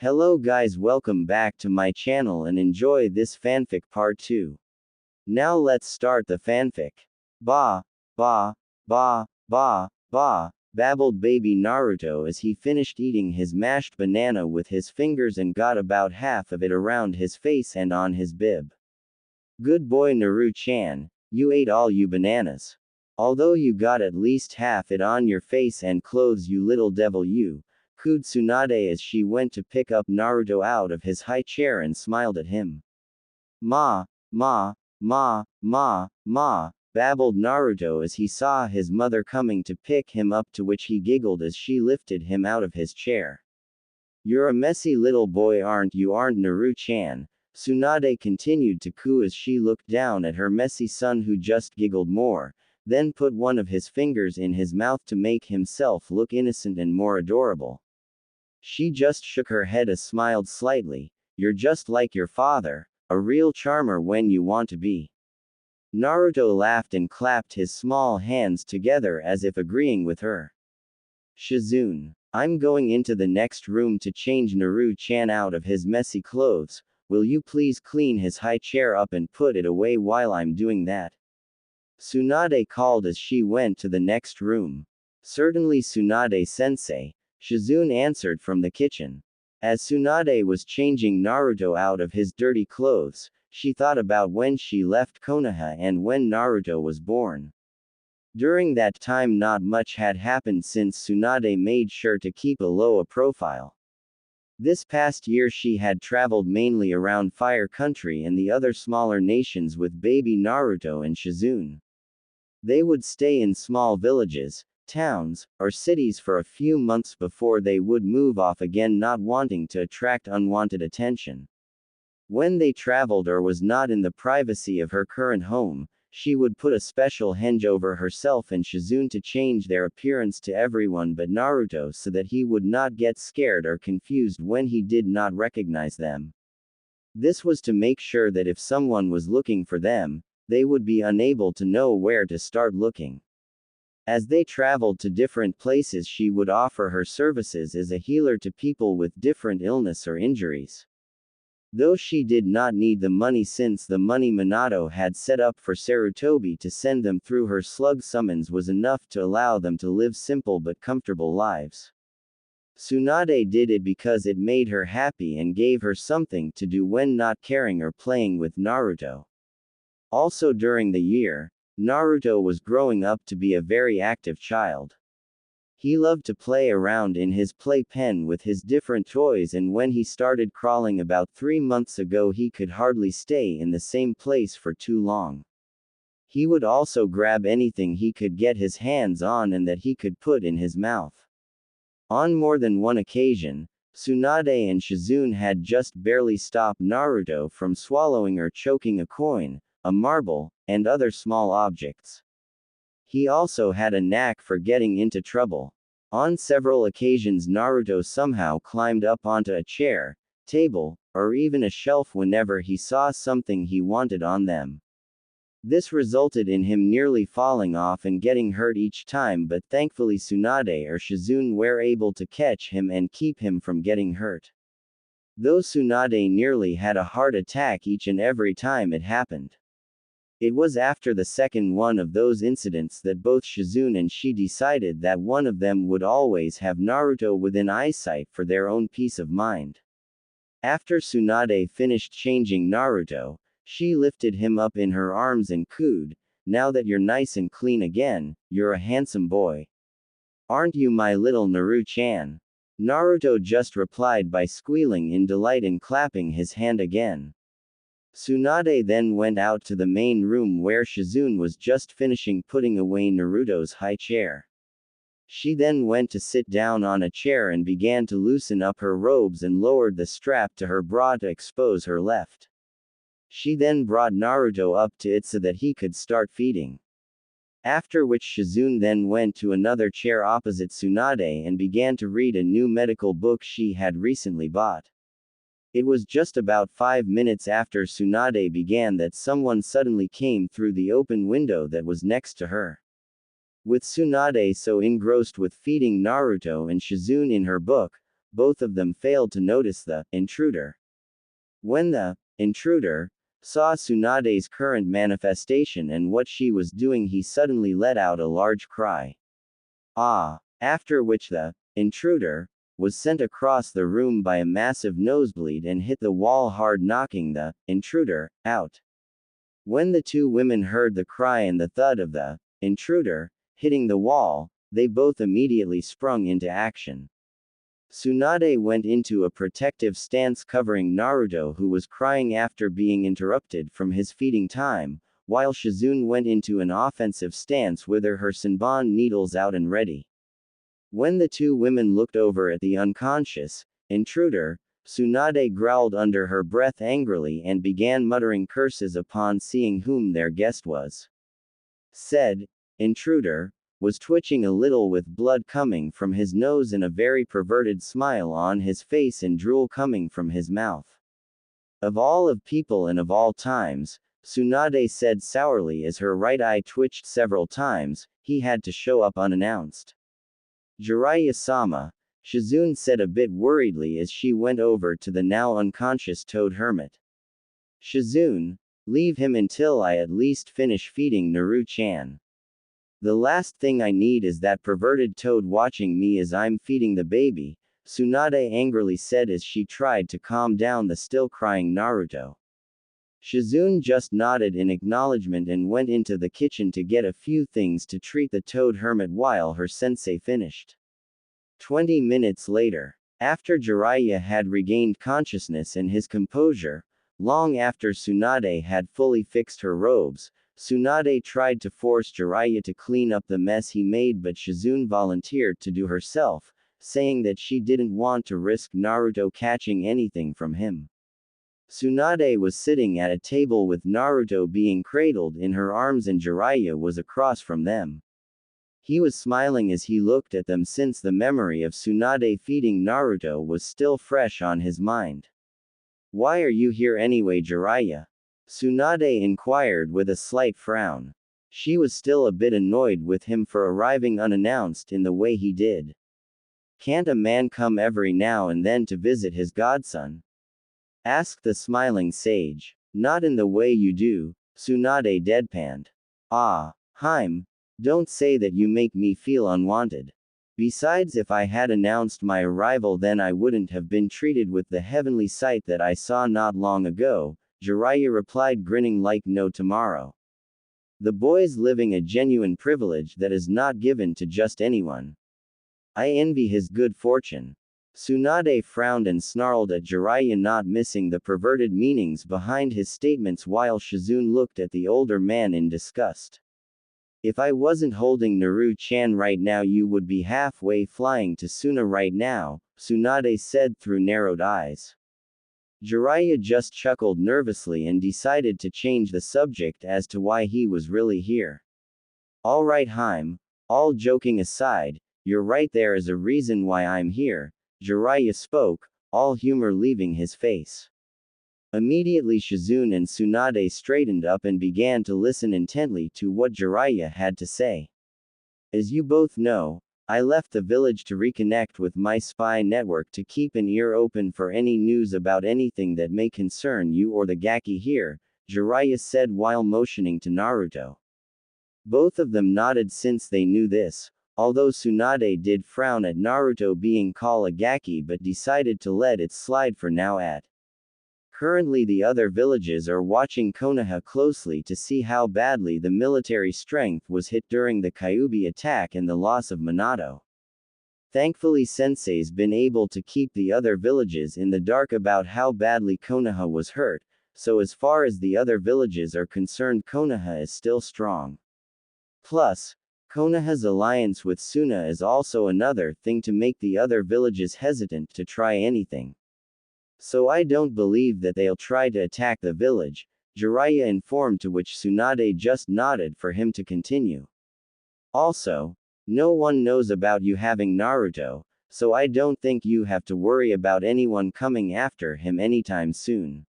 Hello guys, welcome back to my channel and enjoy this fanfic part 2. Now let's start the fanfic. Ba, ba, ba, ba, ba, babbled baby Naruto as he finished eating his mashed banana with his fingers and got about half of it around his face and on his bib. Good boy Naru-chan, you ate all you bananas. Although you got at least half it on your face and clothes, you little devil you, cooed Tsunade as she went to pick up Naruto out of his high chair and smiled at him. Ma, ma, ma, ma, ma, babbled Naruto as he saw his mother coming to pick him up, to which he giggled as she lifted him out of his chair. You're a messy little boy, aren't you? Aren't Naru-chan? Tsunade continued to coo as she looked down at her messy son, who just giggled more, then put one of his fingers in his mouth to make himself look innocent and more adorable. She just shook her head and smiled slightly. You're just like your father, a real charmer when you want to be. Naruto laughed and clapped his small hands together as if agreeing with her. Shizune. I'm going into the next room to change Naru-chan out of his messy clothes. Will you please clean his high chair up and put it away while I'm doing that? Tsunade called as she went to the next room. Certainly Tsunade-sensei, Shizune answered from the kitchen. As Tsunade was changing Naruto out of his dirty clothes, she thought about when she left Konoha and when Naruto was born. During that time not much had happened since Tsunade made sure to keep a low profile. This past year she had traveled mainly around Fire Country and the other smaller nations with baby Naruto and Shizune. They would stay in small villages, towns, or cities for a few months before they would move off again, not wanting to attract unwanted attention. When they traveled or was not in the privacy of her current home, she would put a special henge over herself and Shizune to change their appearance to everyone but Naruto, so that he would not get scared or confused when he did not recognize them. This was to make sure that if someone was looking for them, they would be unable to know where to start looking. As they traveled to different places, she would offer her services as a healer to people with different illness or injuries. Though she did not need the money, since the money Minato had set up for Sarutobi to send them through her slug summons was enough to allow them to live simple but comfortable lives. Tsunade did it because it made her happy and gave her something to do when not caring or playing with Naruto. Also during the year, Naruto was growing up to be a very active child. He loved to play around in his playpen with his different toys, and when he started crawling about 3 months ago, he could hardly stay in the same place for too long. He would also grab anything he could get his hands on and that he could put in his mouth. On more than one occasion, Tsunade and Shizune had just barely stopped Naruto from swallowing or choking a coin, a marble, and other small objects. He also had a knack for getting into trouble. On several occasions Naruto somehow climbed up onto a chair, table, or even a shelf whenever he saw something he wanted on them. This resulted in him nearly falling off and getting hurt each time, but thankfully Tsunade or Shizune were able to catch him and keep him from getting hurt. Though Tsunade nearly had a heart attack each and every time it happened. It was after the second one of those incidents that both Shizune and she decided that one of them would always have Naruto within eyesight for their own peace of mind. After Tsunade finished changing Naruto, she lifted him up in her arms and cooed, "Now that you're nice and clean again, you're a handsome boy. Aren't you, my little Naru-chan?" Naruto just replied by squealing in delight and clapping his hand again. Tsunade then went out to the main room where Shizune was just finishing putting away Naruto's high chair. She then went to sit down on a chair and began to loosen up her robes and lowered the strap to her bra to expose her left. She then brought Naruto up to it so that he could start feeding. After which Shizune then went to another chair opposite Tsunade and began to read a new medical book she had recently bought. It was just about 5 minutes after Tsunade began that someone suddenly came through the open window that was next to her. With Tsunade so engrossed with feeding Naruto and Shizune in her book, both of them failed to notice the intruder. When the intruder saw Tsunade's current manifestation and what she was doing, he suddenly let out a large cry. Ah! After which the intruder was sent across the room by a massive nosebleed and hit the wall hard, knocking the intruder out. When the two women heard the cry and the thud of the intruder hitting the wall, they both immediately sprung into action. Tsunade went into a protective stance covering Naruto, who was crying after being interrupted from his feeding time, while Shizune went into an offensive stance with her senbon needles out and ready. When the two women looked over at the unconscious intruder, Tsunade growled under her breath angrily and began muttering curses upon seeing whom their guest was. Said intruder was twitching a little with blood coming from his nose and a very perverted smile on his face and drool coming from his mouth. Of all of people and of all times, Tsunade said sourly as her right eye twitched several times, he had to show up unannounced. Jiraiya-sama, Shizune said a bit worriedly as she went over to the now unconscious toad hermit. Shizune, leave him until I at least finish feeding Naru-chan. The last thing I need is that perverted toad watching me as I'm feeding the baby, Tsunade angrily said as she tried to calm down the still crying Naruto. Shizune just nodded in acknowledgement and went into the kitchen to get a few things to treat the toad hermit while her sensei finished. 20 minutes later, after Jiraiya had regained consciousness and his composure, long after Tsunade had fully fixed her robes, Tsunade tried to force Jiraiya to clean up the mess he made, but Shizune volunteered to do herself, saying that she didn't want to risk Naruto catching anything from him. Tsunade was sitting at a table with Naruto being cradled in her arms and Jiraiya was across from them. He was smiling as he looked at them since the memory of Tsunade feeding Naruto was still fresh on his mind. Why are you here anyway, Jiraiya? Tsunade inquired with a slight frown. She was still a bit annoyed with him for arriving unannounced in the way he did. Can't a man come every now and then to visit his godson? Asked the smiling sage. Not in the way you do, Tsunade deadpanned. Ah, Harem, don't say that, you make me feel unwanted. Besides, if I had announced my arrival, then I wouldn't have been treated with the heavenly sight that I saw not long ago, Jiraiya replied, grinning like no tomorrow. The boy's living a genuine privilege that is not given to just anyone. I envy his good fortune. Tsunade frowned and snarled at Jiraiya, not missing the perverted meanings behind his statements, while Shizune looked at the older man in disgust. If I wasn't holding Naru-chan right now, you would be halfway flying to Suna right now, Tsunade said through narrowed eyes. Jiraiya just chuckled nervously and decided to change the subject as to why he was really here. Alright Harem, all joking aside, you're right, there is a reason why I'm here, Jiraiya spoke, all humor leaving his face. Immediately Shizune and Tsunade straightened up and began to listen intently to what Jiraiya had to say. As you both know, I left the village to reconnect with my spy network to keep an ear open for any news about anything that may concern you or the Gaki here, Jiraiya said while motioning to Naruto. Both of them nodded since they knew this, although Tsunade did frown at Naruto being called a Gaki but decided to let it slide for now. Currently the other villages are watching Konoha closely to see how badly the military strength was hit during the Kyuubi attack and the loss of Minato. Thankfully Sensei's been able to keep the other villages in the dark about how badly Konoha was hurt, so as far as the other villages are concerned, Konoha is still strong. Plus, Konoha's alliance with Suna is also another thing to make the other villages hesitant to try anything. So I don't believe that they'll try to attack the village, Jiraiya informed, to which Tsunade just nodded for him to continue. Also, no one knows about you having Naruto, so I don't think you have to worry about anyone coming after him anytime soon.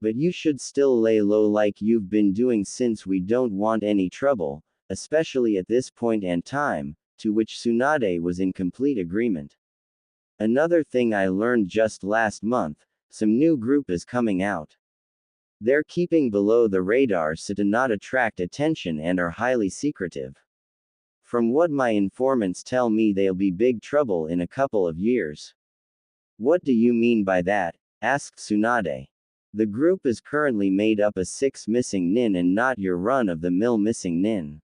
But you should still lay low like you've been doing, since we don't want any trouble, especially at this point and time, to which Tsunade was in complete agreement. Another thing I learned just last month, some new group is coming out. They're keeping below the radar so to not attract attention and are highly secretive. From what my informants tell me, they'll be big trouble in a couple of years. What do you mean by that? Asked Tsunade. The group is currently made up of 6 missing nin and not your run-of-the-mill missing nin.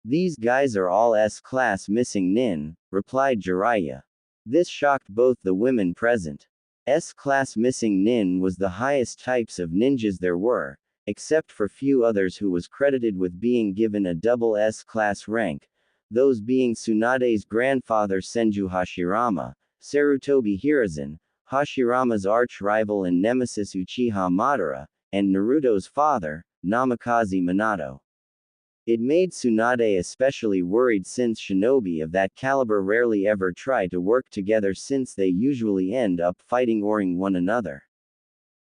These guys are all S-class missing nin, replied Jiraiya. This shocked both the women present. S-class missing nin was the highest types of ninjas there were, except for few others who was credited with being given a double S-class rank, those being Tsunade's grandfather Senju Hashirama, Sarutobi Hiruzen, Hashirama's arch-rival and nemesis Uchiha Madara, and Naruto's father, Namikaze Minato. It made Tsunade especially worried since shinobi of that caliber rarely ever try to work together since they usually end up fighting oring one another.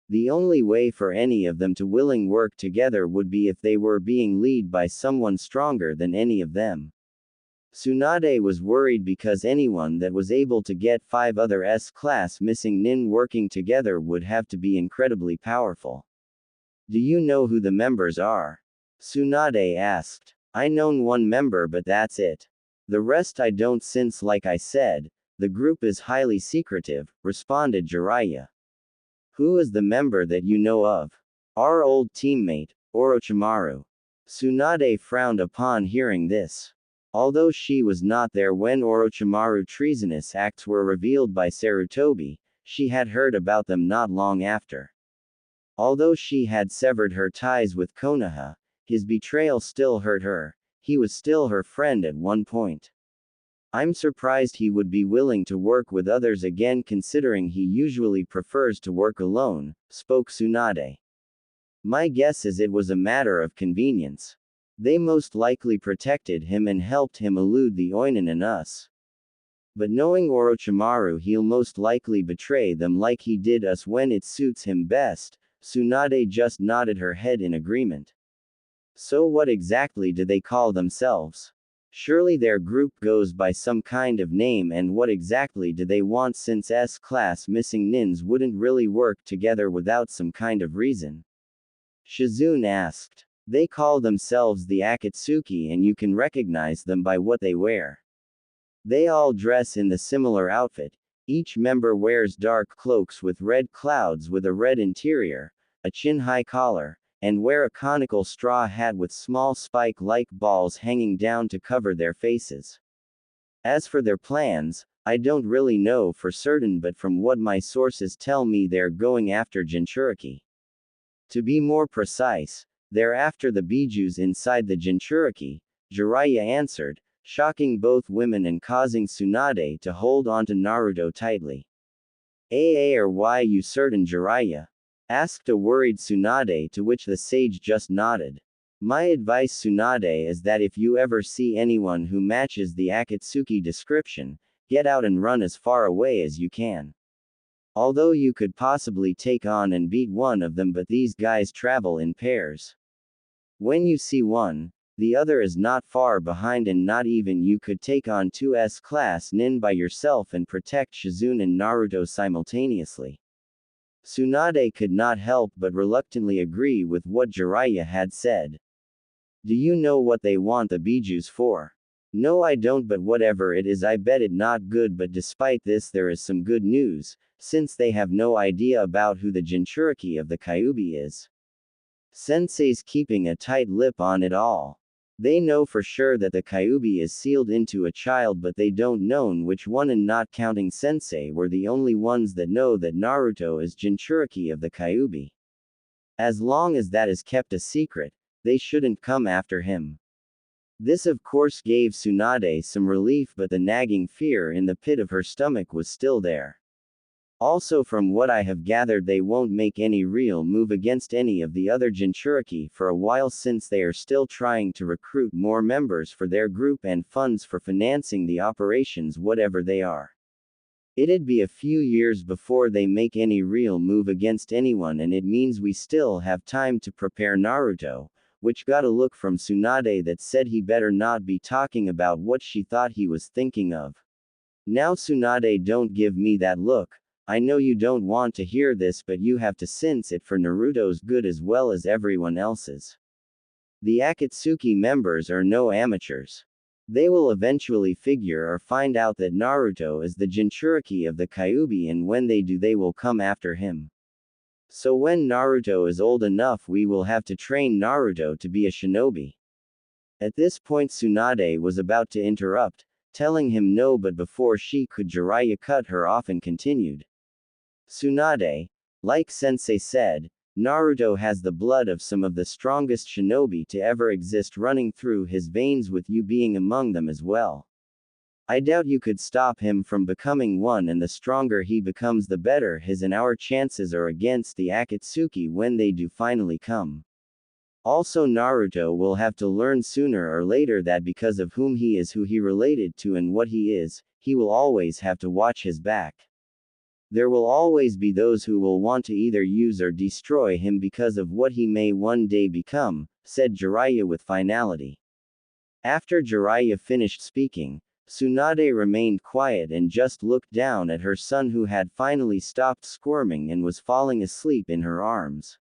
The only way for any of them to willing work together would be if they were being led by someone stronger than any of them. Tsunade was worried because anyone that was able to get 5 other S-class missing nin working together would have to be incredibly powerful. Do you know who the members are? Tsunade asked. I known one member but that's it. The rest I don't since like I said, the group is highly secretive, responded Jiraiya. Who is the member that you know of? Our old teammate, Orochimaru. Tsunade frowned upon hearing this. Although she was not there when Orochimaru's treasonous acts were revealed by Sarutobi, she had heard about them not long after. Although she had severed her ties with Konoha, his betrayal still hurt her. He was still her friend at one point. I'm surprised he would be willing to work with others again considering he usually prefers to work alone, spoke Tsunade. My guess is it was a matter of convenience. They most likely protected him and helped him elude the Oinin and us. But knowing Orochimaru, he'll most likely betray them like he did us when it suits him best. Tsunade just nodded her head in agreement. So what exactly do they call themselves? Surely their group goes by some kind of name, and what exactly do they want since S-class missing nins wouldn't really work together without some kind of reason? Shizune asked. They call themselves the Akatsuki and you can recognize them by what they wear. They all dress in the similar outfit. Each member wears dark cloaks with red clouds with a red interior, a chin-high collar, and wear a conical straw hat with small spike-like balls hanging down to cover their faces. As for their plans, I don't really know for certain, but from what my sources tell me, they're going after Jinchuriki. To be more precise, they're after the bijus inside the Jinchuriki, Jiraiya answered, shocking both women and causing Tsunade to hold onto Naruto tightly. Are why you certain, Jiraiya? Asked a worried Tsunade, to which the sage just nodded. My advice, Tsunade, is that if you ever see anyone who matches the Akatsuki description, get out and run as far away as you can. Although you could possibly take on and beat one of them, but these guys travel in pairs. When you see one, the other is not far behind, and not even you could take on 2 S-class nin by yourself and protect Shizune and Naruto simultaneously. Tsunade could not help but reluctantly agree with what Jiraiya had said. Do you know what they want the bijus for? No, I don't, but whatever it is, I bet it not good. But despite this, there is some good news, since they have no idea about who the Jinchuriki of the Kyuubi is. Sensei's keeping a tight lip on it all. They know for sure that the Kyuubi is sealed into a child, but they don't know which one, and not counting Sensei were the only ones that know that Naruto is Jinchuriki of the Kyuubi. As long as that is kept a secret, they shouldn't come after him. This of course gave Tsunade some relief, but the nagging fear in the pit of her stomach was still there. Also, from what I have gathered, they won't make any real move against any of the other Jinchuriki for a while, since they are still trying to recruit more members for their group and funds for financing the operations, whatever they are. It'd be a few years before they make any real move against anyone, and it means we still have time to prepare. Naruto, which got a look from Tsunade that said he better not be talking about what she thought he was thinking of. Now Tsunade, don't give me that look. I know you don't want to hear this, but you have to sense it for Naruto's good as well as everyone else's. The Akatsuki members are no amateurs. They will eventually figure or find out that Naruto is the Jinchuriki of the Kyuubi, and when they do, they will come after him. So when Naruto is old enough, we will have to train Naruto to be a shinobi. At this point Tsunade was about to interrupt, telling him no, but before she could, Jiraiya cut her off and continued. Tsunade, like Sensei said, Naruto has the blood of some of the strongest shinobi to ever exist running through his veins, with you being among them as well. I doubt you could stop him from becoming one, and the stronger he becomes the better his and our chances are against the Akatsuki when they do finally come. Also Naruto will have to learn sooner or later that because of whom he is, who he related to, and what he is, he will always have to watch his back. There will always be those who will want to either use or destroy him because of what he may one day become, said Jiraiya with finality. After Jiraiya finished speaking, Tsunade remained quiet and just looked down at her son, who had finally stopped squirming and was falling asleep in her arms.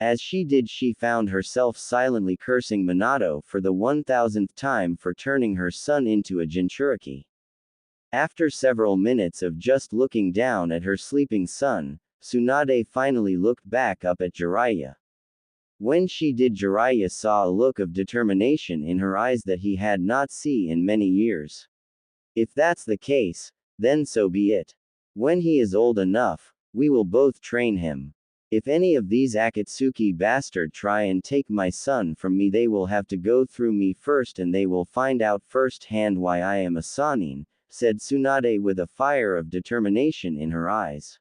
As she did, she found herself silently cursing Minato for the 1000th time for turning her son into a Jinchuriki. After several minutes of just looking down at her sleeping son, Tsunade finally looked back up at Jiraiya. When she did, Jiraiya saw a look of determination in her eyes that he had not seen in many years. If that's the case, then so be it. When he is old enough, we will both train him. If any of these Akatsuki bastard try and take my son from me, they will have to go through me first, and they will find out firsthand why I am a Sannin, said Tsunade with a fire of determination in her eyes.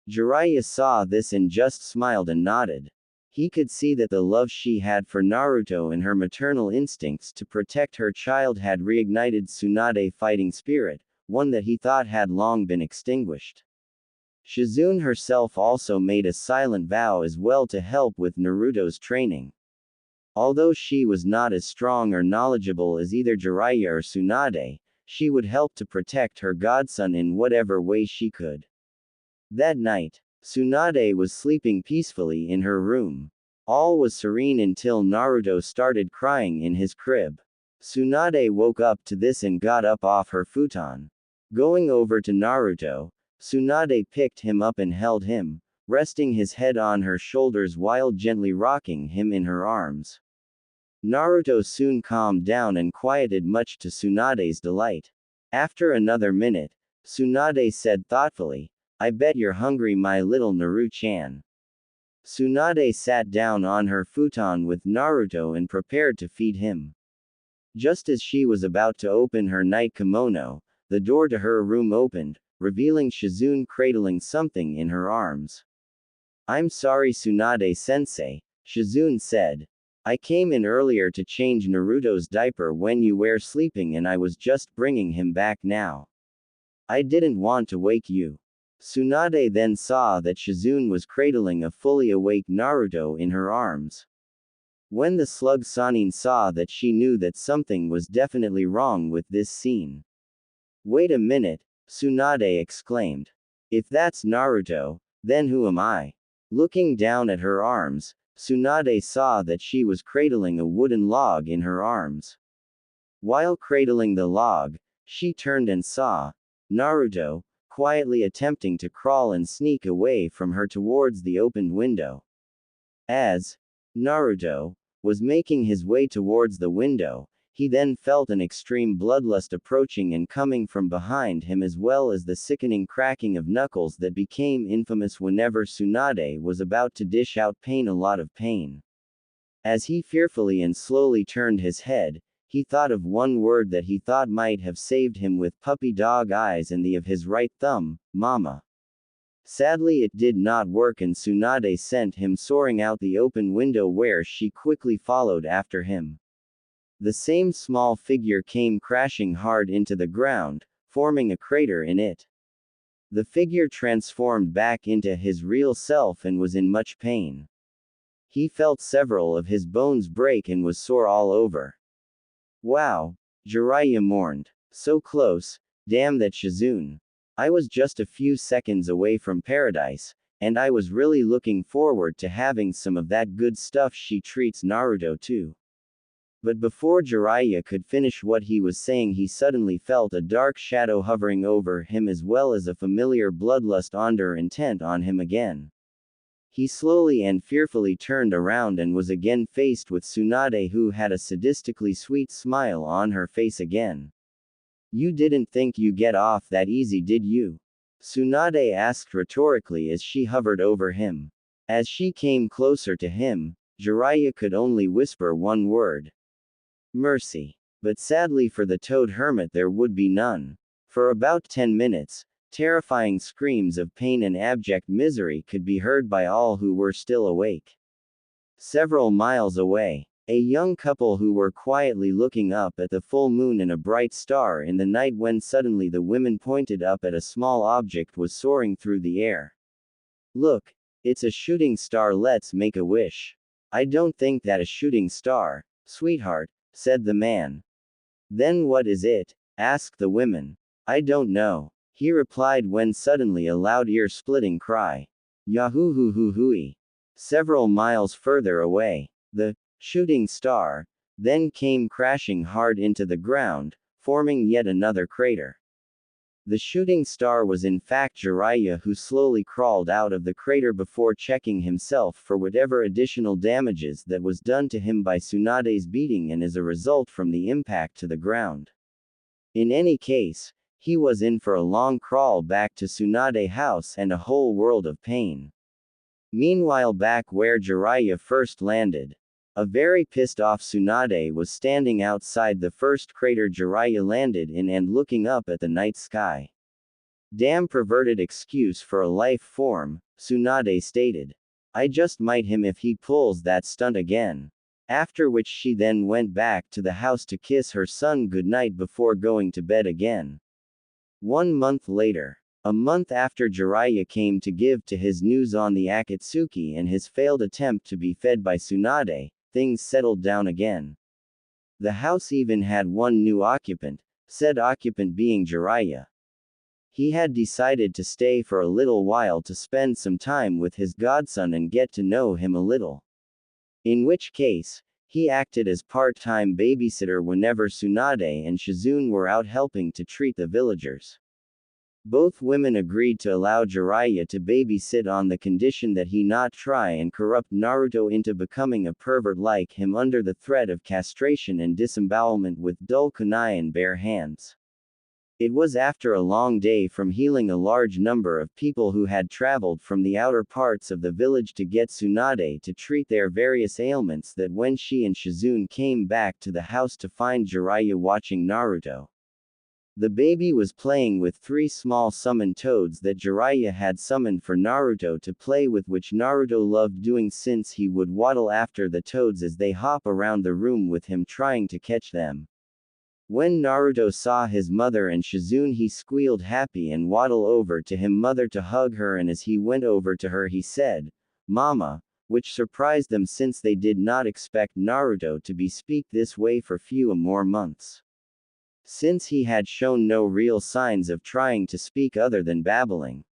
Jiraiya saw this and just smiled and nodded. He could see that the love she had for Naruto and her maternal instincts to protect her child had reignited Tsunade's fighting spirit, one that he thought had long been extinguished. Shizune herself also made a silent vow as well to help with Naruto's training. Although she was not as strong or knowledgeable as either Jiraiya or Tsunade, she would help to protect her godson in whatever way she could. That night, Tsunade was sleeping peacefully in her room. All was serene until Naruto started crying in his crib. Tsunade woke up to this and got up off her futon. Going over to Naruto, Tsunade picked him up and held him, resting his head on her shoulders while gently rocking him in her arms. Naruto soon calmed down and quieted, much to Tsunade's delight. After another minute, Tsunade said thoughtfully, I bet you're hungry, my little Naru-chan. Tsunade sat down on her futon with Naruto and prepared to feed him. Just as she was about to open her night kimono, the door to her room opened, revealing Shizune cradling something in her arms. I'm sorry, Tsunade-sensei, Shizune said. I came in earlier to change Naruto's diaper when you were sleeping, and I was just bringing him back now. I didn't want to wake you. Tsunade then saw that Shizune was cradling a fully awake Naruto in her arms. When the slug Sannin saw that, she knew that something was definitely wrong with this scene. Wait a minute, Tsunade exclaimed. If that's Naruto, then who am I? Looking down at her arms, Tsunade saw that she was cradling a wooden log in her arms. While cradling the log, she turned and saw Naruto, quietly attempting to crawl and sneak away from her towards the opened window. As Naruto was making his way towards the window, he then felt an extreme bloodlust approaching and coming from behind him, as well as the sickening cracking of knuckles that became infamous whenever Tsunade was about to dish out a lot of pain. As he fearfully and slowly turned his head, he thought of one word that he thought might have saved him with puppy dog eyes and the of his right thumb, mama. Sadly, it did not work, and Tsunade sent him soaring out the open window, where she quickly followed after him. The same small figure came crashing hard into the ground, forming a crater in it. The figure transformed back into his real self and was in much pain. He felt several of his bones break and was sore all over. Wow! Jiraiya mourned. So close, Damn that Shizune. I was just a few seconds away from paradise, and I was really looking forward to having some of that good stuff she treats Naruto to. But before Jiraiya could finish what he was saying, he suddenly felt a dark shadow hovering over him as well as a familiar bloodlust onder intent on him again. He slowly and fearfully turned around and was again faced with Tsunade, who had a sadistically sweet smile on her face again. You didn't think you get off that easy, did you? Tsunade asked rhetorically as she hovered over him. As she came closer to him, Jiraiya could only whisper one word. Mercy. But sadly for the Toad Hermit there would be none. For about 10 minutes, terrifying screams of pain and abject misery could be heard by all who were still awake. Several miles away, a young couple who were quietly looking up at the full moon and a bright star in the night when suddenly the women pointed up at a small object was soaring through the air. Look, it's a shooting star, let's make a wish. I don't think that a shooting star, sweetheart, said the man. Then what is it? Asked the women. I don't know, he replied when suddenly a loud ear-splitting cry. Yahoo hoo hoo hooey. Several miles further away, the shooting star then came crashing hard into the ground, forming yet another crater. The shooting star was in fact Jiraiya, who slowly crawled out of the crater before checking himself for whatever additional damages that was done to him by Tsunade's beating and as a result from the impact to the ground. In any case, he was in for a long crawl back to Tsunade house and a whole world of pain. Meanwhile, back where Jiraiya first landed, a very pissed off Tsunade was standing outside the first crater Jiraiya landed in and looking up at the night sky. Damn perverted excuse for a life form, Tsunade stated. I just might him if he pulls that stunt again. After which she then went back to the house to kiss her son goodnight before going to bed again. 1 month later. A month after Jiraiya came to give to his news on the Akatsuki and his failed attempt to be fed by Tsunade, things settled down again. The house even had one new occupant, said occupant being Jiraiya. He had decided to stay for a little while to spend some time with his godson and get to know him a little. In which case, he acted as part-time babysitter whenever Tsunade and Shizune were out helping to treat the villagers. Both women agreed to allow Jiraiya to babysit on the condition that he not try and corrupt Naruto into becoming a pervert like him under the threat of castration and disembowelment with dull kunai and bare hands. It was after a long day from healing a large number of people who had traveled from the outer parts of the village to get Tsunade to treat their various ailments that when she and Shizune came back to the house to find Jiraiya watching Naruto. The baby was playing with 3 small summoned toads that Jiraiya had summoned for Naruto to play with, which Naruto loved doing since he would waddle after the toads as they hop around the room with him trying to catch them. When Naruto saw his mother and Shizune, he squealed happy and waddled over to him mother to hug her, and as he went over to her he said, "Mama," which surprised them since they did not expect Naruto to be speak this way for few more months. Since he had shown no real signs of trying to speak other than babbling.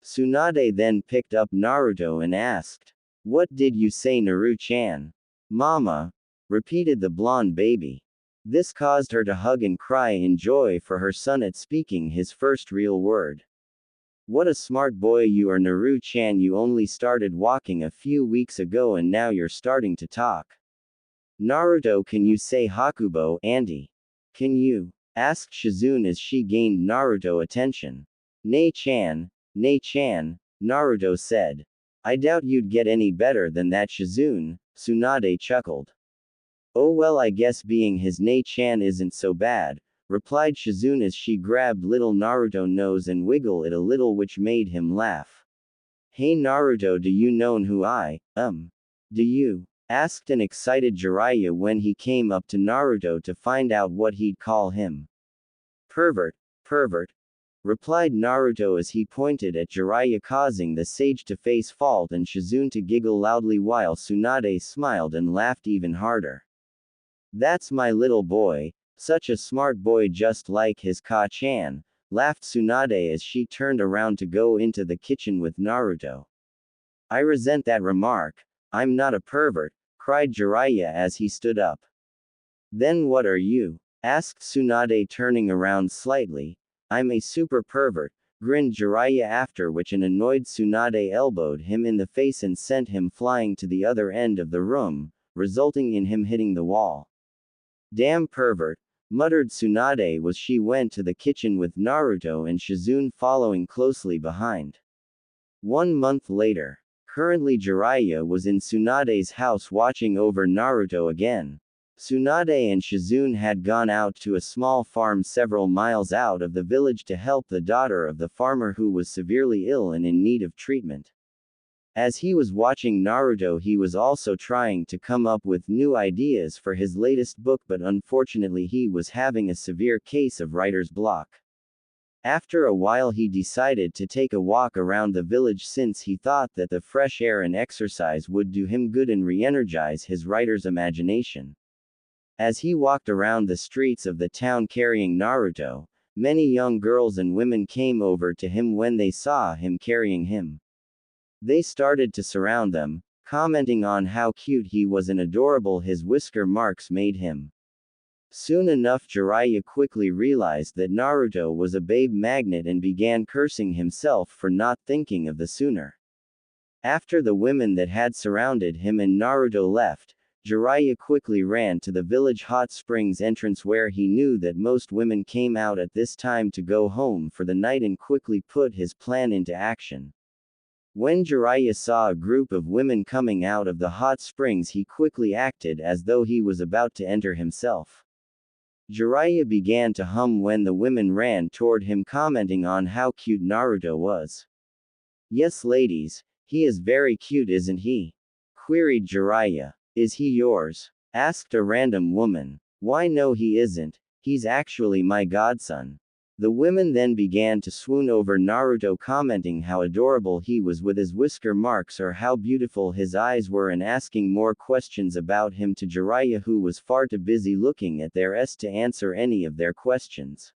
Tsunade then picked up Naruto and asked, "What did you say, Naru-chan?" "Mama," repeated the blonde baby. This caused her to hug and cry in joy for her son at speaking his first real word. "What a smart boy you are, Naru-chan, you only started walking a few weeks ago and now you're starting to talk." "Naruto, can you say Hakubo, auntie? Can you?" asked Shizune as she gained Naruto attention. Nei-chan, Naruto said. "I doubt you'd get any better than that, Shizune," Tsunade chuckled. "Oh well, I guess being his Nei-chan isn't so bad," replied Shizune as she grabbed little Naruto's nose and wiggled it a little, which made him laugh. "Hey Naruto, do you know who I am? Do you?" asked an excited Jiraiya when he came up to Naruto to find out what he'd call him. Pervert, replied Naruto as he pointed at Jiraiya, causing the sage to face fault and Shizune to giggle loudly while Tsunade smiled and laughed even harder. "That's my little boy, such a smart boy just like his Ka-chan," laughed Tsunade as she turned around to go into the kitchen with Naruto. I resent that remark. I'm not a pervert, cried Jiraiya as he stood up. Then what are you? Asked Tsunade turning around slightly. I'm a super pervert, grinned Jiraiya, after which an annoyed Tsunade elbowed him in the face and sent him flying to the other end of the room, resulting in him hitting the wall. Damn pervert, muttered Tsunade as she went to the kitchen with Naruto and Shizune following closely behind. 1 month later. Currently Jiraiya was in Tsunade's house watching over Naruto again. Tsunade and Shizune had gone out to a small farm several miles out of the village to help the daughter of the farmer who was severely ill and in need of treatment. As he was watching Naruto, he was also trying to come up with new ideas for his latest book, but unfortunately he was having a severe case of writer's block. After a while he decided to take a walk around the village since he thought that the fresh air and exercise would do him good and re-energize his writer's imagination. As he walked around the streets of the town carrying Naruto, many young girls and women came over to him when they saw him carrying him. They started to surround them, commenting on how cute he was and adorable his whisker marks made him. Soon enough Jiraiya quickly realized that Naruto was a babe magnet and began cursing himself for not thinking of the sooner. After the women that had surrounded him and Naruto left, Jiraiya quickly ran to the village hot springs entrance where he knew that most women came out at this time to go home for the night and quickly put his plan into action. When Jiraiya saw a group of women coming out of the hot springs, he quickly acted as though he was about to enter himself. Jiraiya began to hum when the women ran toward him, commenting on how cute Naruto was. Yes ladies, he is very cute, isn't he? Queried Jiraiya. Is he yours? Asked a random woman. Why no, he isn't, he's actually my godson. The women then began to swoon over Naruto, commenting how adorable he was with his whisker marks or how beautiful his eyes were, and asking more questions about him to Jiraiya, who was far too busy looking at theirs to answer any of their questions.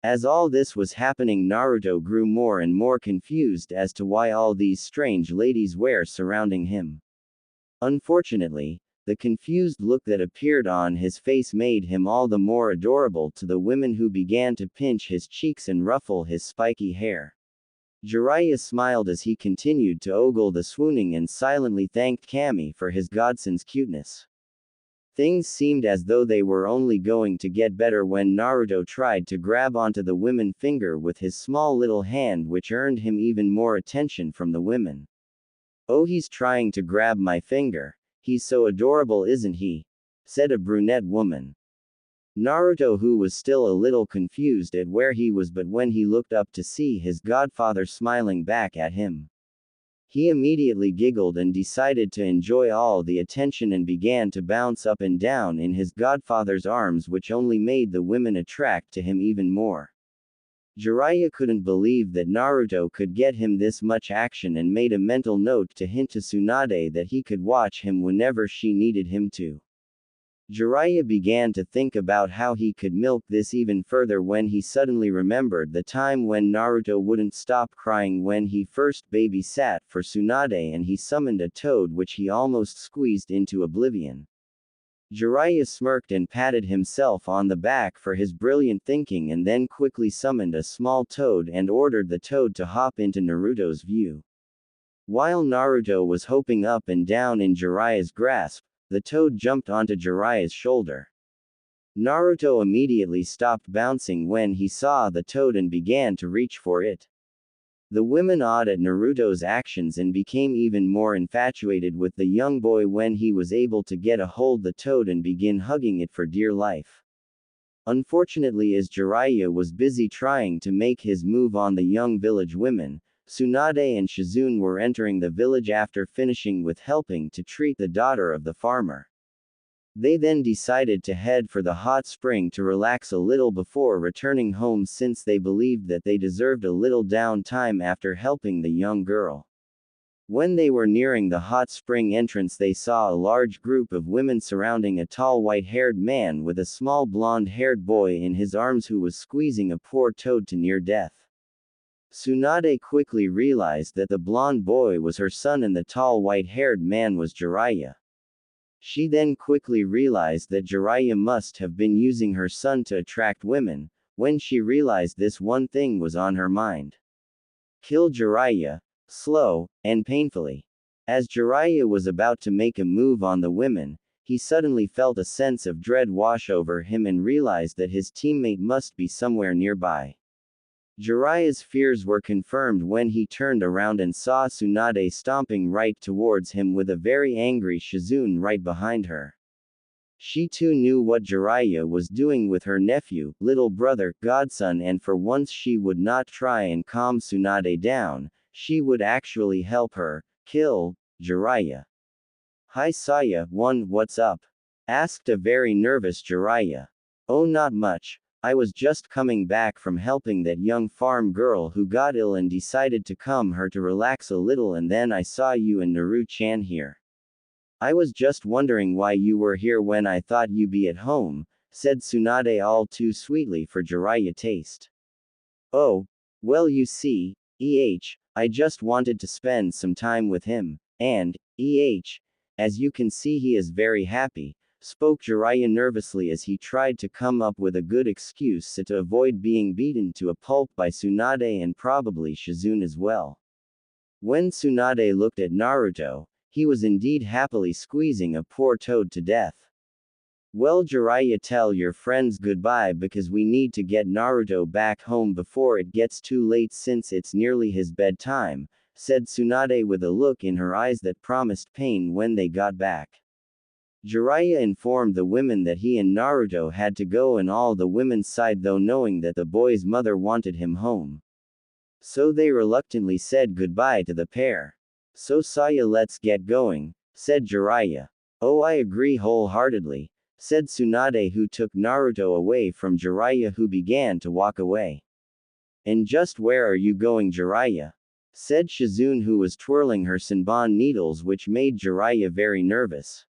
As all this was happening, Naruto grew more and more confused as to why all these strange ladies were surrounding him. Unfortunately, the confused look that appeared on his face made him all the more adorable to the women, who began to pinch his cheeks and ruffle his spiky hair. Jiraiya smiled as he continued to ogle the swooning and silently thanked Kami for his godson's cuteness. Things seemed as though they were only going to get better when Naruto tried to grab onto the woman's finger with his small little hand, which earned him even more attention from the women. Oh, he's trying to grab my finger. He's so adorable, isn't he? Said a brunette woman. Naruto, who was still a little confused at where he was, but when he looked up to see his godfather smiling back at him, he immediately giggled and decided to enjoy all the attention and began to bounce up and down in his godfather's arms, which only made the women attract to him even more. Jiraiya couldn't believe that Naruto could get him this much action and made a mental note to hint to Tsunade that he could watch him whenever she needed him to. Jiraiya began to think about how he could milk this even further when he suddenly remembered the time when Naruto wouldn't stop crying when he first babysat for Tsunade, and he summoned a toad which he almost squeezed into oblivion. Jiraiya smirked and patted himself on the back for his brilliant thinking, and then quickly summoned a small toad and ordered the toad to hop into Naruto's view. While Naruto was hopping up and down in Jiraiya's grasp, the toad jumped onto Jiraiya's shoulder. Naruto immediately stopped bouncing when he saw the toad and began to reach for it. The women awed at Naruto's actions and became even more infatuated with the young boy when he was able to get a hold of the toad and begin hugging it for dear life. Unfortunately, as Jiraiya was busy trying to make his move on the young village women, Tsunade and Shizune were entering the village after finishing with helping to treat the daughter of the farmer. They then decided to head for the hot spring to relax a little before returning home, since they believed that they deserved a little downtime after helping the young girl. When they were nearing the hot spring entrance, they saw a large group of women surrounding a tall white-haired man with a small blonde-haired boy in his arms who was squeezing a poor toad to near death. Tsunade quickly realized that the blonde boy was her son and the tall white-haired man was Jiraiya. She then quickly realized that Jiraiya must have been using her son to attract women. When she realized this, one thing was on her mind. Kill Jiraiya, slow, and painfully. As Jiraiya was about to make a move on the women, he suddenly felt a sense of dread wash over him and realized that his teammate must be somewhere nearby. Jiraiya's fears were confirmed when he turned around and saw Tsunade stomping right towards him with a very angry Shizune right behind her. She too knew what Jiraiya was doing with her nephew, little brother, godson, and for once she would not try and calm Tsunade down, she would actually help her kill Jiraiya. "Hi Saya, what's up?" asked a very nervous Jiraiya. "Oh, not much. I was just coming back from helping that young farm girl who got ill and decided to come here to relax a little, and then I saw you and Naruto-chan here. I was just wondering why you were here when I thought you'd be at home," said Tsunade all too sweetly for Jiraiya taste. "Oh, well, you see, I just wanted to spend some time with him, and, as you can see, he is very happy," spoke Jiraiya nervously as he tried to come up with a good excuse to avoid being beaten to a pulp by Tsunade and probably Shizune as well. When Tsunade looked at Naruto, he was indeed happily squeezing a poor toad to death. "Well, Jiraiya, tell your friends goodbye because we need to get Naruto back home before it gets too late since it's nearly his bedtime," said Tsunade with a look in her eyes that promised pain when they got back. Jiraiya informed the women that he and Naruto had to go, and all the women sighed though, knowing that the boy's mother wanted him home. So they reluctantly said goodbye to the pair. "So Saya, let's get going," said Jiraiya. "Oh, I agree wholeheartedly," said Tsunade, who took Naruto away from Jiraiya, who began to walk away. "And just where are you going, Jiraiya?" said Shizune, who was twirling her Senbon needles, which made Jiraiya very nervous.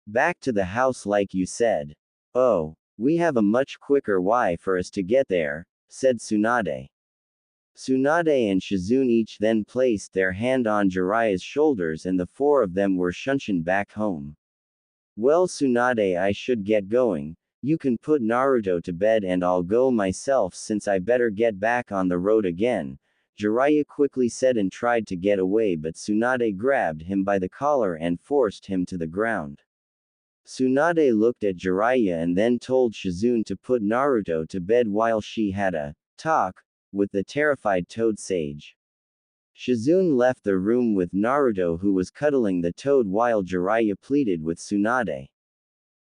"Back to the house like you said." "Oh, we have a much quicker way for us to get there," said Tsunade. Tsunade and Shizune each then placed their hand on Jiraiya's shoulders, and the four of them were shunshed back home. "Well, Tsunade, I should get going. You can put Naruto to bed and I'll go myself since I better get back on the road again," Jiraiya quickly said and tried to get away, but Tsunade grabbed him by the collar and forced him to the ground. Tsunade looked at Jiraiya and then told Shizune to put Naruto to bed while she had a talk with the terrified Toad Sage. Shizune left the room with Naruto, who was cuddling the toad, while Jiraiya pleaded with Tsunade.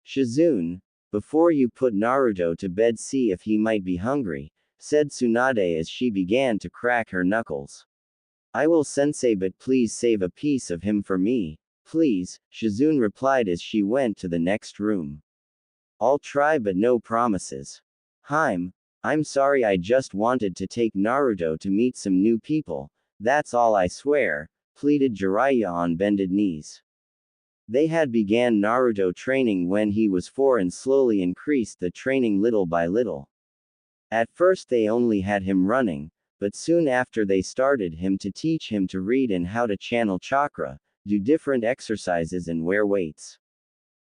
"Shizune, before you put Naruto to bed, see if he might be hungry," said Tsunade as she began to crack her knuckles. "I will, sensei, but please save a piece of him for me, please," Shizune replied as she went to the next room. "I'll try, but no promises." I'm sorry, I just wanted to take Naruto to meet some new people, that's all, I swear," pleaded Jiraiya on bended knees. They had began Naruto training when he was 4 and slowly increased the training little by little. At first they only had him running, but soon after they started him to teach him to read and how to channel chakra, do different exercises and wear weights.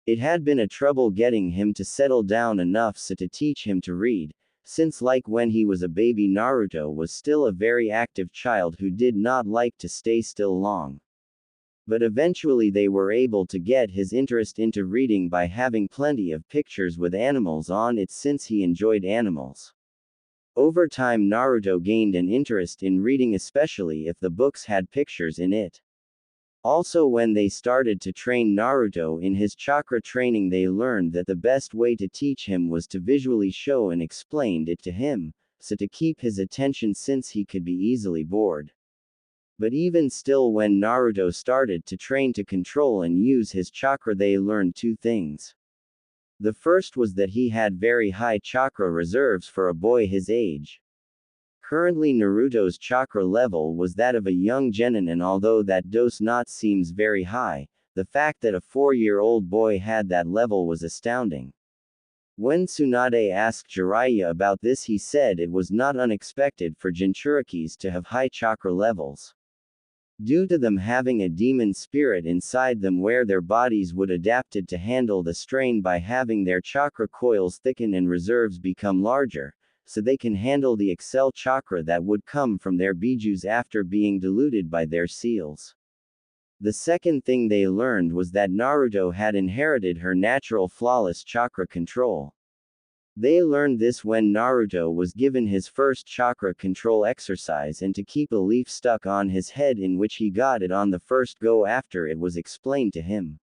It had been a trouble getting him to settle down enough so to teach him to read, since like when he was a baby, Naruto was still a very active child who did not like to stay still long. But eventually they were able to get his interest into reading by having plenty of pictures with animals on it, since he enjoyed animals. Over time Naruto gained an interest in reading, especially if the books had pictures in it. Also, when they started to train Naruto in his chakra training, they learned that the best way to teach him was to visually show and explain it to him, so to keep his attention, since he could be easily bored. But even still, when Naruto started to train to control and use his chakra, they learned two things. The first was that he had very high chakra reserves for a boy his age. Currently Naruto's chakra level was that of a young genin, and although that does not seems very high, the fact that a 4-year-old boy had that level was astounding. When Tsunade asked Jiraiya about this, he said it was not unexpected for Jinchurikis to have high chakra levels. Due to them having a demon spirit inside them where their bodies would adapted to handle the strain by having their chakra coils thicken and reserves become larger, so they can handle the excel chakra that would come from their bijus after being diluted by their seals. The second thing they learned was that Naruto had inherited her natural flawless chakra control. They learned this when Naruto was given his first chakra control exercise and to keep a leaf stuck on his head, in which he got it on the first go after it was explained to him.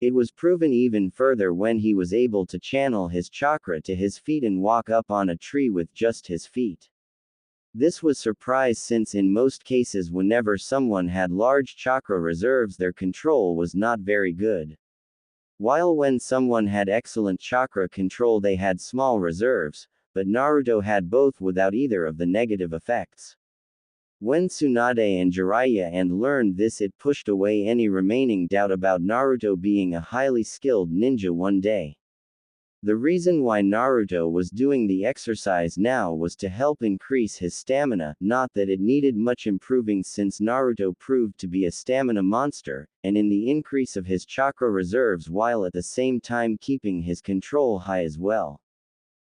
It was proven even further when he was able to channel his chakra to his feet and walk up on a tree with just his feet. This was surprise, since in most cases whenever someone had large chakra reserves their control was not very good. While when someone had excellent chakra control they had small reserves, but Naruto had both without either of the negative effects. When Tsunade and Jiraiya learned this, it pushed away any remaining doubt about Naruto being a highly skilled ninja one day. The reason why Naruto was doing the exercise now was to help increase his stamina, not that it needed much improving since Naruto proved to be a stamina monster, and in the increase of his chakra reserves while at the same time keeping his control high as well.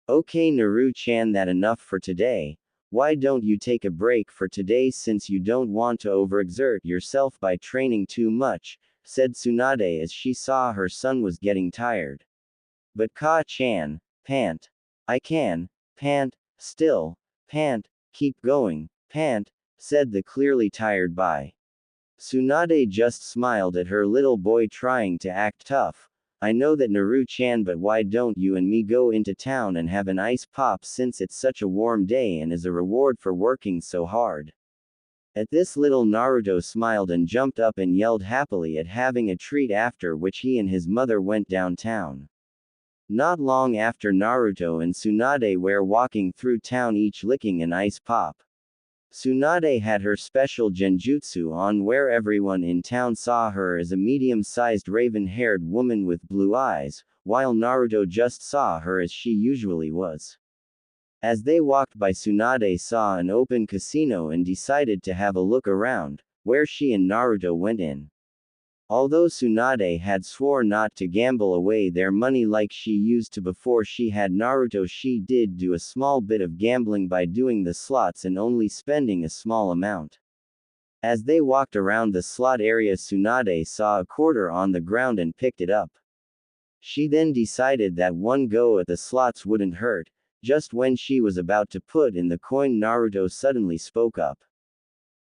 Okay Naru-chan, that enough for today. Why don't you take a break for today since you don't want to overexert yourself by training too much, said Tsunade as she saw her son was getting tired. But Ka-chan, pant. I can, pant, still, pant, keep going, pant, said the clearly tired boy. Tsunade just smiled at her little boy trying to act tough. I know that Naru-chan, but why don't you and me go into town and have an ice pop since it's such a warm day and as a reward for working so hard? At this little Naruto smiled and jumped up and yelled happily at having a treat, after which he and his mother went downtown. Not long after, Naruto and Tsunade were walking through town, each licking an ice pop. Tsunade had her special genjutsu on where everyone in town saw her as a medium-sized raven-haired woman with blue eyes, while Naruto just saw her as she usually was. As they walked by, Tsunade saw an open casino and decided to have a look around, where she and Naruto went in. Although Tsunade had swore not to gamble away their money like she used to before she had Naruto, she did do a small bit of gambling by doing the slots and only spending a small amount. As they walked around the slot area, Tsunade saw a quarter on the ground and picked it up. She then decided that one go at the slots wouldn't hurt. Just when she was about to put in the coin, Naruto suddenly spoke up.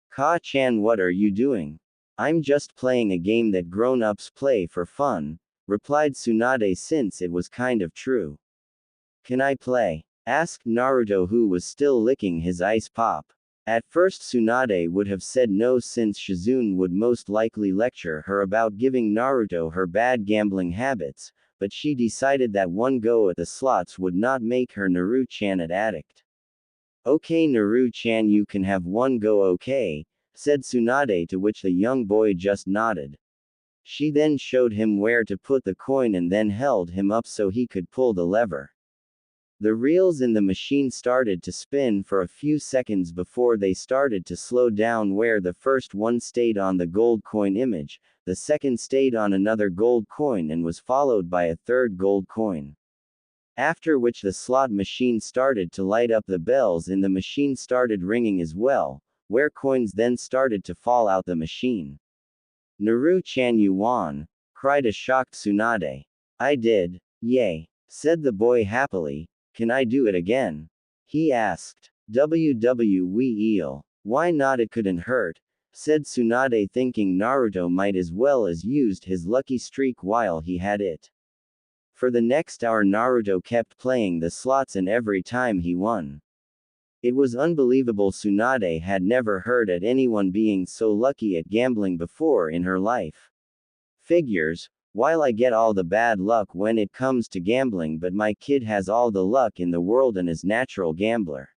Ka-chan, what are you doing? I'm just playing a game that grown-ups play for fun, replied Tsunade, since it was kind of true. Can I play? Asked Naruto, who was still licking his ice pop. At first Tsunade would have said no, since Shizune would most likely lecture her about giving Naruto her bad gambling habits, but she decided that one go at the slots would not make her Naru-chan an addict. Okay Naru-chan, you can have one go, okay, said Tsunade, to which the young boy just nodded. She then showed him where to put the coin and then held him up so he could pull the lever. The reels in the machine started to spin for a few seconds before they started to slow down, where the first one stayed on the gold coin image, the second stayed on another gold coin and was followed by a third gold coin. After which the slot machine started to light up, the bells in the machine started ringing as well, where coins then started to fall out the machine. Naru-chan, you won, cried a shocked Tsunade. I did, yay, said the boy happily. Can I do it again? He asked. WWE, why not, it couldn't hurt, said Tsunade, thinking Naruto might as well as used his lucky streak while he had it. For the next hour Naruto kept playing the slots, and every time he won. It was unbelievable. Tsunade had never heard at anyone being so lucky at gambling before in her life. Figures, while I get all the bad luck when it comes to gambling, but my kid has all the luck in the world and is natural gambler.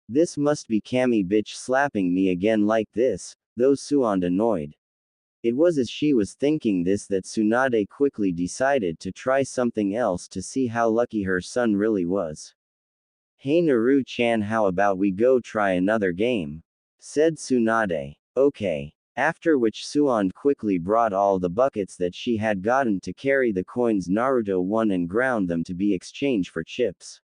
This must be Cammy bitch slapping me again like this, though Tsunade annoyed. It was as she was thinking this that Tsunade quickly decided to try something else to see how lucky her son really was. Hey Naru-chan, how about we go try another game? Said Tsunade. Okay. After which Tsunade quickly brought all the buckets that she had gotten to carry the coins Naruto won and ground them to be exchanged for chips.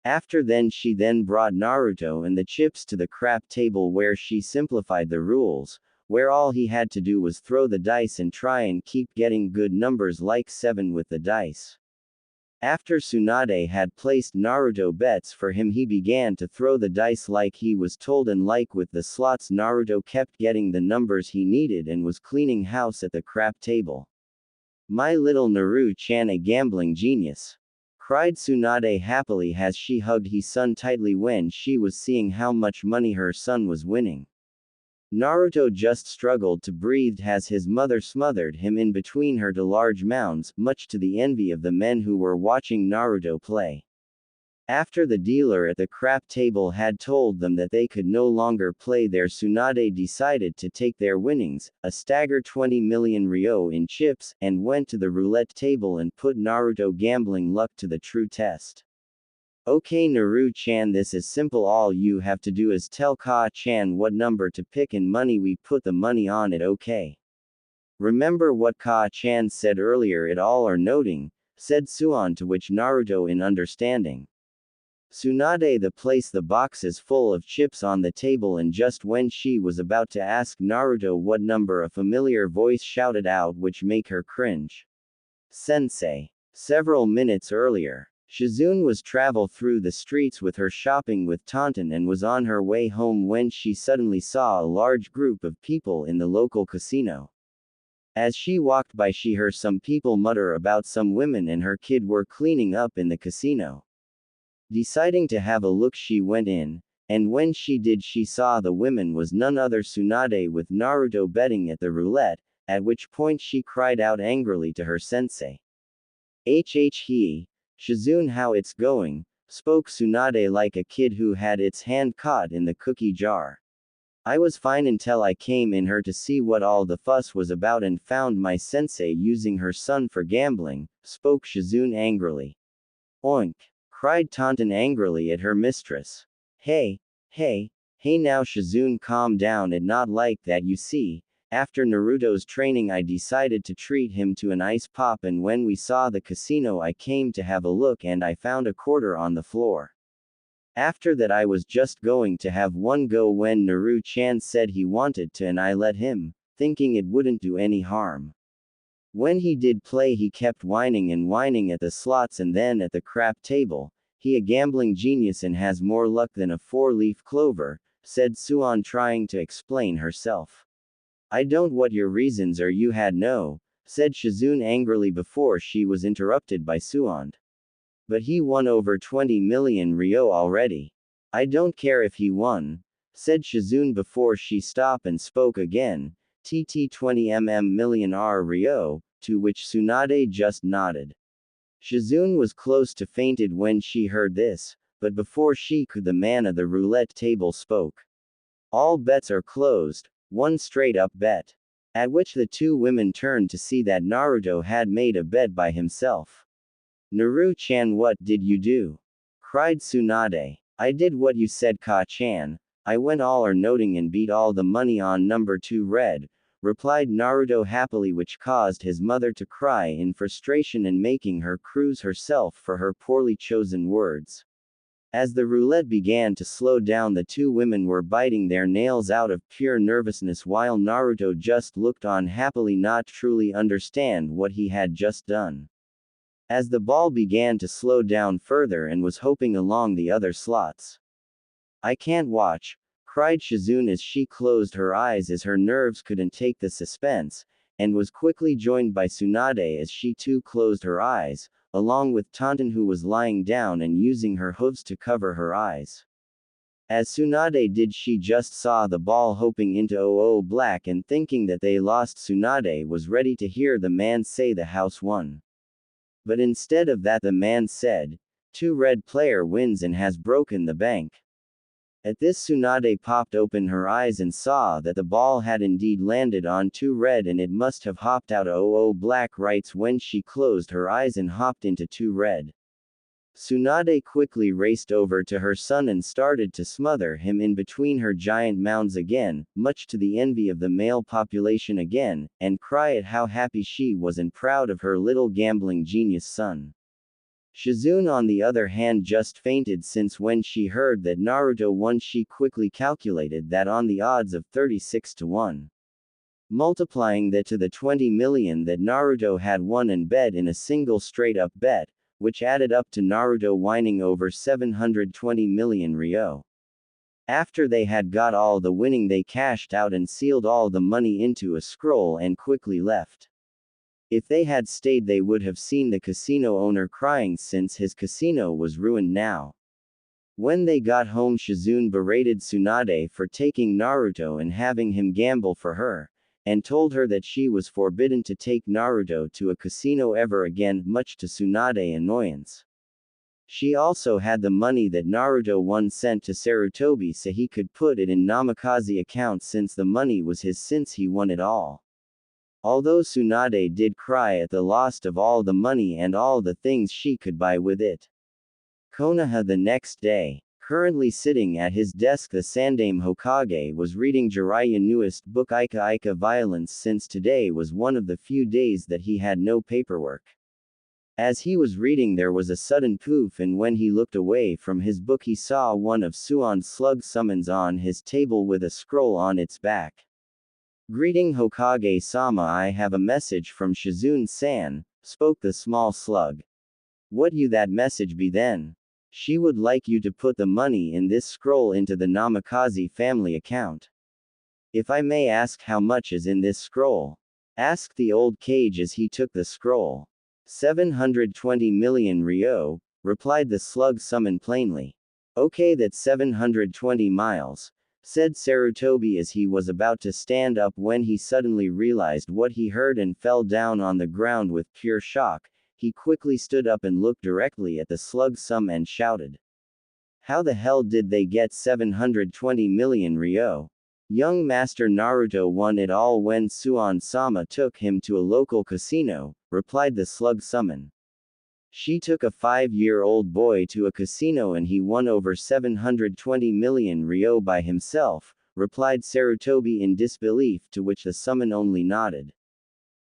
After then she then brought Naruto and the chips to the crap table where she simplified the rules, where all he had to do was throw the dice and try and keep getting good numbers like 7 with the dice. After Tsunade had placed Naruto bets for him, he began to throw the dice like he was told, and like with the slots Naruto kept getting the numbers he needed and was cleaning house at the crap table. My little Naru-chan, a gambling genius, cried Tsunade happily as she hugged his son tightly when she was seeing how much money her son was winning. Naruto just struggled to breathe as his mother smothered him in between her two large mounds, much to the envy of the men who were watching Naruto play. After the dealer at the crap table had told them that they could no longer play there, Tsunade decided to take their winnings, a stagger 20 million ryo in chips, and went to the roulette table and put Naruto gambling luck to the true test. Okay Naru-chan, this is simple, all you have to do is tell Ka-chan what number to pick and money we put the money on it, okay? Remember what Ka-chan said earlier, it all or nothing, said Tsunade, to which Naruto in understanding. Tsunade placed the boxes full of chips on the table, and just when she was about to ask Naruto what number, a familiar voice shouted out which make her cringe. Sensei. Several minutes earlier, Shizune was travel through the streets with her shopping with Tonton and was on her way home when she suddenly saw a large group of people in the local casino. As she walked by, she heard some people mutter about some women and her kid were cleaning up in the casino. Deciding to have a look, she went in, and when she did, she saw the women was none other Tsunade with Naruto betting at the roulette, at which point she cried out angrily to her sensei. He, Shizune, how it's going, spoke Tsunade like a kid who had its hand caught in the cookie jar. I was fine until I came in here to see what all the fuss was about and found my sensei using her son for gambling, spoke Shizune angrily. Oink! Cried Tonton angrily at her mistress. Hey now Shizune, calm down, it not like that, you see. After Naruto's training I decided to treat him to an ice pop, and when we saw the casino I came to have a look and I found a quarter on the floor. After that I was just going to have one go when Naru-chan said he wanted to, and I let him, thinking it wouldn't do any harm. When he did play he kept whining and whining at the slots and then at the crap table. He a gambling genius and has more luck than a 4-leaf clover, said Tsunade trying to explain herself. I don't what your reasons are, you had no, said Shizune angrily before she was interrupted by Tsunade. But he won over 20 million ryo already. I don't care if he won, said Shizune before she stopped and spoke again. TT 20 million ryo, to which Tsunade just nodded. Shizune was close to fainted when she heard this, but before she could, the man of the roulette table spoke. All bets are closed, one straight up bet. At which the two women turned to see that Naruto had made a bet by himself. Naru-chan, what did you do? Cried Tsunade. I did what you said, Ka-chan. I went all or nothing and beat all the money on number 2 red, replied Naruto happily, which caused his mother to cry in frustration and making her cruise herself for her poorly chosen words. As the roulette began to slow down, the two women were biting their nails out of pure nervousness while Naruto just looked on happily, not truly understand what he had just done. As the ball began to slow down further and was hoping along the other slots. I can't watch, cried Shizune as she closed her eyes as her nerves couldn't take the suspense, and was quickly joined by Tsunade as she too closed her eyes, along with Tonton, who was lying down and using her hooves to cover her eyes. As Tsunade did, she just saw the ball hoping into black, and thinking that they lost, Tsunade was ready to hear the man say the house won. But instead of that, the man said, 2 red player wins and has broken the bank. At this, Tsunade popped open her eyes and saw that the ball had indeed landed on 2 red and it must have hopped out 00 black rights when she closed her eyes and hopped into 2 red. Tsunade quickly raced over to her son and started to smother him in between her giant mounds again, much to the envy of the male population again, and cry at how happy she was and proud of her little gambling genius son. Shizune on the other hand just fainted, since when she heard that Naruto won she quickly calculated that on the odds of 36 to 1. Multiplying that to the 20 million that Naruto had won and bet in a single straight-up bet, which added up to Naruto winning over 720 million ryo. After they had got all the winning, they cashed out and sealed all the money into a scroll and quickly left. If they had stayed, they would have seen the casino owner crying, since his casino was ruined now. When they got home, Shizune berated Tsunade for taking Naruto and having him gamble for her, and told her that she was forbidden to take Naruto to a casino ever again, much to Tsunade's annoyance. She also had the money that Naruto won sent to Sarutobi so he could put it in Namikaze account, since the money was his since he won it all. Although Tsunade did cry at the loss of all the money and all the things she could buy with it. Konoha the next day. Currently sitting at his desk, the Sandaime Hokage was reading Jiraiya's newest book Ika Ika Violence, since today was one of the few days that he had no paperwork. As he was reading, there was a sudden poof, and when he looked away from his book he saw one of Suon's slug summons on his table with a scroll on its back. "Greeting Hokage-sama, I have a message from Shizune-san," spoke the small slug. "What you that message be then? She would like you to put the money in this scroll into the Namikaze family account." "If I may ask, how much is in this scroll?" asked the old Kage as he took the scroll. 720 million ryo, replied the slug summon plainly. "Okay, that's 720 miles, said Sarutobi as he was about to stand up when he suddenly realized what he heard and fell down on the ground with pure shock. He quickly stood up and looked directly at the slug sum and shouted. "How the hell did they get 720 million ryo? Young Master Naruto won it all when Suon-sama took him to a local casino," replied the slug summon. "She took a 5-year-old boy to a casino and he won over 720 million ryo by himself," replied Sarutobi in disbelief, to which the summon only nodded.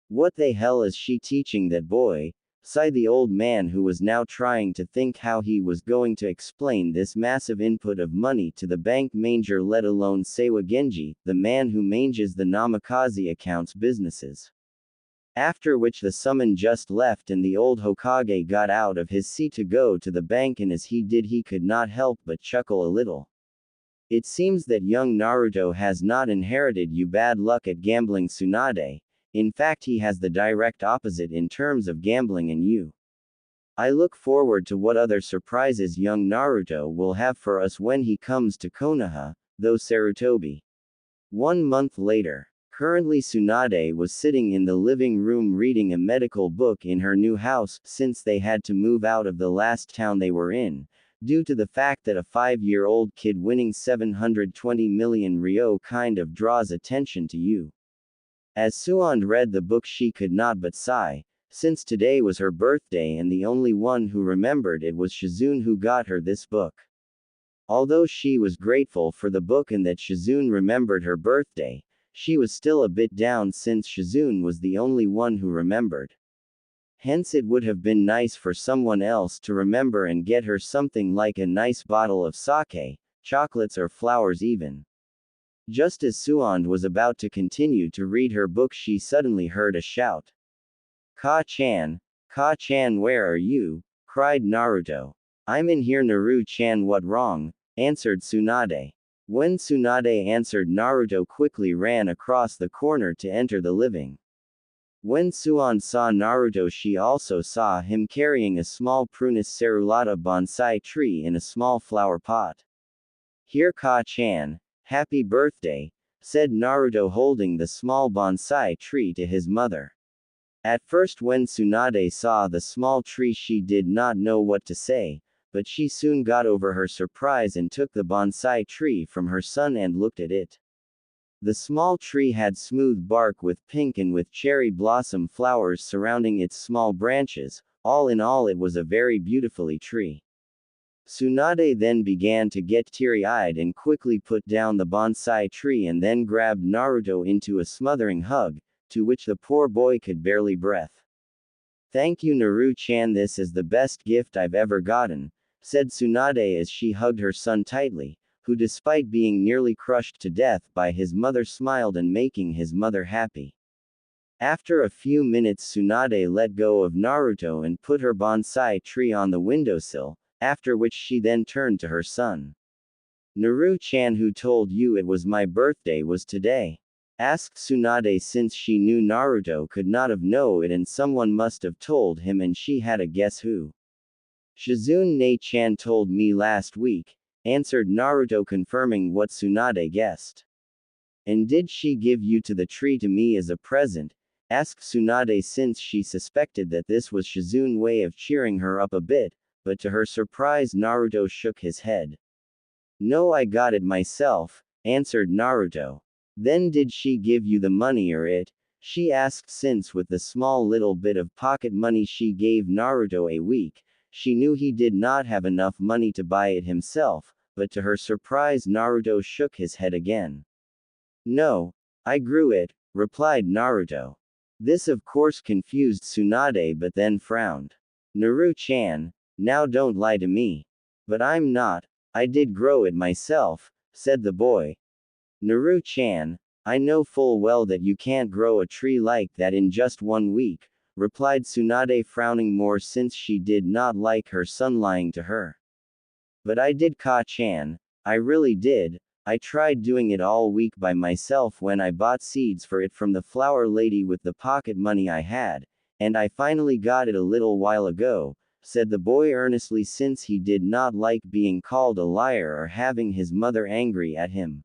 "What the hell is she teaching that boy?" sighed the old man, who was now trying to think how he was going to explain this massive input of money to the bank manager, let alone Seiwa Genji, the man who manages the Namikaze accounts businesses. After which the summon just left and the old Hokage got out of his seat to go to the bank, and as he did he could not help but chuckle a little. It seems that young Naruto has not inherited you bad luck at gambling, Tsunade. In fact, he has the direct opposite in terms of gambling and you. I look forward to what other surprises young Naruto will have for us when he comes to Konoha, though Sarutobi. 1 month later. Currently Tsunade was sitting in the living room reading a medical book in her new house, since they had to move out of the last town they were in, due to the fact that a 5-year-old kid winning 720 million ryo kind of draws attention to you. As Suon read the book she could not but sigh, since today was her birthday and the only one who remembered it was Shizune, who got her this book. Although she was grateful for the book and that Shizune remembered her birthday, she was still a bit down since Shizune was the only one who remembered. Hence it would have been nice for someone else to remember and get her something like a nice bottle of sake, chocolates or flowers even. Just as Suon was about to continue to read her book, she suddenly heard a shout. Ka-chan, where are you?" cried Naruto. "I'm in here, Naru-chan, what wrong?" answered Tsunade. When Tsunade answered, Naruto quickly ran across the corner to enter the living. When Suon saw Naruto, she also saw him carrying a small Prunus cerulata bonsai tree in a small flower pot. "Here, Ka-chan. Happy birthday," said Naruto, holding the small bonsai tree to his mother. At first when Tsunade saw the small tree she did not know what to say, but she soon got over her surprise and took the bonsai tree from her son and looked at it. The small tree had smooth bark with pink and with cherry blossom flowers surrounding its small branches. All in all, it was a very beautifully tree. Tsunade then began to get teary-eyed and quickly put down the bonsai tree and then grabbed Naruto into a smothering hug, to which the poor boy could barely breath. "Thank you, Naru-chan, this is the best gift I've ever gotten," said Tsunade as she hugged her son tightly, who despite being nearly crushed to death by his mother smiled and making his mother happy. After a few minutes, Tsunade let go of Naruto and put her bonsai tree on the windowsill, after which she then turned to her son. "Naru-chan, who told you it was my birthday was today?" asked Tsunade, since she knew Naruto could not have known it and someone must have told him and she had a guess who. "Shizune-chan told me last week," answered Naruto, confirming what Tsunade guessed. "And did she give you to the tree to me as a present?" asked Tsunade, since she suspected that this was Shizune's way of cheering her up a bit, but to her surprise Naruto shook his head. "No, I got it myself," answered Naruto. "Then did she give you the money or it?" she asked, since with the small little bit of pocket money she gave Naruto a week, she knew he did not have enough money to buy it himself, but to her surprise Naruto shook his head again. "No, I grew it," replied Naruto. This of course confused Tsunade, but then frowned. "Naru-chan, now don't lie to me." "But I'm not. I did grow it myself," said the boy. "Naru-chan, I know full well that you can't grow a tree like that in just 1 week," replied Tsunade, frowning more since she did not like her son lying to her. "But I did, Ka-chan. I really did. I tried doing it all week by myself when I bought seeds for it from the flower lady with the pocket money I had, and I finally got it a little while ago," said the boy earnestly, since he did not like being called a liar or having his mother angry at him.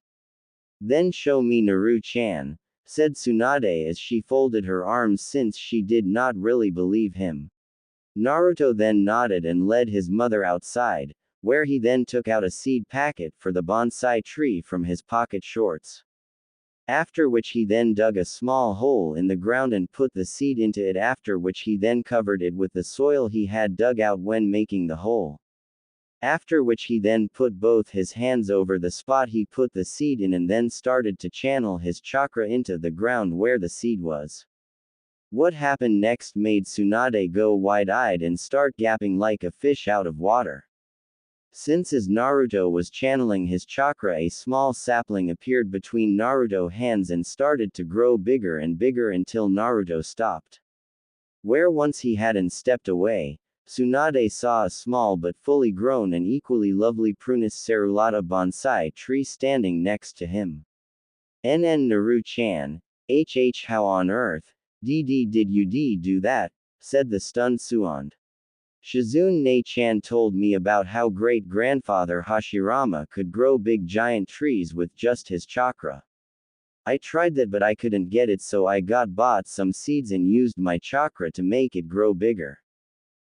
"Then show me, Naru-chan," said Tsunade as she folded her arms, since she did not really believe him. Naruto then nodded and led his mother outside, where he then took out a seed packet for the bonsai tree from his pocket shorts. After which he then dug a small hole in the ground and put the seed into it, after which he then covered it with the soil he had dug out when making the hole. After which he then put both his hands over the spot he put the seed in and then started to channel his chakra into the ground where the seed was. What happened next made Tsunade go wide-eyed and start gasping like a fish out of water. Since as Naruto was channeling his chakra, a small sapling appeared between Naruto's hands and started to grow bigger and bigger until Naruto stopped. Where once he hadn't stepped away, Tsunade saw a small but fully grown and equally lovely Prunus cerulata bonsai tree standing next to him. "NN Naru-chan, HH, how on earth, did you do that?" said the stunned Tsunade. "Shizune-chan told me about how great-grandfather Hashirama could grow big giant trees with just his chakra. I tried that, but I couldn't get it, so I bought some seeds and used my chakra to make it grow bigger.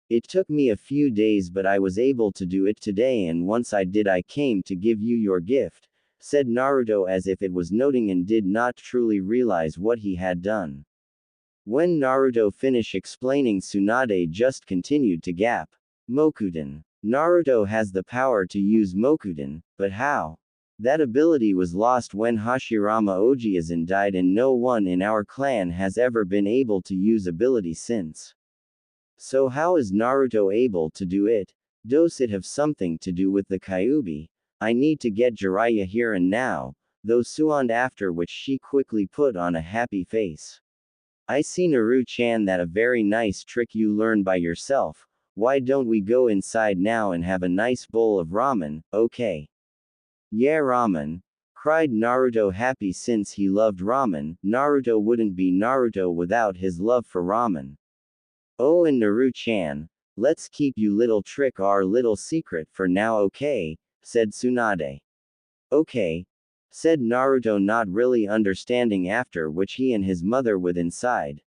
It took me a few days, but I was able to do it today, and once I did, I came to give you your gift," said Naruto, as if it was noting and did not truly realize what he had done. When Naruto finished explaining, Tsunade just continued to gasp. "Mokuten. Naruto has the power to use Mokuten, but how? That ability was lost when Hashirama Ojiazan died, and no one in our clan has ever been able to use ability since. So how is Naruto able to do it? Does it have something to do with the Kyuubi? I need to get Jiraiya here and now," though Tsunade, after which she quickly put on a happy face. "I see, Naru-chan, that a very nice trick you learned by yourself. Why don't we go inside now and have a nice bowl of ramen, okay?" "Yeah, ramen," cried Naruto, happy since he loved ramen. Naruto wouldn't be Naruto without his love for ramen. "Oh, and Naru-chan, let's keep you little trick our little secret for now, okay?" said Tsunade. "Okay," said Naruto, not really understanding, after which he and his mother went inside.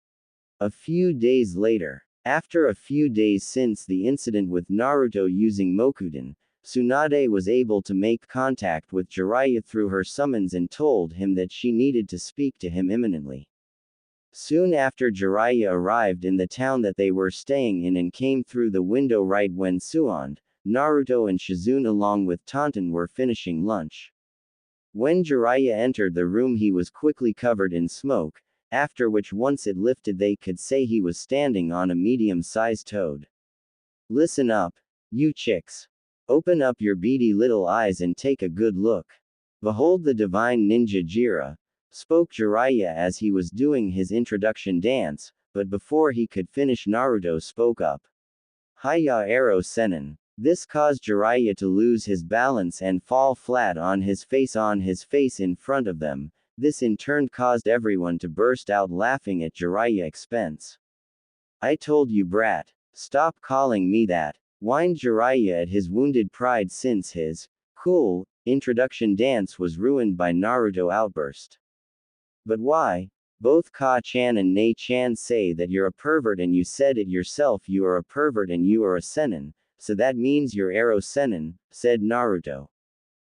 A few days later, After a few days since the incident with Naruto using Mokuden, Tsunade was able to make contact with Jiraiya through her summons and told him that she needed to speak to him imminently. Soon after Jiraiya arrived in the town that they were staying in and came through the window right when Tsunade, Naruto and Shizune along with Tonton were finishing lunch. When Jiraiya entered the room he was quickly covered in smoke, after which once it lifted they could say he was standing on a medium-sized toad. Listen up, you chicks. Open up your beady little eyes and take a good look. Behold the divine ninja Jiraiya, spoke Jiraiya as he was doing his introduction dance, but before he could finish Naruto spoke up. Hiya Aro Senin. This caused Jiraiya to lose his balance and fall flat on his face in front of them. This in turn caused everyone to burst out laughing at Jiraiya's expense. I told you brat. Stop calling me that. Whined Jiraiya at his wounded pride since his cool introduction dance was ruined by Naruto outburst. But why? Both Ka-chan and Nei-chan say that you're a pervert and you said it yourself, you are a pervert and you are a senin. So that means you're Aro Senin, said Naruto.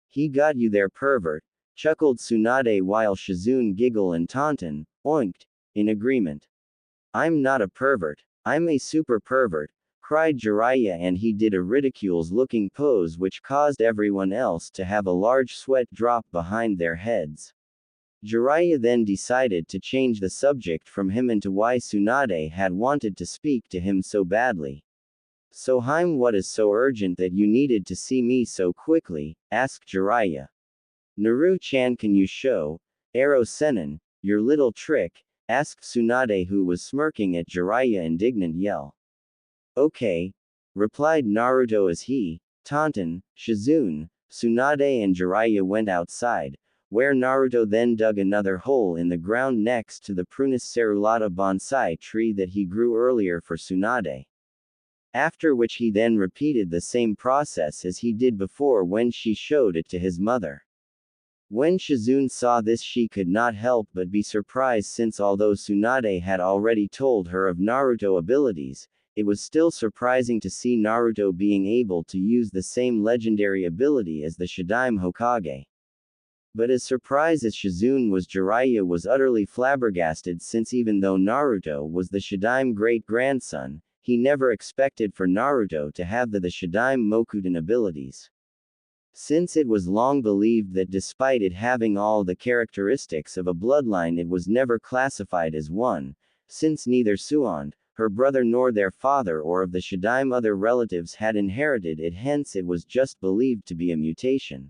He got you there pervert, chuckled Tsunade while Shizune giggled and Tonton, oinked, in agreement. I'm not a pervert, I'm a super pervert, cried Jiraiya and he did a ridiculous looking pose which caused everyone else to have a large sweat drop behind their heads. Jiraiya then decided to change the subject from him into why Tsunade had wanted to speak to him so badly. So what is so urgent that you needed to see me so quickly, asked Jiraiya. Naru-chan, can you show, Aro Senin, your little trick, asked Tsunade who was smirking at Jiraiya indignant yell. Okay, replied Naruto as he, Tonton, Shizune, Tsunade and Jiraiya went outside, where Naruto then dug another hole in the ground next to the Prunus cerulata bonsai tree that he grew earlier for Tsunade. After which he then repeated the same process as he did before when she showed it to his mother. When Shizune saw this she could not help but be surprised since although Tsunade had already told her of Naruto abilities, it was still surprising to see Naruto being able to use the same legendary ability as the Shadaime Hokage. But as surprised as Shizune was, Jiraiya was utterly flabbergasted since even though Naruto was the Shadaime great-grandson, he never expected for Naruto to have the Shadaime Mokuden abilities. Since it was long believed that despite it having all the characteristics of a bloodline it was never classified as one, since neither Tsunade, her brother nor their father or of the Shadaime other relatives had inherited it, hence it was just believed to be a mutation.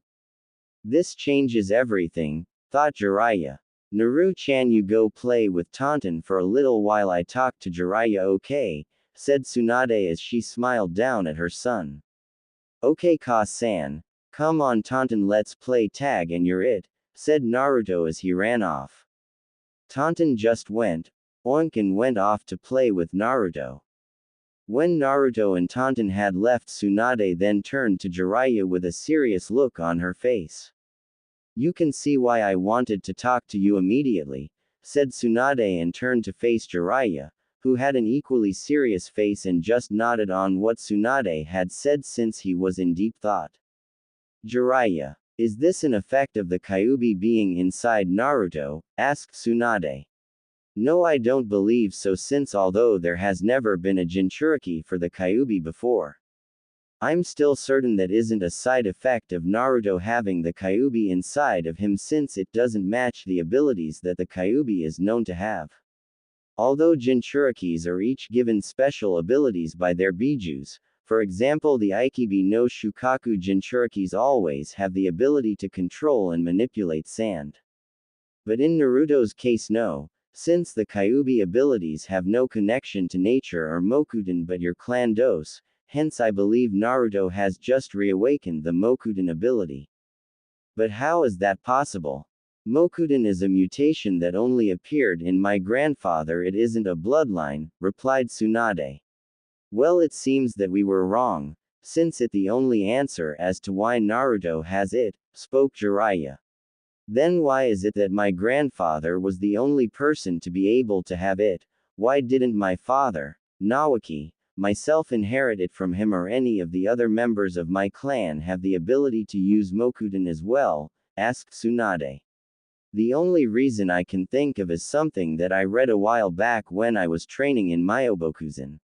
This changes everything, thought Jiraiya. Naru-chan, you go play with Tonton for a little while I talk to Jiraiya, okay? Said Tsunade as she smiled down at her son. Okay Ka-san. Come on Tonton, let's play tag and you're it, said Naruto as he ran off. Tonton just went, oink, and went off to play with Naruto. When Naruto and Tonton had left, Tsunade then turned to Jiraiya with a serious look on her face. You can see why I wanted to talk to you immediately, said Tsunade and turned to face Jiraiya, who had an equally serious face and just nodded on what Tsunade had said since he was in deep thought. Jiraiya, is this an effect of the Kyuubi being inside Naruto? Asked Tsunade. No, I don't believe so, since although there has never been a Jinchuriki for the Kyuubi before, I'm still certain that isn't a side effect of Naruto having the Kyuubi inside of him, since it doesn't match the abilities that the Kyuubi is known to have. Although Jinchurikis are each given special abilities by their bijus, for example the Aikibi no Shukaku Jinchurikis always have the ability to control and manipulate sand. But in Naruto's case no, since the Kyuubi abilities have no connection to nature or Mokuden but your clan dos, hence I believe Naruto has just reawakened the Mokuden ability. But how is that possible? Mokuden is a mutation that only appeared in my grandfather, it isn't a bloodline, replied Tsunade. Well, it seems that we were wrong, since it the only answer as to why Naruto has it, spoke Jiraiya. Then why is it that my grandfather was the only person to be able to have it? Why didn't my father? Nawaki, myself inherit it from him or any of the other members of my clan have the ability to use Mokuden as well? Asked Tsunade. The only reason I can think of is something that I read a while back when I was training in Myobokuzen,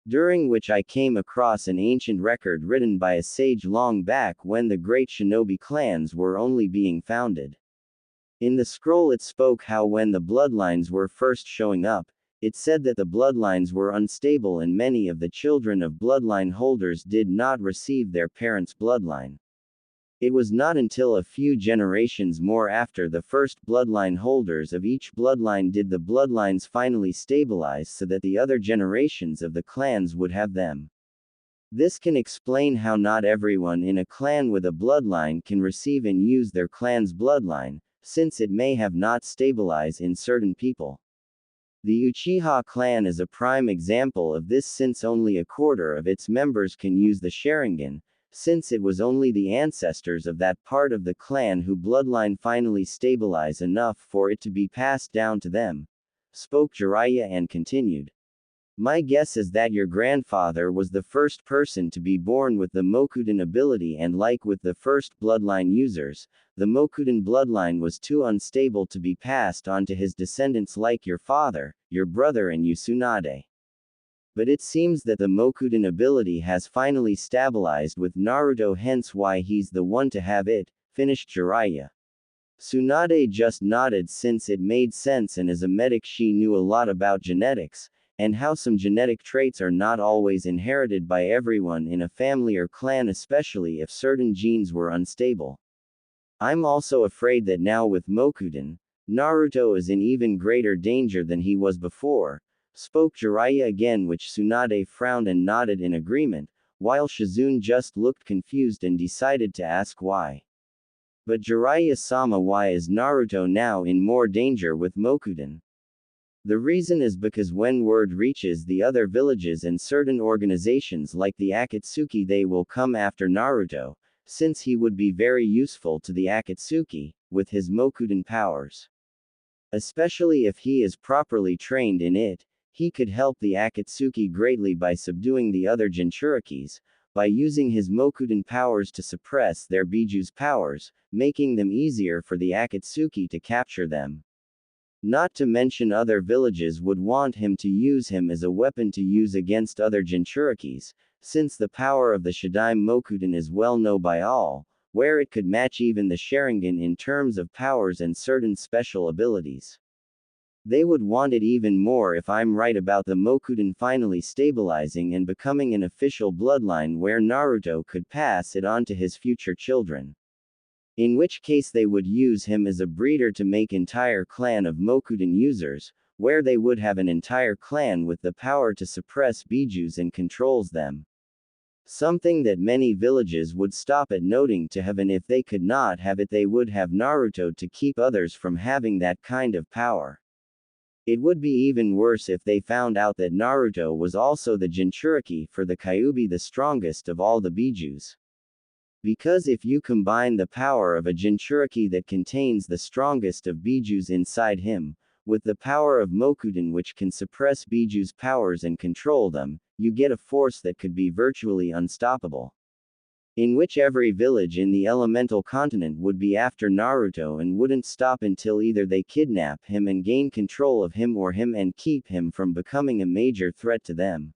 during which I came across an ancient record written by a sage long back when the great shinobi clans were only being founded. In the scroll it spoke how when the bloodlines were first showing up, it said that the bloodlines were unstable and many of the children of bloodline holders did not receive their parents' bloodline. It was not until a few generations more after the first bloodline holders of each bloodline did the bloodlines finally stabilize so that the other generations of the clans would have them. This can explain how not everyone in a clan with a bloodline can receive and use their clan's bloodline, since it may have not stabilized in certain people. The Uchiha clan is a prime example of this since only a quarter of its members can use the Sharingan, since it was only the ancestors of that part of the clan whose bloodline finally stabilized enough for it to be passed down to them. Spoke Jiraiya and continued. My guess is that your grandfather was the first person to be born with the Mokuden ability, and like with the first bloodline users, the Mokuden bloodline was too unstable to be passed on to his descendants like your father, your brother and you Tsunade. But it seems that the Mokuden ability has finally stabilized with Naruto, hence why he's the one to have it, finished Jiraiya. Tsunade just nodded since it made sense, and as a medic she knew a lot about genetics, and how some genetic traits are not always inherited by everyone in a family or clan, especially if certain genes were unstable. I'm also afraid that now with Mokuden, Naruto is in even greater danger than he was before, spoke Jiraiya again, which Tsunade frowned and nodded in agreement, while Shizune just looked confused and decided to ask why. But Jiraiya-sama, why is Naruto now in more danger with Mokuden? The reason is because when word reaches the other villages and certain organizations like the Akatsuki, they will come after Naruto, since he would be very useful to the Akatsuki, with his Mokuden powers. Especially if he is properly trained in it, he could help the Akatsuki greatly by subduing the other Jinchurikis, by using his Mokuden powers to suppress their Biju's powers, making them easier for the Akatsuki to capture them. Not to mention other villages would want him to use him as a weapon to use against other Jinchurikis, since the power of the Shadaime Mokuden is well known by all, where it could match even the Sharingan in terms of powers and certain special abilities. They would want it even more if I'm right about the Mokuden finally stabilizing and becoming an official bloodline where Naruto could pass it on to his future children. In which case they would use him as a breeder to make entire clan of Mokuden users, where they would have an entire clan with the power to suppress Bijus and controls them. Something that many villages would stop at noting to have, and if they could not have it they would have Naruto to keep others from having that kind of power. It would be even worse if they found out that Naruto was also the Jinchuriki for the Kyuubi, the strongest of all the Bijus. Because if you combine the power of a Jinchuriki that contains the strongest of Bijus inside him, with the power of Mokuden which can suppress Biju's powers and control them, you get a force that could be virtually unstoppable. In which every village in the elemental continent would be after Naruto and wouldn't stop until either they kidnap him and gain control of him or him and keep him from becoming a major threat to them.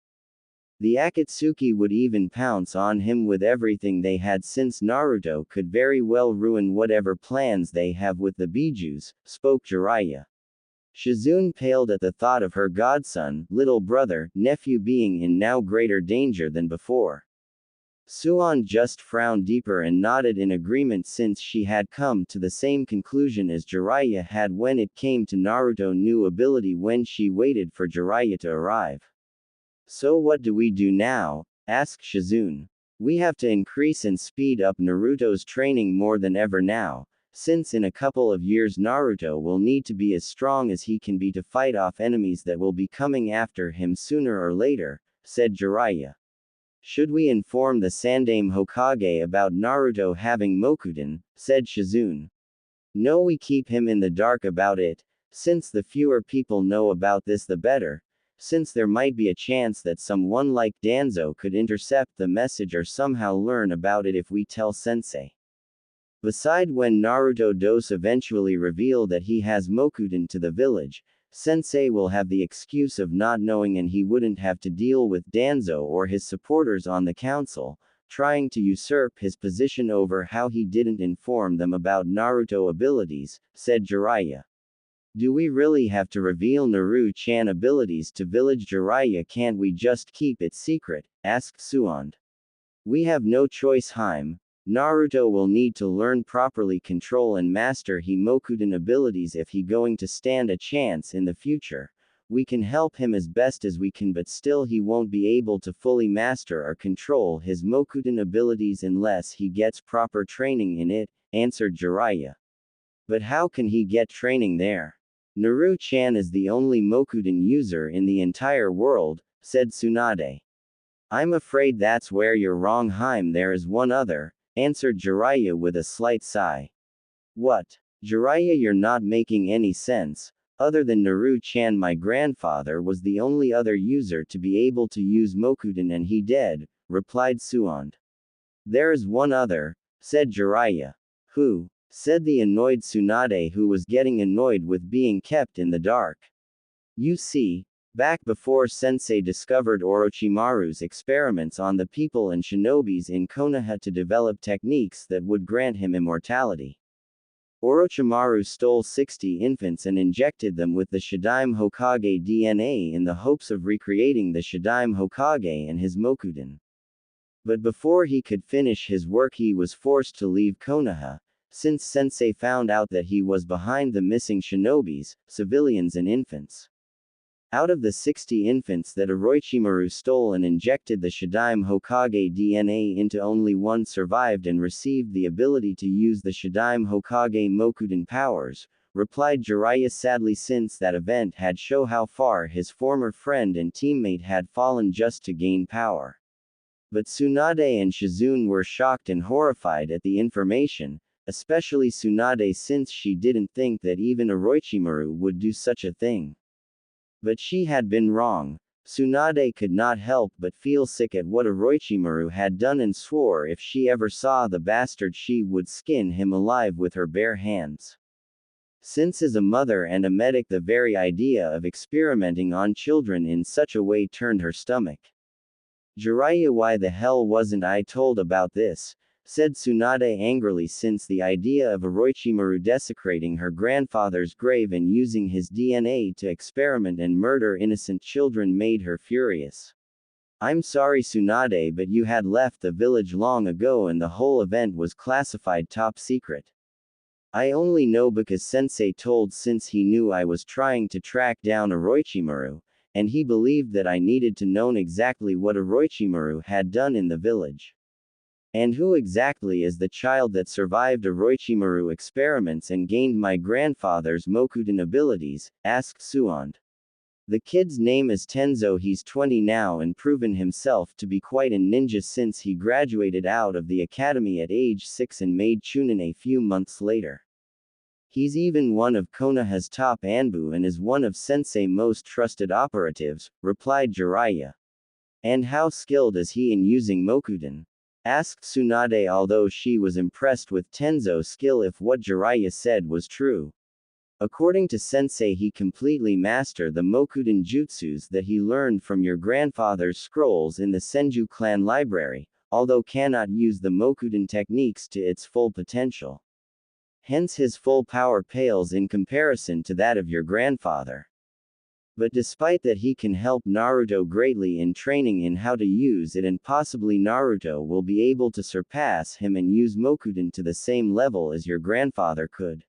The Akatsuki would even pounce on him with everything they had, since Naruto could very well ruin whatever plans they have with the Bijus, spoke Jiraiya. Shizune paled at the thought of her godson, little brother, nephew being in now greater danger than before. Suan just frowned deeper and nodded in agreement, since she had come to the same conclusion as Jiraiya had when it came to Naruto's new ability when she waited for Jiraiya to arrive. So what do we do now? Asked Shizune. We have to increase and speed up Naruto's training more than ever now, since in a couple of years Naruto will need to be as strong as he can be to fight off enemies that will be coming after him sooner or later, said Jiraiya. Should we inform the Sandaime Hokage about Naruto having Mokuden? Said Shizune. No, we keep him in the dark about it, since the fewer people know about this the better, since there might be a chance that someone like Danzo could intercept the message or somehow learn about it if we tell Sensei. Beside, when Naruto does eventually reveal that he has Mokuden to the village, Sensei will have the excuse of not knowing and he wouldn't have to deal with Danzo or his supporters on the council, trying to usurp his position over how he didn't inform them about Naruto abilities, said Jiraiya. Do we really have to reveal Naru-chan abilities to village Jiraiya? Can't we just keep it secret? Asked Tsunade. We have no choice, Haim. Naruto will need to learn properly control and master Himokuden abilities if he going to stand a chance in the future. We can help him as best as we can, but still he won't be able to fully master or control his Mokuden abilities unless he gets proper training in it, answered Jiraiya. But how can he get training there? Naru-chan is the only Mokuden user in the entire world, said Tsunade. I'm afraid that's where you're wrong, Haim. There is one other, answered Jiraiya with a slight sigh. What? Jiraiya, you're not making any sense. Other than Naru-chan, my grandfather was the only other user to be able to use Mokuden and he dead, replied Tsunade. There is one other, said Jiraiya. Who? Said the annoyed Tsunade, who was getting annoyed with being kept in the dark. You see, back before Sensei discovered Orochimaru's experiments on the people and shinobis in Konoha to develop techniques that would grant him immortality, Orochimaru stole 60 infants and injected them with the Shadaime Hokage DNA in the hopes of recreating the Shadaime Hokage and his Mokuden. But before he could finish his work, he was forced to leave Konoha, since Sensei found out that he was behind the missing shinobis, civilians and infants. Out of the 60 infants that Orochimaru stole and injected the Shadaime Hokage DNA into, only one survived and received the ability to use the Shadaime Hokage Mokuden powers, replied Jiraiya sadly, since that event had shown how far his former friend and teammate had fallen just to gain power. But Tsunade and Shizune were shocked and horrified at the information, especially Tsunade, since she didn't think that even Orochimaru would do such a thing. But she had been wrong. Tsunade could not help but feel sick at what Orochimaru had done and swore if she ever saw the bastard she would skin him alive with her bare hands. Since as a mother and a medic, the very idea of experimenting on children in such a way turned her stomach. Jiraiya, why the hell wasn't I told about this? Said Tsunade angrily, since the idea of Orochimaru desecrating her grandfather's grave and using his DNA to experiment and murder innocent children made her furious. I'm sorry, Tsunade, but you had left the village long ago and the whole event was classified top secret. I only know because Sensei told, since he knew I was trying to track down Orochimaru, and he believed that I needed to know exactly what Orochimaru had done in the village. And who exactly is the child that survived Orochimaru experiments and gained my grandfather's Mokuden abilities? Asked Tsunade. The kid's name is Tenzo. He's 20 now and proven himself to be quite a ninja since he graduated out of the academy at age 6 and made Chunin a few months later. He's even one of Konoha's top Anbu and is one of Sensei's most trusted operatives, replied Jiraiya. And how skilled is he in using Mokuden? Asked Tsunade, although she was impressed with Tenzo's skill if what Jiraiya said was true. According to Sensei, he completely mastered the Mokuden jutsus that he learned from your grandfather's scrolls in the Senju clan library, although cannot use the Mokuden techniques to its full potential. Hence his full power pales in comparison to that of your grandfather. But despite that, he can help Naruto greatly in training in how to use it, and possibly Naruto will be able to surpass him and use Mokuden to the same level as your grandfather could.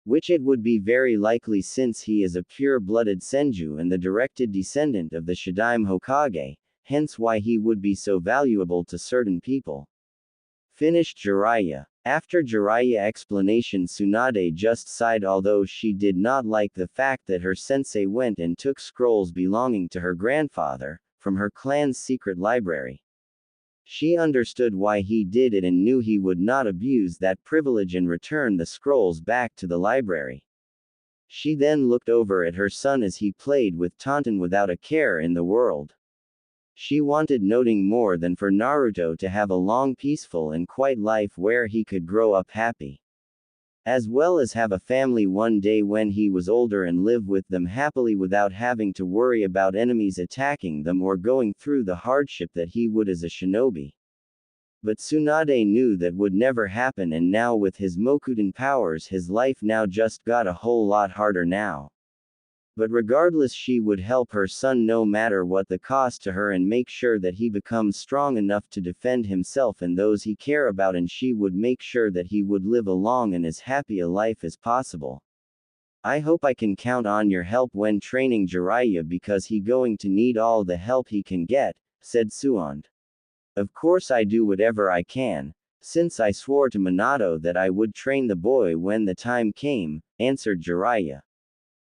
Which it would be very likely, since he is a pure-blooded Senju and the directed descendant of the Shadaime Hokage, hence why he would be so valuable to certain people. Finished Jiraiya. After Jiraiya explanation, Tsunade just sighed, although she did not like the fact that her sensei went and took scrolls belonging to her grandfather from her clan's secret library. She understood why he did it and knew he would not abuse that privilege and return the scrolls back to the library. She then looked over at her son as he played with Tauntaun without a care in the world. She wanted nothing more than for Naruto to have a long, peaceful, and quiet life where he could grow up happy. As well as have a family one day when he was older and live with them happily without having to worry about enemies attacking them or going through the hardship that he would as a shinobi. But Tsunade knew that would never happen, and now with his Mokudan powers his life now just got a whole lot harder now. But regardless, she would help her son no matter what the cost to her and make sure that he becomes strong enough to defend himself and those he care about, and she would make sure that he would live a long and as happy a life as possible. I hope I can count on your help when training Jiraiya because he going to need all the help he can get, said Tsunade. Of course I do whatever I can, since I swore to Minato that I would train the boy when the time came, answered Jiraiya.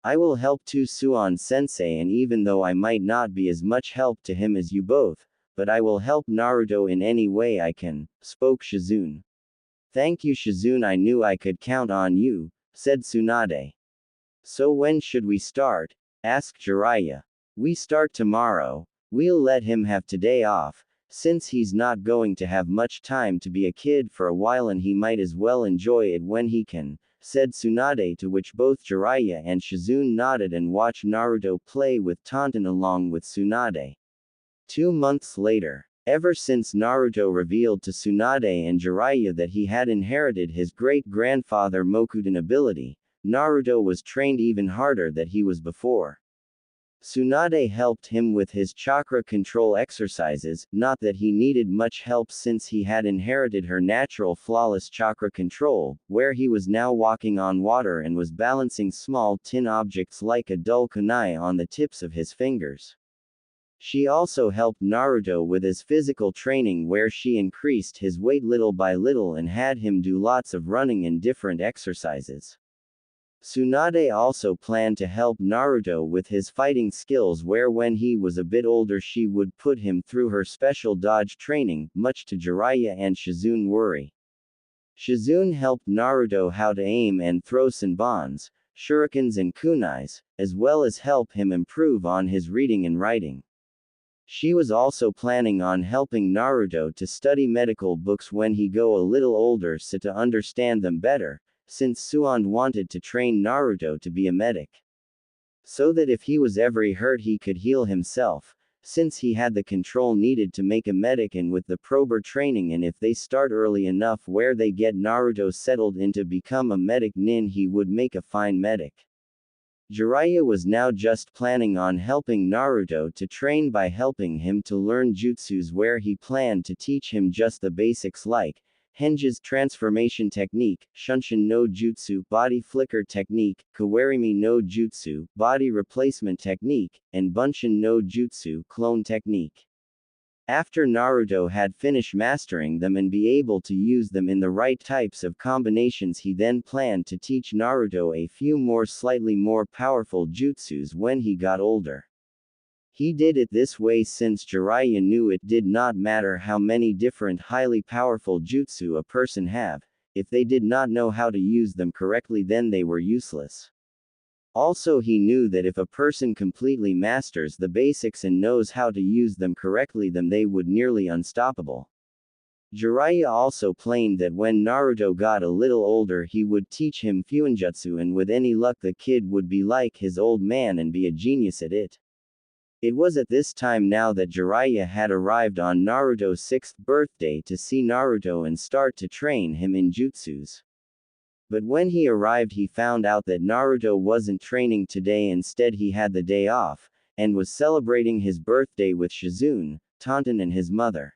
I will help too, Tsunade-sensei, and even though I might not be as much help to him as you both, but I will help Naruto in any way I can, spoke Shizune. Thank you, Shizune, I knew I could count on you, said Tsunade. So when should we start? Asked Jiraiya. We start tomorrow. We'll let him have today off, since he's not going to have much time to be a kid for a while and he might as well enjoy it when he can, said Tsunade, to which both Jiraiya and Shizune nodded and watched Naruto play with Tauntaun along with Tsunade. 2 months later. Ever since Naruto revealed to Tsunade and Jiraiya that he had inherited his great-grandfather Mokudan ability, Naruto was trained even harder than he was before. Tsunade helped him with his chakra control exercises, not that he needed much help since he had inherited her natural flawless chakra control, where he was now walking on water and was balancing small tin objects like a dull kunai on the tips of his fingers. She also helped Naruto with his physical training, where she increased his weight little by little and had him do lots of running and different exercises. Tsunade also planned to help Naruto with his fighting skills, where when he was a bit older she would put him through her special dodge training, much to Jiraiya and Shizune worry. Shizune helped Naruto how to aim and throw senbons, shurikens and kunais, as well as help him improve on his reading and writing. She was also planning on helping Naruto to study medical books when he go a little older so to understand them better, since Tsunade wanted to train Naruto to be a medic. So that if he was ever hurt he could heal himself, since he had the control needed to make a medic, and with the proper training, and if they start early enough where they get Naruto settled in to become a medic nin, he would make a fine medic. Jiraiya was now just planning on helping Naruto to train by helping him to learn jutsus, where he planned to teach him just the basics like Henge's transformation technique, Shunshin no Jutsu, body flicker technique, Kawarimi no Jutsu, body replacement technique, and Bunshin no Jutsu, clone technique. After Naruto had finished mastering them and be able to use them in the right types of combinations, he then planned to teach Naruto a few more slightly more powerful jutsus when he got older. He did it this way since Jiraiya knew it did not matter how many different highly powerful jutsu a person have, if they did not know how to use them correctly then they were useless. Also he knew that if a person completely masters the basics and knows how to use them correctly then they would nearly unstoppable. Jiraiya also planned that when Naruto got a little older he would teach him Fuinjutsu, and with any luck the kid would be like his old man and be a genius at it. It was at this time now that Jiraiya had arrived on Naruto's 6th birthday to see Naruto and start to train him in jutsus. But when he arrived he found out that Naruto wasn't training today, instead he had the day off, and was celebrating his birthday with Shizune, Tauntaun and his mother.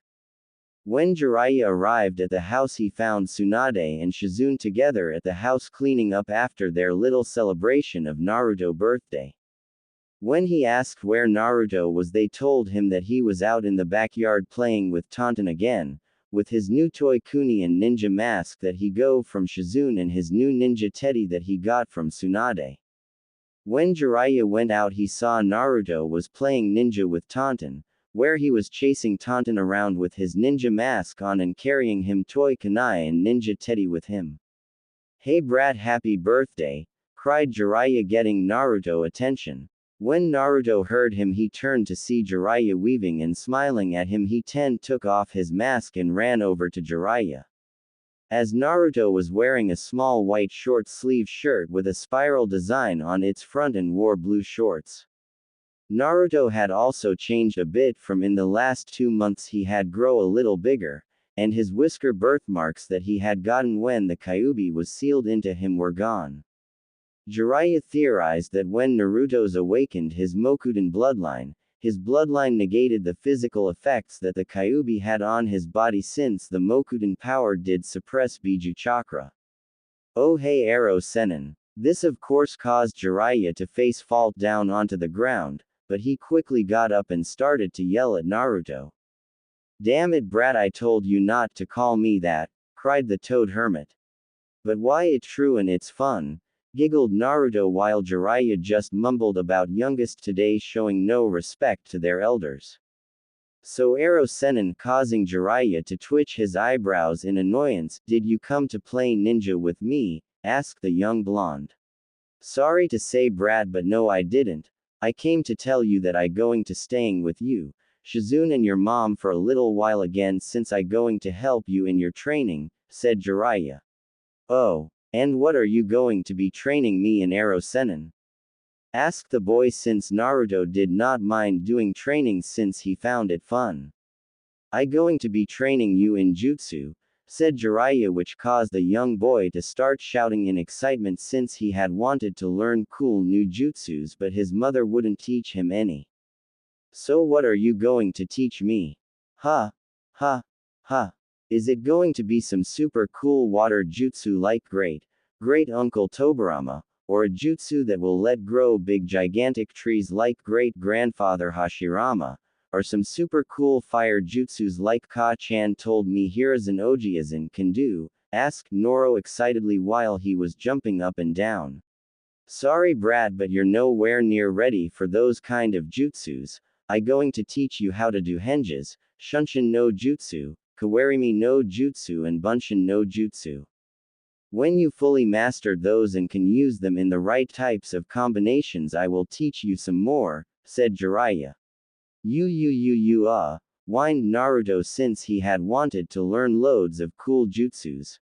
When Jiraiya arrived at the house he found Tsunade and Shizune together at the house cleaning up after their little celebration of Naruto's birthday. When he asked where Naruto was they told him that he was out in the backyard playing with Tauntaun again, with his new toy kuni and ninja mask that he got from Shizune and his new ninja teddy that he got from Tsunade. When Jiraiya went out he saw Naruto was playing ninja with Tauntaun, where he was chasing Tauntaun around with his ninja mask on and carrying him toy kunai and ninja teddy with him. "Hey brat, happy birthday," cried Jiraiya, getting Naruto attention. When Naruto heard him, he turned to see Jiraiya weaving and smiling at him. He took off his mask and ran over to Jiraiya. As Naruto was wearing a small white short-sleeved shirt with a spiral design on its front and wore blue shorts. Naruto had also changed a bit from in the last 2 months. He had grown a little bigger, and his whisker birthmarks that he had gotten when the Kyuubi was sealed into him were gone. Jiraiya theorized that when Naruto's awakened his Mokuden bloodline, his bloodline negated the physical effects that the Kyuubi had on his body, since the Mokuden power did suppress Biju chakra. Oh hey Arrow Sennin. This of course caused Jiraiya to face fall down onto the ground, but he quickly got up and started to yell at Naruto. Damn it brat, I told you not to call me that, cried the Toad Hermit. But why, it's true and it's fun, giggled Naruto, while Jiraiya just mumbled about youngest today showing no respect to their elders. So Arrow Sennin, causing Jiraiya to twitch his eyebrows in annoyance. Did you come to play ninja with me? Asked the young blonde. Sorry to say brat, but no I didn't. I came to tell you that I going to staying with you, Shizune, and your mom for a little while again, since I going to help you in your training, said Jiraiya. Oh, and what are you going to be training me in, Arrow Sennin? Asked the boy, since Naruto did not mind doing training since he found it fun. I going to be training you in jutsu, said Jiraiya, which caused the young boy to start shouting in excitement, since he had wanted to learn cool new jutsus but his mother wouldn't teach him any. So what are you going to teach me? Ha! Ha! Ha! Is it going to be some super cool water jutsu like Great Uncle Tobirama, or a jutsu that will let grow big gigantic trees like Great Grandfather Hashirama, or some super cool fire jutsus like Ka-chan told me Hiruzen Ojiazan can do? Asked Noro excitedly while he was jumping up and down. Sorry brat, but you're nowhere near ready for those kind of jutsus. I going to teach you how to do henges, Shunshin no Jutsu, Kawarimi no Jutsu, and Bunshin no Jutsu. When you fully mastered those and can use them in the right types of combinations, I will teach you some more, said Jiraiya. Whined Naruto, since he had wanted to learn loads of cool jutsus.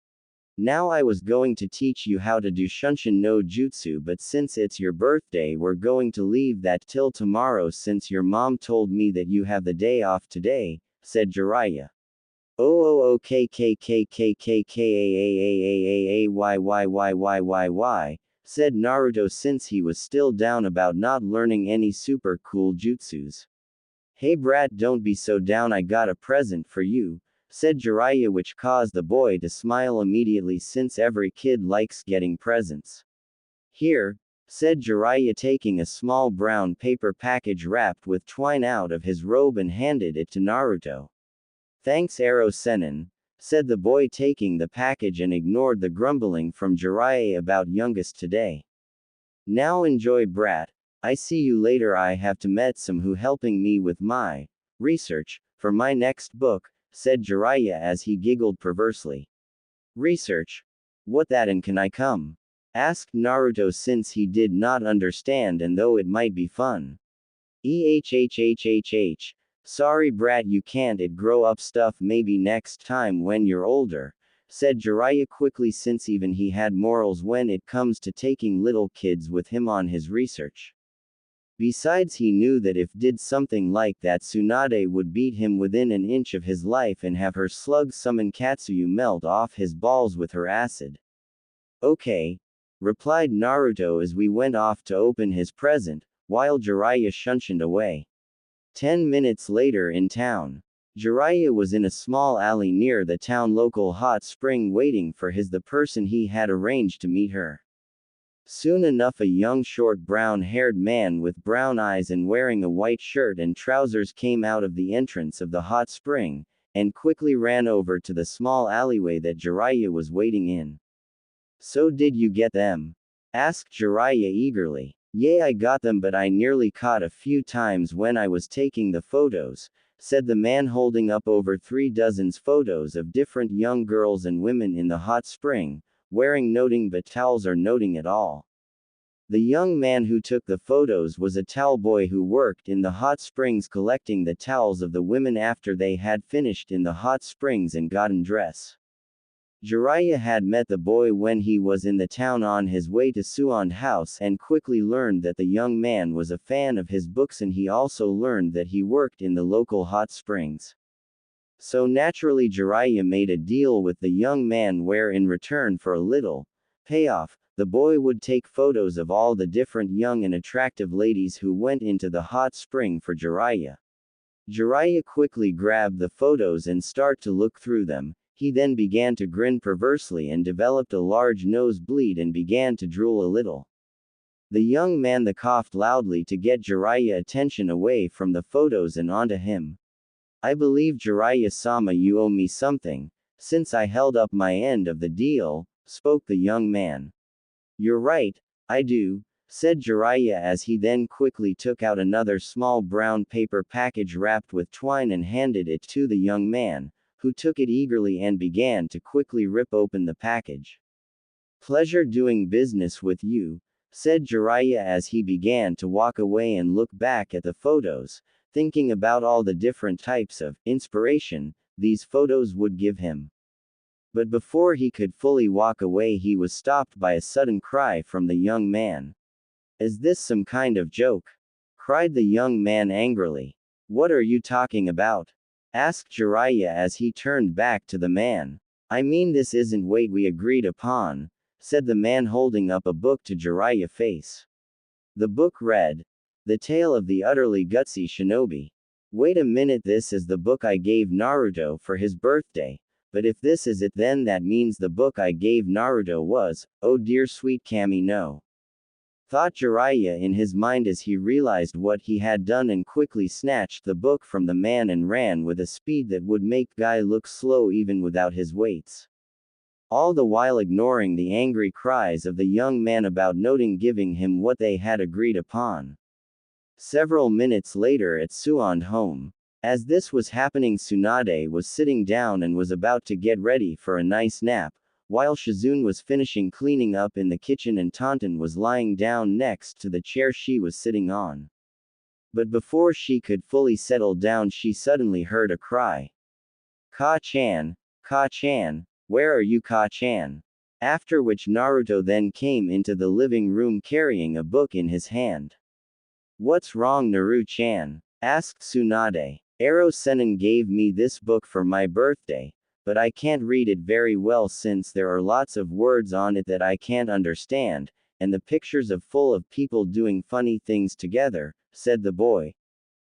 Now I was going to teach you how to do Shunshin no Jutsu, but since it's your birthday we're going to leave that till tomorrow, since your mom told me that you have the day off today, said Jiraiya. OOOKKKKKKAAAAAAAYYYYYYY, said Naruto, since he was still down about not learning any super cool jutsus. Hey brat, don't be so down, I got a present for you, said Jiraiya, which caused the boy to smile immediately, since every kid likes getting presents. Here, said Jiraiya, taking a small brown paper package wrapped with twine out of his robe and handed it to Naruto. Thanks Arrow Sennin, said the boy, taking the package, and ignored the grumbling from Jiraiya about youngest today. Now enjoy brat, I see you later. I have to met some who helping me with my research for my next book, said Jiraiya as he giggled perversely. Research? What that, and can I come? Asked Naruto, since he did not understand, and though it might be fun. Sorry brat, you can't, it grow up stuff, maybe next time when you're older, said Jiraiya quickly, since even he had morals when it comes to taking little kids with him on his research. Besides, he knew that if did something like that, Tsunade would beat him within an inch of his life and have her slug summon Katsuyu melt off his balls with her acid. Okay, replied Naruto as we went off to open his present, while Jiraiya shunshined away. 10 minutes later in town. Jiraiya was in a small alley near the town local hot spring waiting for the person he had arranged to meet her. Soon enough, a young short brown-haired man with brown eyes and wearing a white shirt and trousers came out of the entrance of the hot spring, and quickly ran over to the small alleyway that Jiraiya was waiting in. So did you get them? Asked Jiraiya eagerly. Yeah, I got them, but I nearly caught a few times when I was taking the photos, said the man, holding up over 3 dozen photos of different young girls and women in the hot spring, wearing noting but towels or noting at all. The young man who took the photos was a towel boy who worked in the hot springs collecting the towels of the women after they had finished in the hot springs and gotten dress. Jiraiya had met the boy when he was in the town on his way to Tsunade house and quickly learned that the young man was a fan of his books, and he also learned that he worked in the local hot springs. So naturally Jiraiya made a deal with the young man where in return for a little payoff, the boy would take photos of all the different young and attractive ladies who went into the hot spring for Jiraiya. Jiraiya quickly grabbed the photos and started to look through them. He then began to grin perversely and developed a large nosebleed and began to drool a little. The young man coughed loudly to get Jiraiya's attention away from the photos and onto him. I believe Jiraiya-sama, you owe me something, since I held up my end of the deal, spoke the young man. You're right, I do, said Jiraiya as he then quickly took out another small brown paper package wrapped with twine and handed it to the young man, who took it eagerly and began to quickly rip open the package. Pleasure doing business with you, said Jiraiya as he began to walk away and look back at the photos, thinking about all the different types of inspiration these photos would give him. But before he could fully walk away, he was stopped by a sudden cry from the young man. Is this some kind of joke? Cried the young man angrily. What are you talking about? Asked Jiraiya as he turned back to the man. I mean, this isn't what we agreed upon, said the man holding up a book to Jiraiya's face. The book read, The Tale of the Utterly Gutsy Shinobi. Wait a minute, this is the book I gave Naruto for his birthday. But if this is it, then that means the book I gave Naruto was, oh dear sweet Kami no. Thought Jiraiya in his mind as he realized what he had done and quickly snatched the book from the man and ran with a speed that would make Guy look slow even without his weights. All the while ignoring the angry cries of the young man about noting giving him what they had agreed upon. Several minutes later at Tsunade home. As this was happening, Tsunade was sitting down and was about to get ready for a nice nap, while Shizune was finishing cleaning up in the kitchen and Tonton was lying down next to the chair she was sitting on. But before she could fully settle down, she suddenly heard a cry. Ka-chan, where are you, Ka-chan? After which Naruto then came into the living room carrying a book in his hand. What's wrong, Naru-chan? Asked Tsunade. Ero Sennin gave me this book for my birthday, but I can't read it very well since there are lots of words on it that I can't understand, and the pictures are full of people doing funny things together, said the boy.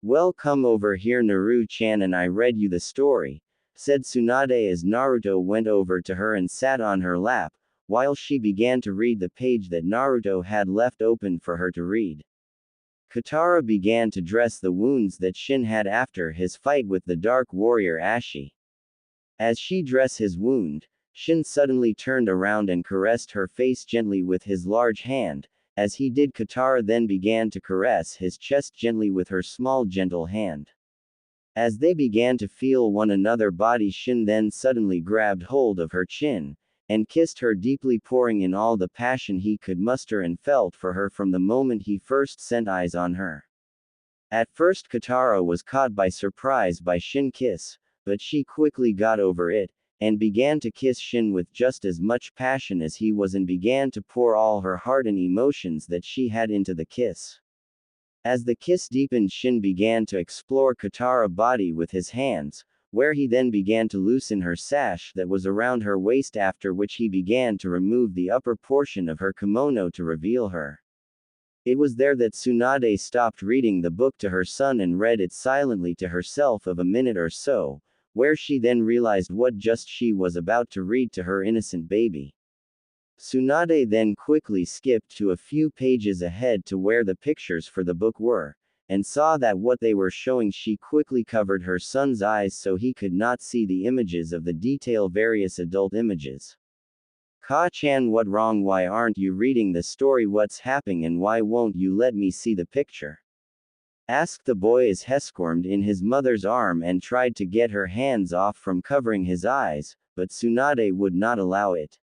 Well, come over here, Naru-chan, and I read you the story, said Tsunade as Naruto went over to her and sat on her lap, while she began to read the page that Naruto had left open for her to read. Katara began to dress the wounds that Shin had after his fight with the Dark Warrior Ashi. As she dressed his wound, Shin suddenly turned around and caressed her face gently with his large hand. As he did, Katara then began to caress his chest gently with her small gentle hand. As they began to feel one another's body, Shin then suddenly grabbed hold of her chin, and kissed her deeply, pouring in all the passion he could muster and felt for her from the moment he first set eyes on her. At first Katara was caught by surprise by Shin's kiss, but she quickly got over it, and began to kiss Shin with just as much passion as he was and began to pour all her heart and emotions that she had into the kiss. As the kiss deepened, Shin began to explore Katara's body with his hands, where he then began to loosen her sash that was around her waist, after which he began to remove the upper portion of her kimono to reveal her. It was there that Tsunade stopped reading the book to her son and read it silently to herself of a minute or so, where she then realized what just she was about to read to her innocent baby. Tsunade then quickly skipped to a few pages ahead to where the pictures for the book were, and saw that what they were showing. She quickly covered her son's eyes so he could not see the images of the detail various adult images. Ka-chan, what wrong? Why aren't you reading the story? What's happening and why won't you let me see the picture? Asked the boy as he squirmed in his mother's arm and tried to get her hands off from covering his eyes, but Tsunade would not allow it.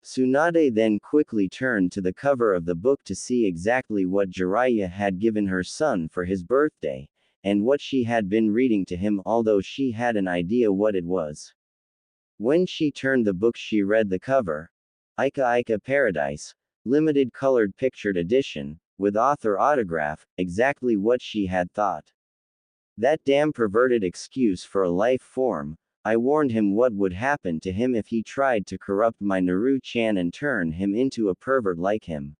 Tsunade then quickly turned to the cover of the book to see exactly what Jiraiya had given her son for his birthday, and what she had been reading to him, although she had an idea what it was. When she turned the book, she read the cover. Ika Ika Paradise, limited colored pictured edition, with author autograph, exactly what she had thought. That damn perverted excuse for a life form. I warned him what would happen to him if he tried to corrupt my Naruto-chan and turn him into a pervert like him.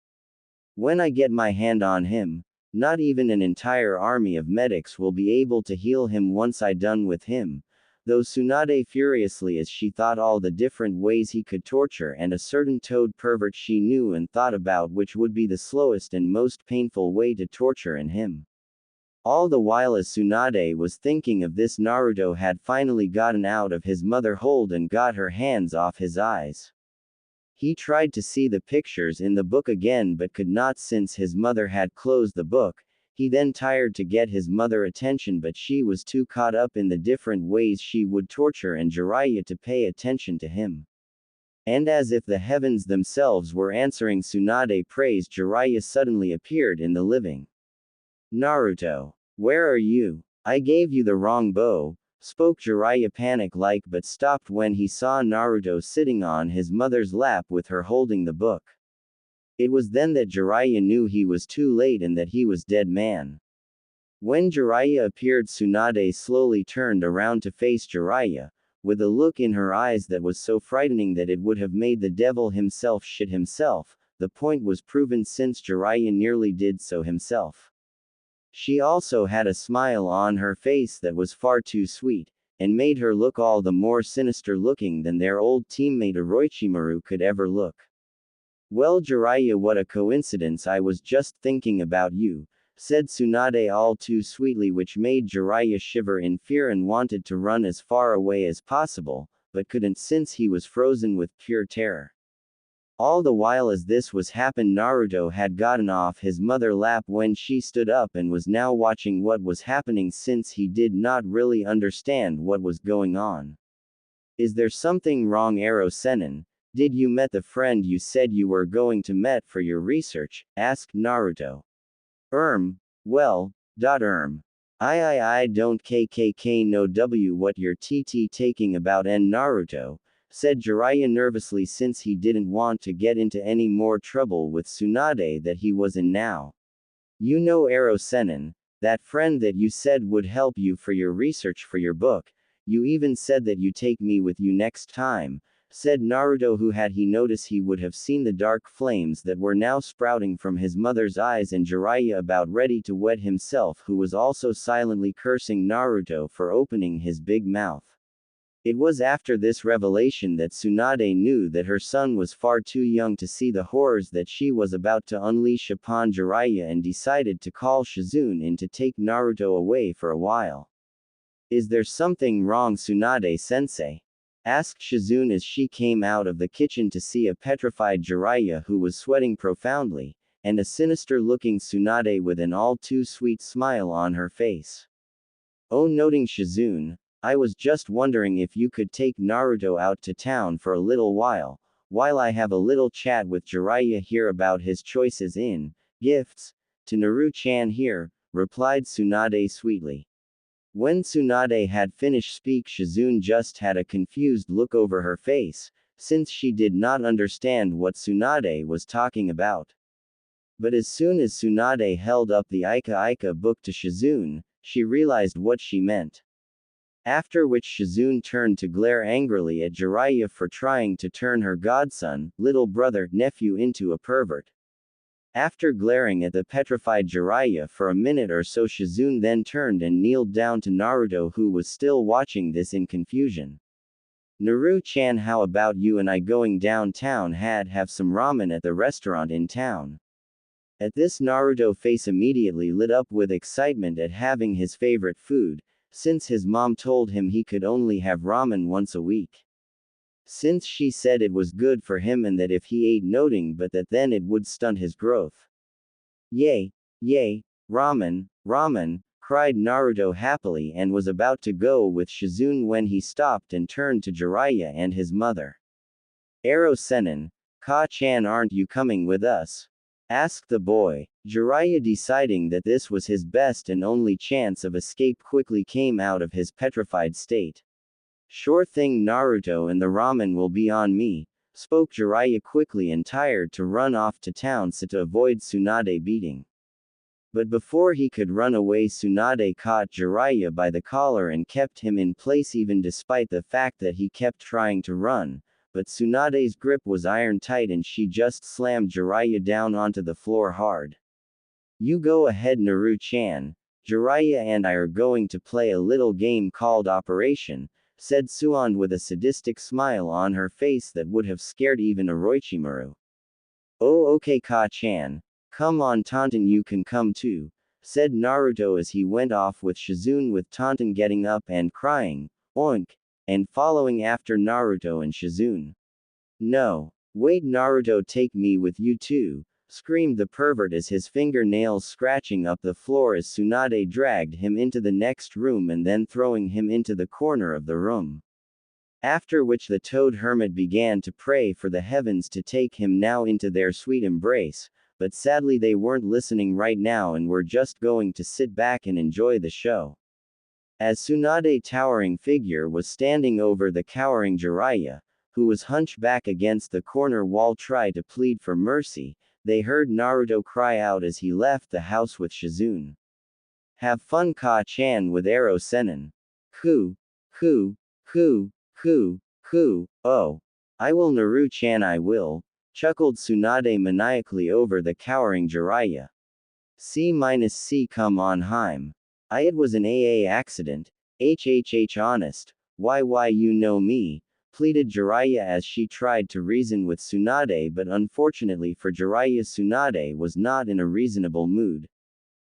When I get my hand on him, not even an entire army of medics will be able to heal him once I done with him. Though Tsunade furiously as she thought all the different ways he could torture and a certain toad pervert she knew and thought about which would be the slowest and most painful way to torture in him. All the while as Tsunade was thinking of this, Naruto had finally gotten out of his mother hold and got her hands off his eyes. He tried to see the pictures in the book again but could not since his mother had closed the book. He then tried to get his mother attention but she was too caught up in the different ways she would torture and Jiraiya to pay attention to him. And as if the heavens themselves were answering Tsunade praise, Jiraiya suddenly appeared in the living. Naruto, where are you? I gave you the wrong bow, spoke Jiraiya panic-like but stopped when he saw Naruto sitting on his mother's lap with her holding the book. It was then that Jiraiya knew he was too late and that he was dead man. When Jiraiya appeared, Tsunade slowly turned around to face Jiraiya, with a look in her eyes that was so frightening that it would have made the devil himself shit himself. The point was proven since Jiraiya nearly did so himself. She also had a smile on her face that was far too sweet, and made her look all the more sinister looking than their old teammate Orochimaru could ever look. Well Jiraiya, what a coincidence, I was just thinking about you, said Tsunade all too sweetly, which made Jiraiya shiver in fear and wanted to run as far away as possible, but couldn't since he was frozen with pure terror. All the while as this was happened, Naruto had gotten off his mother's lap when she stood up and was now watching what was happening since he did not really understand what was going on. Is there something wrong, Ero Sennin? Did you met the friend you said you were going to met for your research? Asked Naruto. Well, I don't kkk no w what your tt taking about and Naruto, said Jiraiya nervously since he didn't want to get into any more trouble with Tsunade that he was in now. You know Ero Sennin, that friend that you said would help you for your research for your book, you even said that you take me with you next time, said Naruto, who had he noticed he would have seen the dark flames that were now sprouting from his mother's eyes and Jiraiya about ready to wet himself, who was also silently cursing Naruto for opening his big mouth. It was after this revelation that Tsunade knew that her son was far too young to see the horrors that she was about to unleash upon Jiraiya and decided to call Shizune in to take Naruto away for a while. Is there something wrong, Tsunade-sensei? Asked Shizune as she came out of the kitchen to see a petrified Jiraiya who was sweating profoundly, and a sinister-looking Tsunade with an all-too-sweet smile on her face. Oh, noting Shizune, I was just wondering if you could take Naruto out to town for a little while I have a little chat with Jiraiya here about his choices in gifts to Naruto-chan here, replied Tsunade sweetly. When Tsunade had finished speak, Shizune just had a confused look over her face, since she did not understand what Tsunade was talking about. But as soon as Tsunade held up the Ika Ika book to Shizune, she realized what she meant. After which Shizune turned to glare angrily at Jiraiya for trying to turn her godson, little brother, nephew into a pervert. After glaring at the petrified Jiraiya for a minute or so, Shizune then turned and kneeled down to Naruto, who was still watching this in confusion. Naruto-chan, how about you and I going downtown have some ramen at the restaurant in town? At this, Naruto face immediately lit up with excitement at having his favorite food, since his mom told him he could only have ramen once a week. Since she said it was good for him and that if he ate nothing but that then it would stunt his growth. Yay! Yay! Ramen! Ramen! Cried Naruto happily and was about to go with Shizune when he stopped and turned to Jiraiya and his mother. Ero Sennin, Ka-chan, aren't you coming with us? Asked the boy. Jiraiya, deciding that this was his best and only chance of escape, quickly came out of his petrified state. Sure thing, Naruto, and the ramen will be on me, spoke Jiraiya quickly and tired to run off to town so to avoid Tsunade beating. But before he could run away, Tsunade caught Jiraiya by the collar and kept him in place even despite the fact that he kept trying to run. But Tsunade's grip was iron tight and she just slammed Jiraiya down onto the floor hard. You go ahead, Naru-chan. Jiraiya and I are going to play a little game called Operation, said Tsunade with a sadistic smile on her face that would have scared even Orochimaru. Oh, okay, Ka-chan. Come on, Taunton, you can come too, said Naruto as he went off with Shizune, with Taunton getting up and crying, oink, and following after Naruto and Shizune. No. Wait, Naruto, take me with you too, screamed the pervert as his fingernails scratching up the floor as Tsunade dragged him into the next room and then throwing him into the corner of the room. After which the toad hermit began to pray for the heavens to take him now into their sweet embrace, but sadly they weren't listening right now and were just going to sit back and enjoy the show. As Tsunade's towering figure was standing over the cowering Jiraiya, who was hunched back against the corner wall, try to plead for mercy, they heard Naruto cry out as he left the house with Shizune. Have fun, Ka-chan, with Arrow Sennin. Ku, ku, ku, ku, ku, oh. I will, Naru-chan, I will, chuckled Tsunade maniacally over the cowering Jiraiya. C-C, come on, Heim. It was an AA accident, honest, why you know me, pleaded Jiraiya as she tried to reason with Tsunade, but unfortunately for Jiraiya, Tsunade was not in a reasonable mood.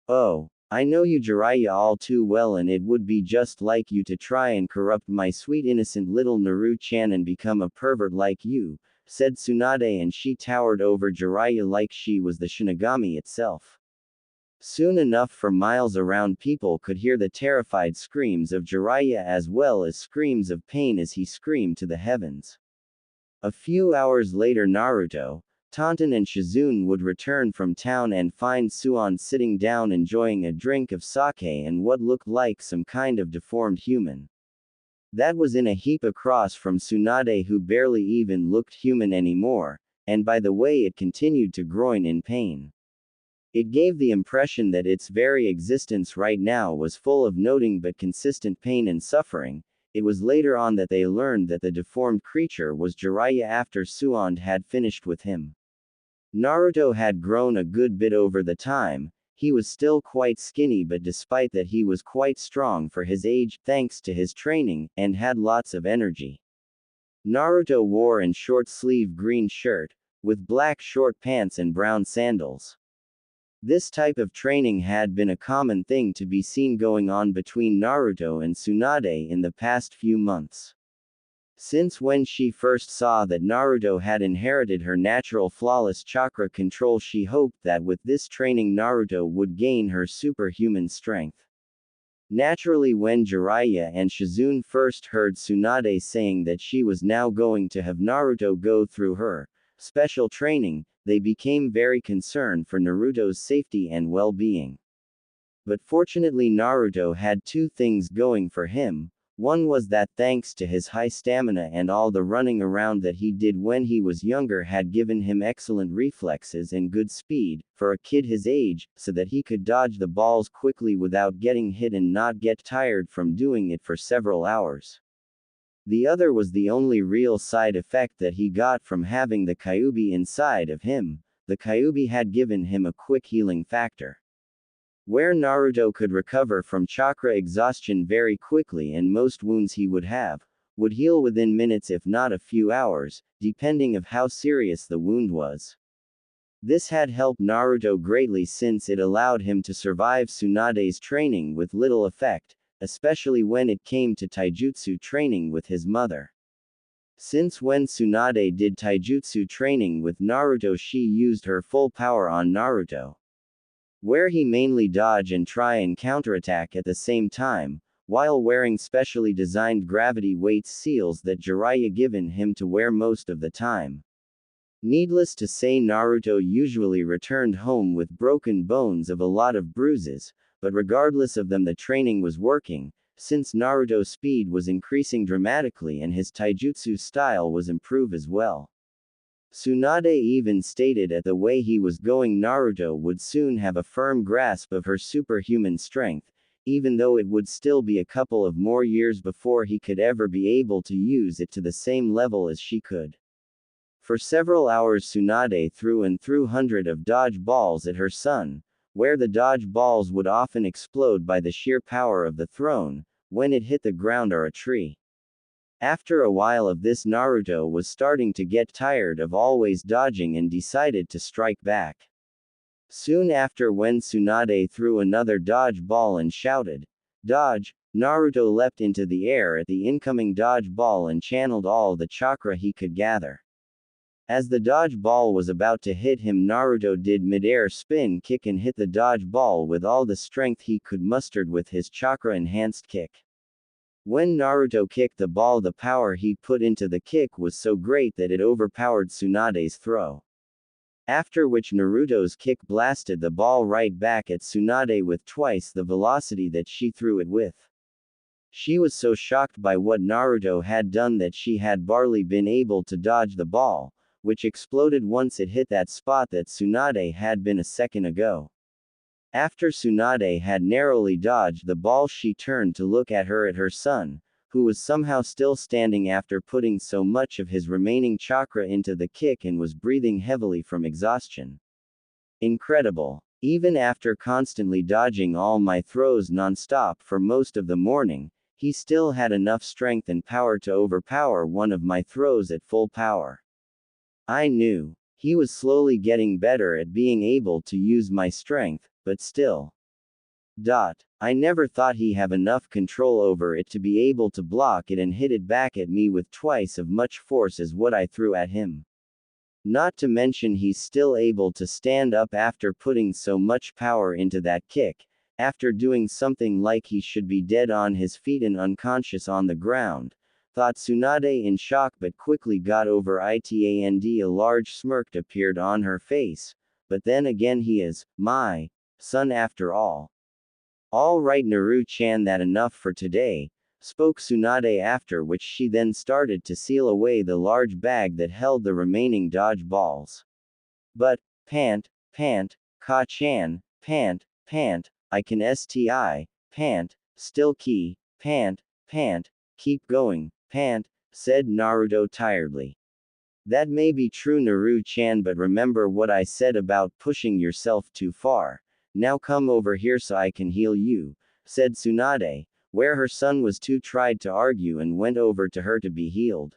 Oh, I know you, Jiraiya, all too well, and it would be just like you to try and corrupt my sweet innocent little Naru-chan and become a pervert like you, said Tsunade, and she towered over Jiraiya like she was the Shinigami itself. Soon enough, for miles around, people could hear the terrified screams of Jiraiya as well as screams of pain as he screamed to the heavens. A few hours later, Naruto, Taunton and Shizune would return from town and find Tsunade sitting down enjoying a drink of sake and what looked like some kind of deformed human. That was in a heap across from Tsunade, who barely even looked human anymore, and by the way it continued to groan in pain. It gave the impression that its very existence right now was full of nothing but consistent pain and suffering. It was later on that they learned that the deformed creature was Jiraiya after Tsunade had finished with him. Naruto had grown a good bit over the time. He was still quite skinny, but despite that he was quite strong for his age, thanks to his training, and had lots of energy. Naruto wore a short-sleeve green shirt, with black short pants and brown sandals. This type of training had been a common thing to be seen going on between Naruto and Tsunade in the past few months. Since when she first saw that Naruto had inherited her natural flawless chakra control, she hoped that with this training Naruto would gain her superhuman strength. Naturally, when Jiraiya and Shizune first heard Tsunade saying that she was now going to have Naruto go through her special training, they became very concerned for Naruto's safety and well-being. But fortunately, Naruto had two things going for him. One was that thanks to his high stamina and all the running around that he did when he was younger had given him excellent reflexes and good speed, for a kid his age, so that he could dodge the balls quickly without getting hit and not get tired from doing it for several hours. The other was the only real side effect that he got from having the Kyuubi inside of him. The Kyuubi had given him a quick healing factor, where Naruto could recover from chakra exhaustion very quickly, and most wounds he would heal within minutes if not a few hours, depending of how serious the wound was. This had helped Naruto greatly since it allowed him to survive Tsunade's training with little effect, especially when it came to taijutsu training with his mother. Since when Tsunade did taijutsu training with Naruto, she used her full power on Naruto, where he mainly dodge and try and counterattack at the same time, while wearing specially designed gravity weight seals that Jiraiya given him to wear most of the time. Needless to say, Naruto usually returned home with broken bones of a lot of bruises, but regardless of them, the training was working, since Naruto's speed was increasing dramatically and his taijutsu style was improved as well. Tsunade even stated at the way he was going Naruto would soon have a firm grasp of her superhuman strength, even though it would still be a couple of more years before he could ever be able to use it to the same level as she could. For several hours Tsunade threw and threw hundreds of dodge balls at her son, where the dodge balls would often explode by the sheer power of the throne, when it hit the ground or a tree. After a while of this, Naruto was starting to get tired of always dodging and decided to strike back. Soon after, when Tsunade threw another dodge ball and shouted, "Dodge!" Naruto leapt into the air at the incoming dodge ball and channeled all the chakra he could gather. As the dodge ball was about to hit him, Naruto did mid-air spin kick and hit the dodge ball with all the strength he could muster with his chakra-enhanced kick. When Naruto kicked the ball, the power he put into the kick was so great that it overpowered Tsunade's throw. After which Naruto's kick blasted the ball right back at Tsunade with twice the velocity that she threw it with. She was so shocked by what Naruto had done that she had barely been able to dodge the ball, which exploded once it hit that spot that Tsunade had been a second ago. After Tsunade had narrowly dodged the ball, she turned to look at her son, who was somehow still standing after putting so much of his remaining chakra into the kick and was breathing heavily from exhaustion. Incredible. Even after constantly dodging all my throws non-stop for most of the morning, he still had enough strength and power to overpower one of my throws at full power. I knew he was slowly getting better at being able to use my strength, but still. I never thought he have enough control over it to be able to block it and hit it back at me with twice as much force as what I threw at him. Not to mention he's still able to stand up after putting so much power into that kick, after doing something like he should be dead on his feet and unconscious on the ground, thought Tsunade in shock, but quickly got over it, and a large smirk appeared on her face. But then again, he is my son after all. "All right, Naru-chan, that enough for today," spoke Tsunade, after which she then started to seal away the large bag that held the remaining dodge balls. "But, Ka-chan, I can still keep going, said Naruto tiredly. "That may be true, Naru-chan, but remember what I said about pushing yourself too far. Now come over here so I can heal you," said Tsunade, where her son was too tried to argue and went over to her to be healed.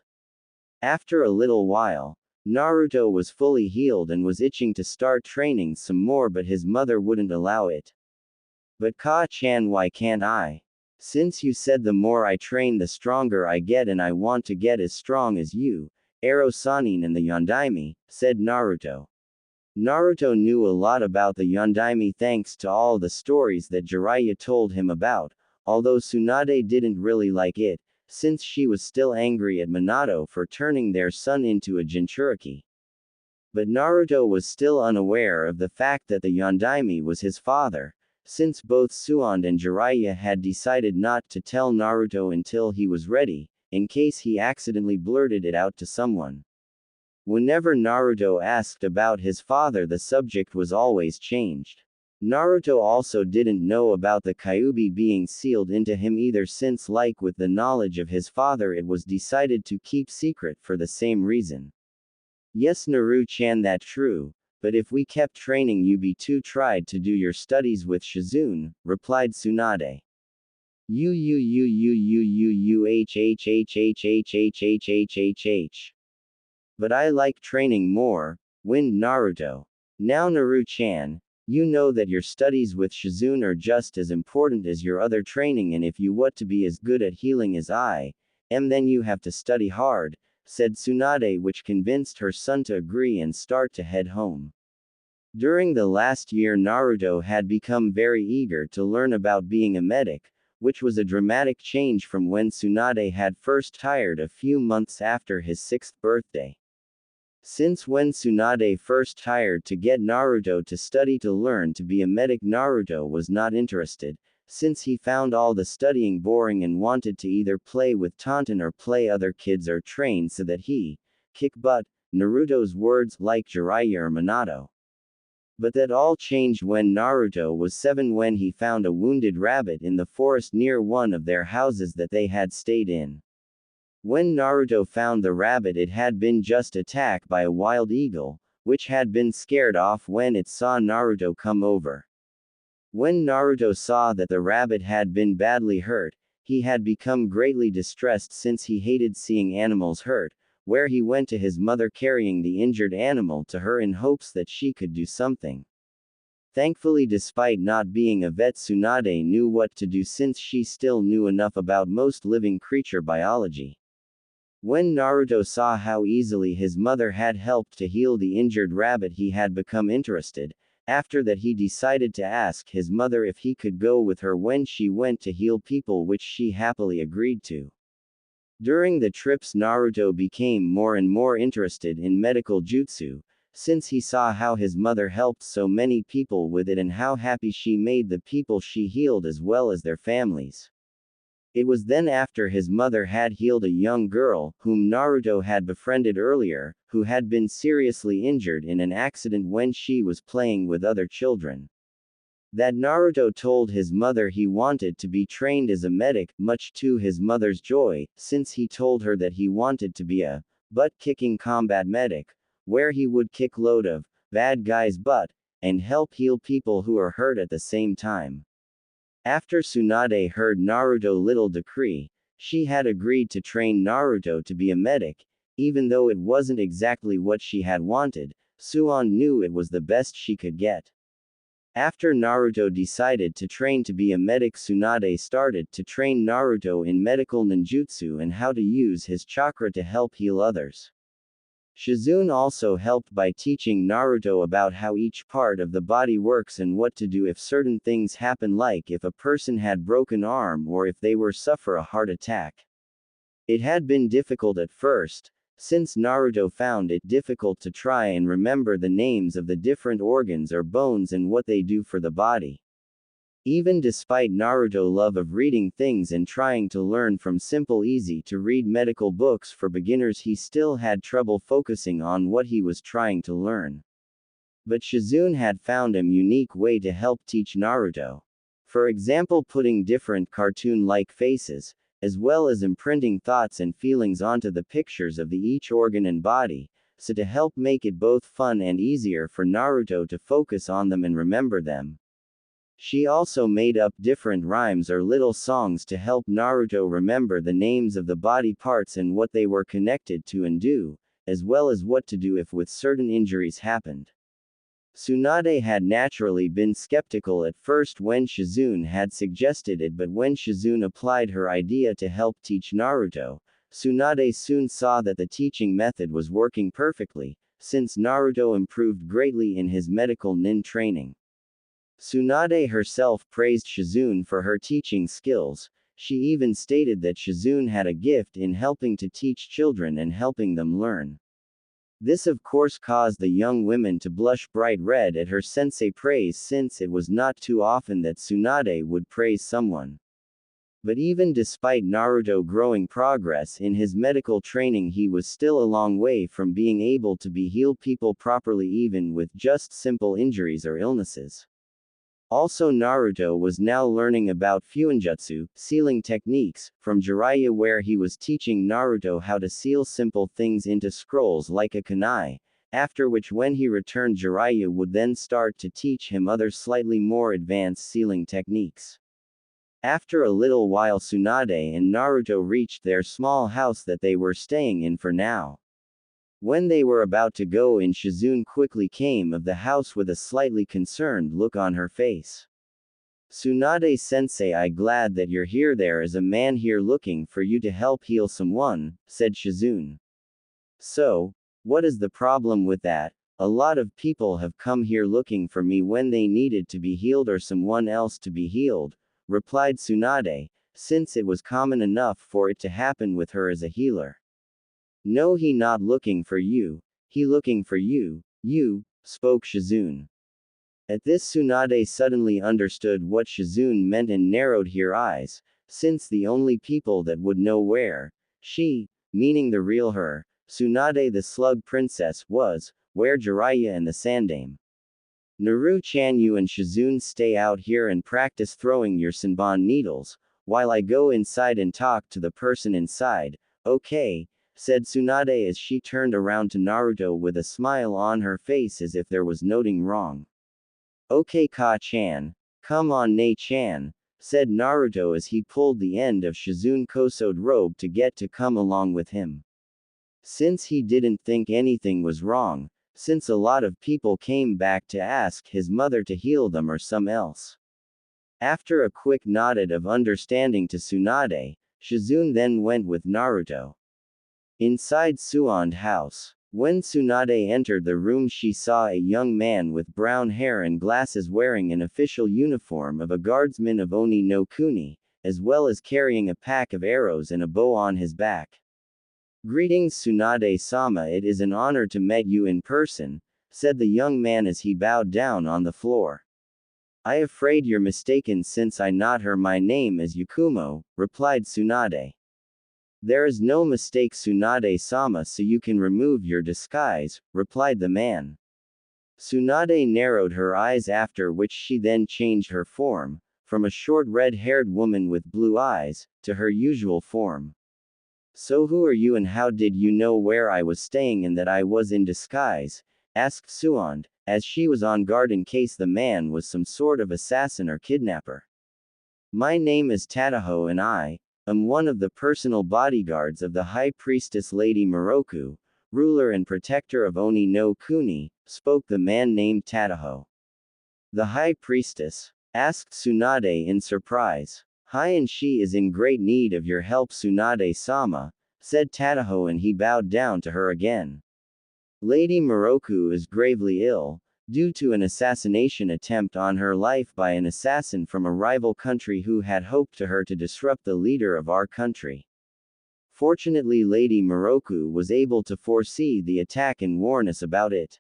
After a little while, Naruto was fully healed and was itching to start training some more, but his mother wouldn't allow it. "But Ka-chan, why can't I? Since you said the more I train the stronger I get, and I want to get as strong as you, Ero Sanin and the Yondaime," said Naruto. Naruto knew a lot about the Yondaime thanks to all the stories that Jiraiya told him about, although Tsunade didn't really like it, since she was still angry at Minato for turning their son into a Jinchuriki. But Naruto was still unaware of the fact that the Yondaime was his father, since both Suand and Jiraiya had decided not to tell Naruto until he was ready, in case he accidentally blurted it out to someone. Whenever Naruto asked about his father, the subject was always changed. Naruto also didn't know about the Kyuubi being sealed into him either, since like with the knowledge of his father it was decided to keep secret for the same reason. "Yes, Naru-chan, that true, but if we kept training you be too tried to do your studies with Shizune," replied Tsunade. "But I like training more," whined Naruto. "Now Naru-chan, you know that your studies with Shizune are just as important as your other training, and if you want to be as good at healing as I am, then you have to study hard," said Tsunade, which convinced her son to agree and start to head home. During the last year, Naruto had become very eager to learn about being a medic, which was a dramatic change from when Tsunade had first hired a few months after his 6th birthday. Since when Tsunade first hired to get Naruto to study to learn to be a medic, Naruto was not interested, since he found all the studying boring and wanted to either play with Taunton or play other kids or train so that he kick butt, Naruto's words, like Jiraiya or Minato. But that all changed when Naruto was 7, when he found a wounded rabbit in the forest near one of their houses that they had stayed in. When Naruto found the rabbit, it had been just attacked by a wild eagle, which had been scared off when it saw Naruto come over. When Naruto saw that the rabbit had been badly hurt, he had become greatly distressed since he hated seeing animals hurt, where he went to his mother carrying the injured animal to her in hopes that she could do something. Thankfully, despite not being a vet, Tsunade knew what to do since she still knew enough about most living creature biology. When Naruto saw how easily his mother had helped to heal the injured rabbit, he had become interested. After that, he decided to ask his mother if he could go with her when she went to heal people, which she happily agreed to. During the trips, Naruto became more and more interested in medical jutsu, since he saw how his mother helped so many people with it and how happy she made the people she healed as well as their families. It was then after his mother had healed a young girl, whom Naruto had befriended earlier, who had been seriously injured in an accident when she was playing with other children, that Naruto told his mother he wanted to be trained as a medic, much to his mother's joy, since he told her that he wanted to be a butt-kicking combat medic, where he would kick load of bad guys' butt, and help heal people who are hurt at the same time. After Tsunade heard Naruto's little decree, she had agreed to train Naruto to be a medic, even though it wasn't exactly what she had wanted. Suon knew it was the best she could get. After Naruto decided to train to be a medic, Tsunade started to train Naruto in medical ninjutsu and how to use his chakra to help heal others. Shizune also helped by teaching Naruto about how each part of the body works and what to do if certain things happen, like if a person had broken arm or if they were suffer a heart attack. It had been difficult at first, since Naruto found it difficult to try and remember the names of the different organs or bones and what they do for the body. Even despite Naruto's love of reading things and trying to learn from simple easy to read medical books for beginners, he still had trouble focusing on what he was trying to learn. But Shizune had found a unique way to help teach Naruto. For example, putting different cartoon-like faces, as well as imprinting thoughts and feelings onto the pictures of each organ and body, so to help make it both fun and easier for Naruto to focus on them and remember them. She also made up different rhymes or little songs to help Naruto remember the names of the body parts and what they were connected to and do, as well as what to do if with certain injuries happened. Tsunade had naturally been skeptical at first when Shizune had suggested it, but when Shizune applied her idea to help teach Naruto, Tsunade soon saw that the teaching method was working perfectly, since Naruto improved greatly in his medical nin training. Tsunade herself praised Shizune for her teaching skills. She even stated that Shizune had a gift in helping to teach children and helping them learn. This of course caused the young women to blush bright red at her sensei praise, since it was not too often that Tsunade would praise someone. But even despite Naruto growing progress in his medical training, he was still a long way from being able to heal people properly, even with just simple injuries or illnesses. Also, Naruto was now learning about fuinjutsu, sealing techniques, from Jiraiya, where he was teaching Naruto how to seal simple things into scrolls like a kunai, after which when he returned, Jiraiya would then start to teach him other slightly more advanced sealing techniques. After a little while, Tsunade and Naruto reached their small house that they were staying in for now. When they were about to go in, Shizune quickly came of the house with a slightly concerned look on her face. "Tsunade-sensei, I'm glad that you're here. There is a man here looking for you to help heal someone," said Shizune. "So, what is the problem with that? A lot of people have come here looking for me when they needed to be healed or someone else to be healed," replied Tsunade, since it was common enough for it to happen with her as a healer. "No, he not looking for you. he looking for you, spoke Shizune. At this Tsunade suddenly understood what Shizune meant and narrowed her eyes, since the only people that would know where she, meaning the real her, Tsunade the slug princess, was, where Jiraiya and the Sandame. Naru-chan, you and Shizune stay out here and practice throwing your Senbon needles, while I go inside and talk to the person inside, okay, said Tsunade as she turned around to Naruto with a smile on her face as if there was nothing wrong. Okay Ka-chan, come on Ne-chan, said Naruto as he pulled the end of Shizune Koso's robe to get to come along with him. Since he didn't think anything was wrong, since a lot of people came back to ask his mother to heal them or some else. After a quick nod of understanding to Tsunade, Shizune then went with Naruto. Inside Suon's house, when Tsunade entered the room, she saw a young man with brown hair and glasses wearing an official uniform of a guardsman of Oni no Kuni, as well as carrying a pack of arrows and a bow on his back. Greetings Tsunade-sama, it is an honor to meet you in person, said the young man as he bowed down on the floor. I afraid you're mistaken since I not her my name is Yakumo, replied Tsunade. There is no mistake Tsunade-sama, so you can remove your disguise, replied the man. Tsunade narrowed her eyes, after which she then changed her form, from a short red-haired woman with blue eyes, to her usual form. So who are you and how did you know where I was staying and that I was in disguise? Asked Suon, as she was on guard in case the man was some sort of assassin or kidnapper. My name is Tadaho and I am one of the personal bodyguards of the High Priestess Lady Moroku, ruler and protector of Oni no Kuni, spoke the man named Tadaho. The High Priestess? Asked Tsunade in surprise. Hi, and she is in great need of your help Tsunade-sama, said Tadaho, and he bowed down to her again. Lady Moroku is gravely ill, due to an assassination attempt on her life by an assassin from a rival country who had hoped to her to disrupt the leader of our country. Fortunately, Lady Moroku was able to foresee the attack and warn us about it.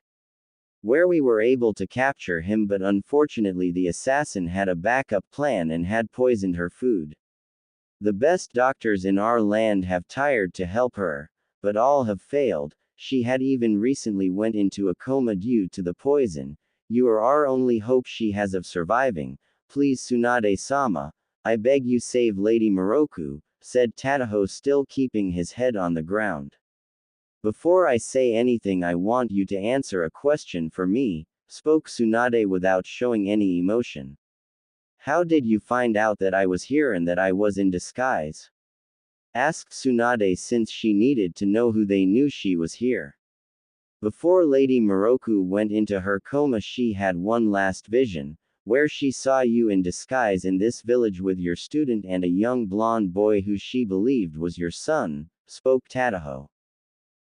Where we were able to capture him, but unfortunately the assassin had a backup plan and had poisoned her food. The best doctors in our land have tried to help her, but all have failed. She had even recently went into a coma due to the poison. You are our only hope she has of surviving. Please Tsunade-sama, I beg you save Lady Moroku, said Tadaho, still keeping his head on the ground. Before I say anything, I want you to answer a question for me, spoke Tsunade without showing any emotion. How did you find out that I was here and that I was in disguise? Asked Tsunade, since she needed to know who they knew she was here. Before Lady Moroku went into her coma, she had one last vision, where she saw you in disguise in this village with your student and a young blonde boy who she believed was your son, spoke Tadaho.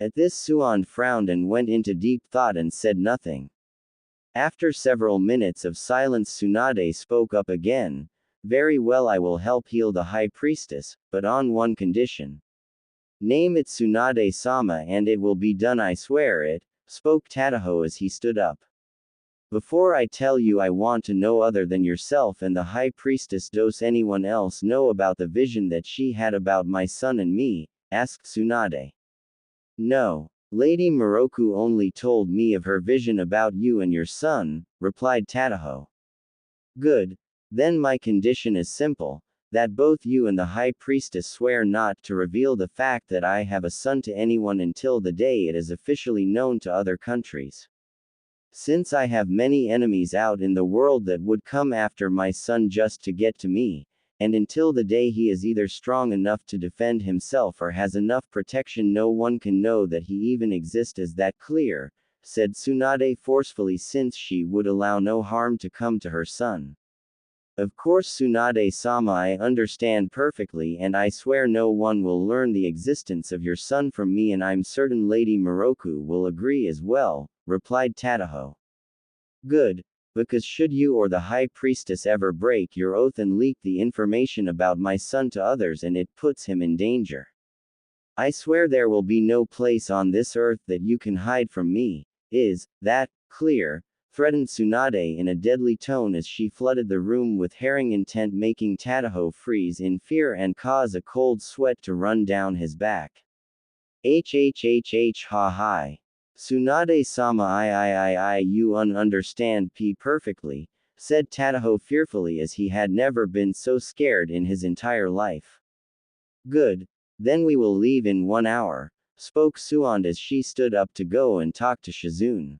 At this Suon frowned and went into deep thought and said nothing. After several minutes of silence, Tsunade spoke up again. Very well, I will help heal the High Priestess, but on one condition. Name it Tsunade-sama and it will be done, I swear it, spoke Tadaho as he stood up. Before I tell you, I want to know other than yourself and the High Priestess, does anyone else know about the vision that she had about my son and me? Asked Tsunade. No. Lady Moroku only told me of her vision about you and your son, replied Tadaho. Good. Then my condition is simple, that both you and the High Priestess swear not to reveal the fact that I have a son to anyone until the day it is officially known to other countries. Since I have many enemies out in the world that would come after my son just to get to me, and until the day he is either strong enough to defend himself or has enough protection, no one can know that he even exists. Is that clear? Said Tsunade forcefully, since she would allow no harm to come to her son. Of course Tsunade-sama, I understand perfectly, and I swear no one will learn the existence of your son from me, and I'm certain Lady Moroku will agree as well, replied Tadaho. Good, because should you or the High Priestess ever break your oath and leak the information about my son to others, and it puts him in danger. I swear there will be no place on this earth that you can hide from me. Is that clear? Threatened Tsunade in a deadly tone as she flooded the room with herring intent, making Tadaho freeze in fear and cause a cold sweat to run down his back. HHHH ha hi. Tsunade-sama I you understand P perfectly, said Tadaho fearfully as he had never been so scared in his entire life. Good. Then we will leave in 1 hour, spoke Tsunade as she stood up to go and talk to Shizune.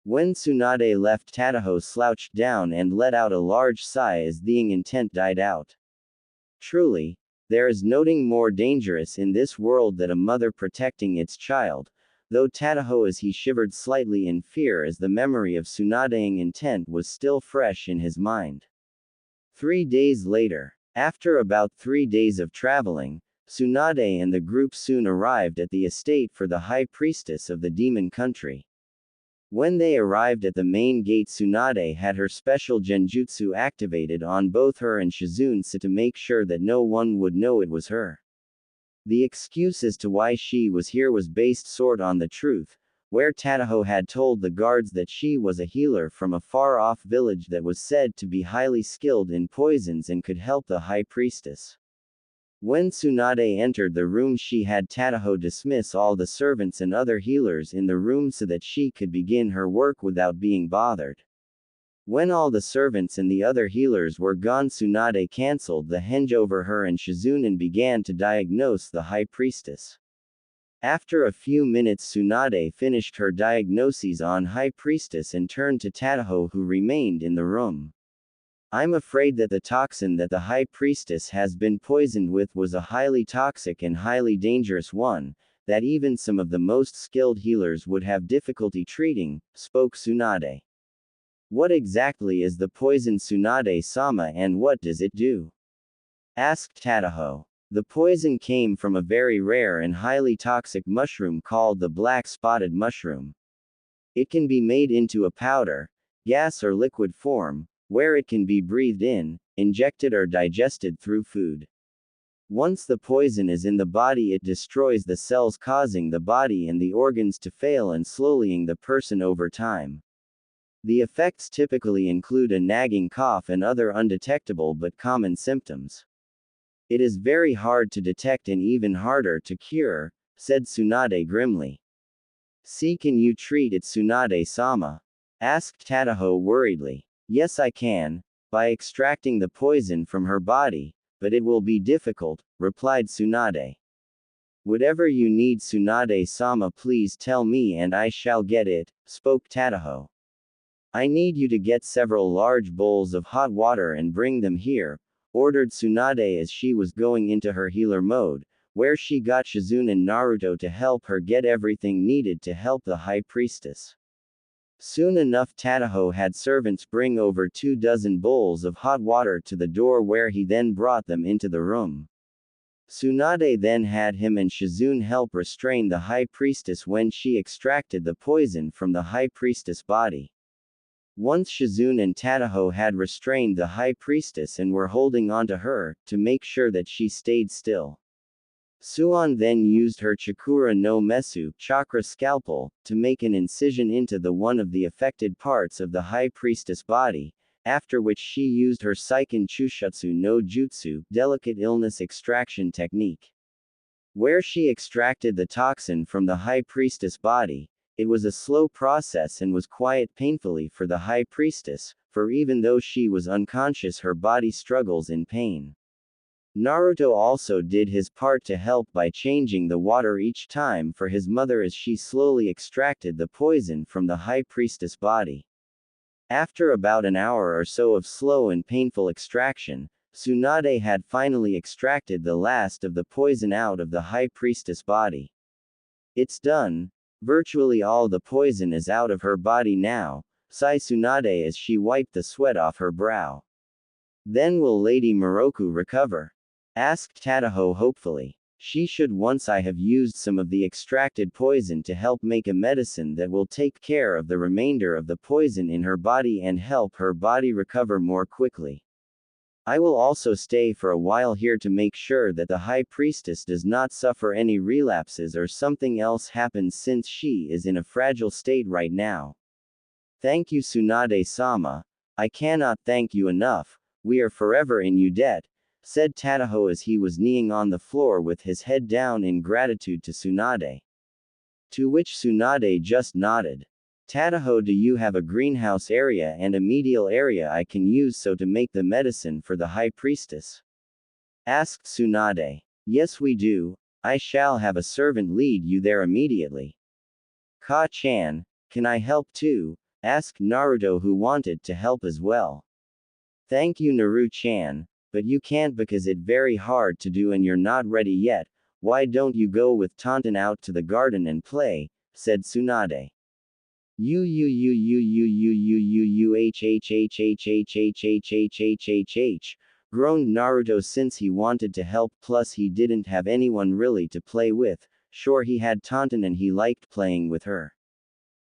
When Tsunade left, Tadaho slouched down and let out a large sigh as the intent died out. Truly, there is nothing more dangerous in this world than a mother protecting its child, though Tadaho as he shivered slightly in fear as the memory of Tsunade's intent was still fresh in his mind. 3 days later, after about 3 days of traveling, Tsunade and the group soon arrived at the estate for the high priestess of the demon country. When they arrived at the main gate, Tsunade had her special genjutsu activated on both her and Shizune to make sure that no one would know it was her. The excuse as to why she was here was based sort on the truth, where Tadaho had told the guards that she was a healer from a far-off village that was said to be highly skilled in poisons and could help the high priestess. When Tsunade entered the room, she had Tadaho dismiss all the servants and other healers in the room so that she could begin her work without being bothered. When all the servants and the other healers were gone, Tsunade cancelled the henge over her and Shizune and began to diagnose the high priestess. After a few minutes, Tsunade finished her diagnoses on high priestess and turned to Tadaho, who remained in the room. I'm afraid that the toxin that the high priestess has been poisoned with was a highly toxic and highly dangerous one, that even some of the most skilled healers would have difficulty treating, spoke Tsunade. What exactly is the poison, Tsunade-sama, and what does it do? Asked Tadaho. The poison came from a very rare and highly toxic mushroom called the black spotted mushroom. It can be made into a powder, gas or liquid form, where it can be breathed in, injected or digested through food. Once the poison is in the body, it destroys the cells, causing the body and the organs to fail and slowing the person over time. The effects typically include a nagging cough and other undetectable but common symptoms. It is very hard to detect and even harder to cure, said Tsunade grimly. See, can you treat it, Tsunade-sama? Asked Tadaho worriedly. Yes, I can, by extracting the poison from her body, but it will be difficult, replied Tsunade. Whatever you need, Tsunade-sama, please tell me and I shall get it, spoke Tadaho. I need you to get several large bowls of hot water and bring them here, ordered Tsunade as she was going into her healer mode, where she got Shizune and Naruto to help her get everything needed to help the high priestess. Soon enough, Tadaho had servants bring over 24 bowls of hot water to the door, where he then brought them into the room. Tsunade then had him and Shizune help restrain the high priestess when she extracted the poison from the high priestess' body. Once Shizune and Tadaho had restrained the high priestess and were holding onto her, to make sure that she stayed still. Suan then used her Chakura no Mesu chakra scalpel to make an incision into the one of the affected parts of the high priestess body, after which she used her Seiken Chushutsu no Jutsu delicate illness extraction technique, where she extracted the toxin from the high priestess body. It was a slow process and was quite painfully for the high priestess, for even though she was unconscious, her body struggles in pain. Naruto also did his part to help by changing the water each time for his mother as she slowly extracted the poison from the high priestess body. After about an hour or so of slow and painful extraction, Tsunade had finally extracted the last of the poison out of the high priestess body. It's done. Virtually all the poison is out of her body now, sighed Tsunade as she wiped the sweat off her brow. Then will Lady Moroku recover? Asked Tadaho hopefully. She should, once I have used some of the extracted poison to help make a medicine that will take care of the remainder of the poison in her body and help her body recover more quickly. I will also stay for a while here to make sure that the High Priestess does not suffer any relapses or something else happens since she is in a fragile state right now. Thank you Tsunade-sama. I cannot thank you enough, we are forever in your debt, said Tadaho as he was kneeling on the floor with his head down in gratitude to Tsunade. To which Tsunade just nodded. Tadaho, do you have a greenhouse area and a medial area I can use so to make the medicine for the High Priestess? Asked Tsunade. Yes we do, I shall have a servant lead you there immediately. Ka-chan, can I help too? Asked Naruto who wanted to help as well. Thank you Naru-chan, but you can't because it's very hard to do and you're not ready yet, why don't you go with Tonton out to the garden and play, said Tsunade. Groaned Naruto since he wanted to help plus he didn't have anyone really to play with, sure he had Tonton and he liked playing with her.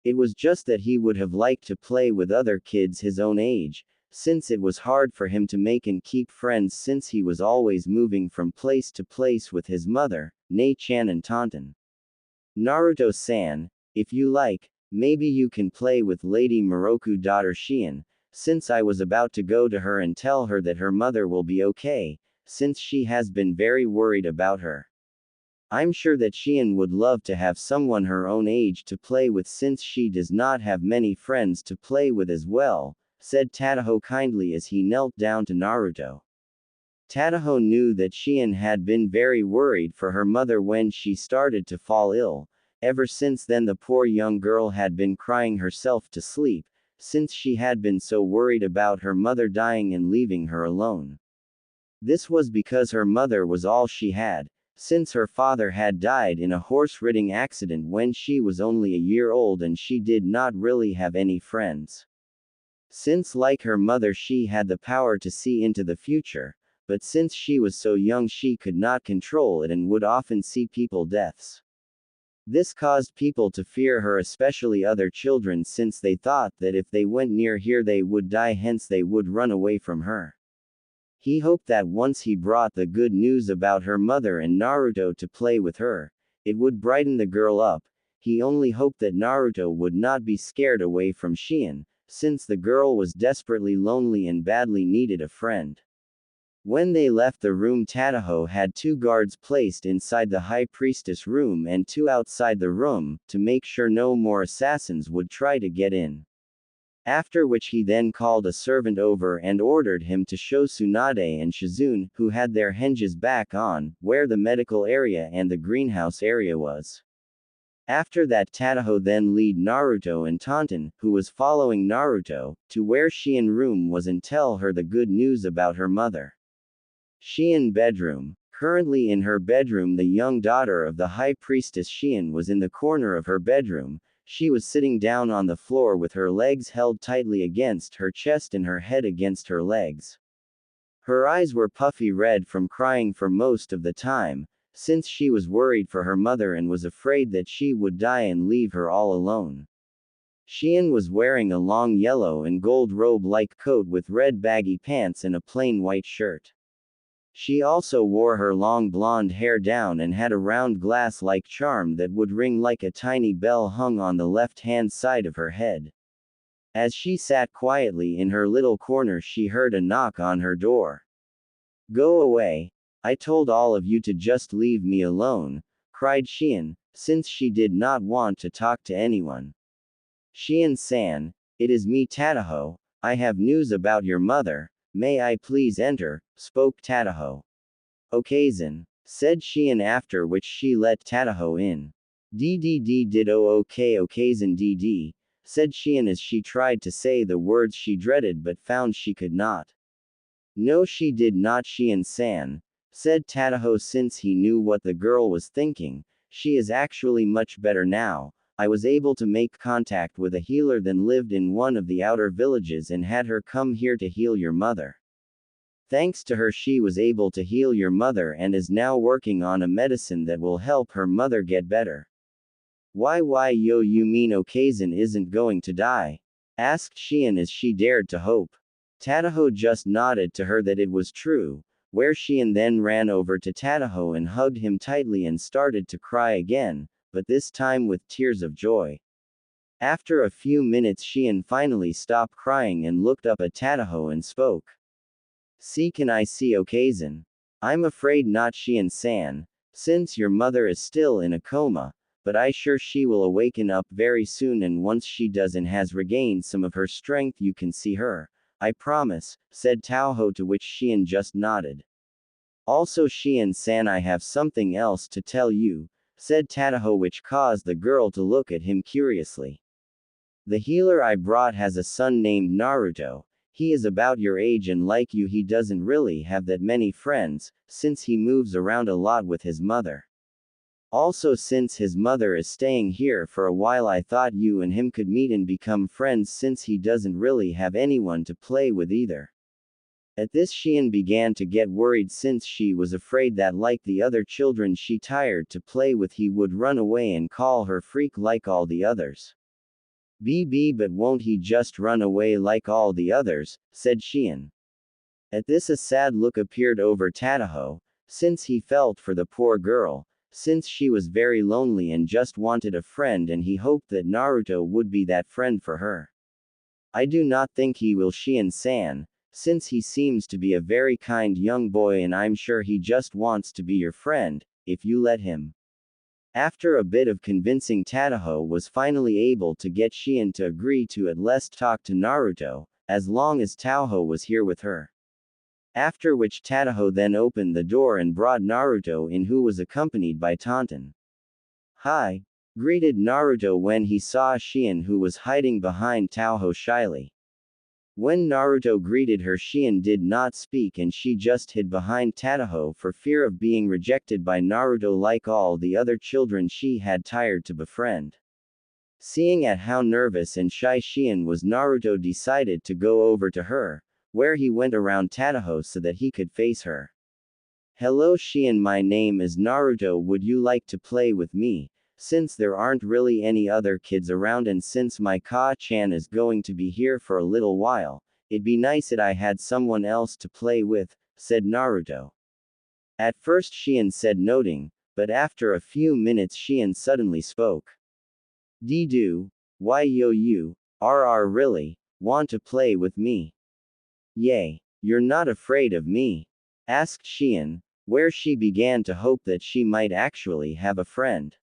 It was just that he would have liked to play with other kids his own age, since it was hard for him to make and keep friends since he was always moving from place to place with his mother, Nei-chan and Tonton. Naruto-san, if you like, maybe you can play with Lady Moroku daughter Shion, since I was about to go to her and tell her that her mother will be okay, since she has been very worried about her. I'm sure that Shion would love to have someone her own age to play with since she does not have many friends to play with as well, said Tadaho kindly as he knelt down to Naruto. Tadaho knew that Shion had been very worried for her mother when she started to fall ill. Ever since then the poor young girl had been crying herself to sleep, since she had been so worried about her mother dying and leaving her alone. This was because her mother was all she had, since her father had died in a horse-riding accident when she was only a year old and she did not really have any friends. Since like her mother she had the power to see into the future, but since she was so young she could not control it and would often see people deaths. This caused people to fear her, especially other children, since they thought that if they went near her they would die, hence they would run away from her. He hoped that once he brought the good news about her mother and Naruto to play with her, it would brighten the girl up. He only hoped that Naruto would not be scared away from Shion, since the girl was desperately lonely and badly needed a friend. When they left the room, Tadaho had 2 guards placed inside the High Priestess room and 2 outside the room, to make sure no more assassins would try to get in. After which he then called a servant over and ordered him to show Tsunade and Shizune, who had their henges back on, where the medical area and the greenhouse area was. After that Tadaho then led Naruto and Tonton, who was following Naruto, to where Shion room was and tell her the good news about her mother. Shion bedroom. Currently in her bedroom, the young daughter of the High Priestess Shion was in the corner of her bedroom. She was sitting down on the floor with her legs held tightly against her chest and her head against her legs. Her eyes were puffy red from crying for most of the time, since she was worried for her mother and was afraid that she would die and leave her all alone. Shion was wearing a long yellow and gold robe-like coat with red baggy pants and a plain white shirt. She also wore her long blonde hair down and had a round glass-like charm that would ring like a tiny bell hung on the left-hand side of her head. As she sat quietly in her little corner, she heard a knock on her door. Go away. I told all of you to just leave me alone, cried Shion, since she did not want to talk to anyone. Shion-san, it is me Tadaho, I have news about your mother. May I please enter, spoke Tadaho. Okazen, said Shion, after which she let Tadaho in. Okay Okazen DD, said Shion as she tried to say the words she dreaded but found she could not. No she did not Shion-san, said Tadaho since he knew what the girl was thinking. She is actually much better now. I was able to make contact with a healer then lived in one of the outer villages and had her come here to heal your mother. Thanks to her she was able to heal your mother and is now working on a medicine that will help her mother get better. Why yo you mean Okazen isn't going to die? Asked Shion as she dared to hope. Tadaho just nodded to her that it was true, where Shion then ran over to Tadaho and hugged him tightly and started to cry again, but this time with tears of joy. After a few minutes Shion finally stopped crying and looked up at Tadaho and spoke. "See, can I see Okazen? I'm afraid not, Shion-san, since your mother is still in a coma, but I sure she will awaken up very soon, and once she does and has regained some of her strength you can see her. I promise," said Taoho, to which Shion just nodded. "Also Shion-san, I have something else to tell you," said Tadaho, which caused the girl to look at him curiously. "The healer I brought has a son named Naruto. He is about your age and like you he doesn't really have that many friends, since he moves around a lot with his mother. Also since his mother is staying here for a while I thought you and him could meet and become friends since he doesn't really have anyone to play with either." At this Shion began to get worried since she was afraid that like the other children she tired to play with he would run away and call her freak like all the others. But won't he just run away like all the others," said Shion. At this a sad look appeared over Tadaho, since he felt for the poor girl, since she was very lonely and just wanted a friend, and he hoped that Naruto would be that friend for her. "I do not think he will, Shion-san, since he seems to be a very kind young boy and I'm sure he just wants to be your friend, if you let him." After a bit of convincing, Tadaho was finally able to get Shion to agree to at least talk to Naruto, as long as Taoho was here with her. After which Tadaho then opened the door and brought Naruto in, who was accompanied by Tonton. "Hi," greeted Naruto when he saw Shion, who was hiding behind Taoho shyly. When Naruto greeted her, Shion did not speak and she just hid behind Tadaho for fear of being rejected by Naruto like all the other children she had tired to befriend. Seeing at how nervous and shy Shion was, Naruto decided to go over to her, where he went around Tadaho so that he could face her. "Hello Shion, my name is Naruto, would you like to play with me? Since there aren't really any other kids around and since my Ka-chan is going to be here for a little while, it'd be nice if I had someone else to play with," said Naruto. At first Shion said nothing, but after a few minutes Shion suddenly spoke. "Dee-doo, why yo you, RR really, want to play with me? Yay, you're not afraid of me?" asked Shion, where she began to hope that she might actually have a friend.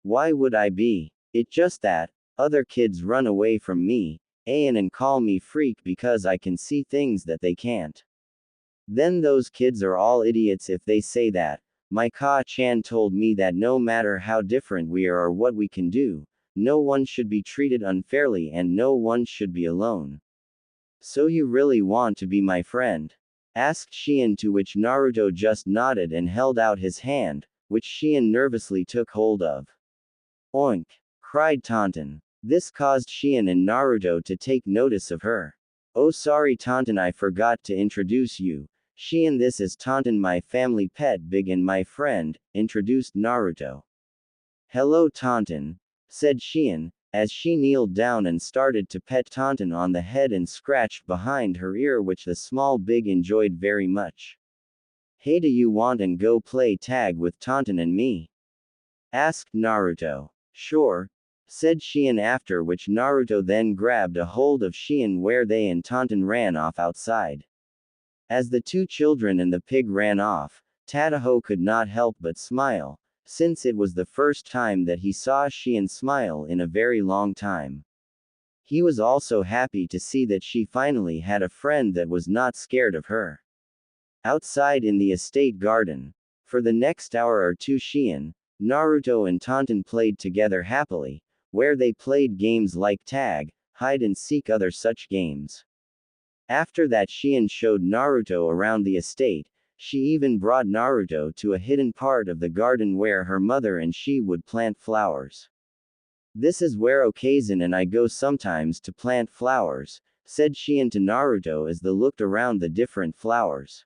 "Why would I be? It just that, other kids run away from me, and call me freak because I can see things that they can't. Then those kids are all idiots if they say that. My Ka-chan told me that no matter how different we are or what we can do, no one should be treated unfairly and no one should be alone. So you really want to be my friend?" asked Shion, to which Naruto just nodded and held out his hand, which Shion nervously took hold of. "Oink!" cried Tonton. This caused Shion and Naruto to take notice of her. "Oh sorry Tonton, I forgot to introduce you. Shion, this is Tonton, my family pet Big and my friend," introduced Naruto. "Hello Tonton," said Shion, as she kneeled down and started to pet Tonton on the head and scratched behind her ear, which the small Big enjoyed very much. "Hey, do you want and go play tag with Tonton and me?" asked Naruto. "Sure," said Shion, after which Naruto then grabbed a hold of Shion, where they and Tonton ran off outside. As the two children and the pig ran off, Tadaho could not help but smile, since it was the first time that he saw Shion smile in a very long time. He was also happy to see that she finally had a friend that was not scared of her. Outside in the estate garden, for the next hour or two Shion, Naruto and Tonton played together happily, where they played games like tag, hide and seek, other such games. After that Shion showed Naruto around the estate. She even brought Naruto to a hidden part of the garden where her mother and she would plant flowers. "This is where Okazen and I go sometimes to plant flowers," said Shion to Naruto as they looked around the different flowers.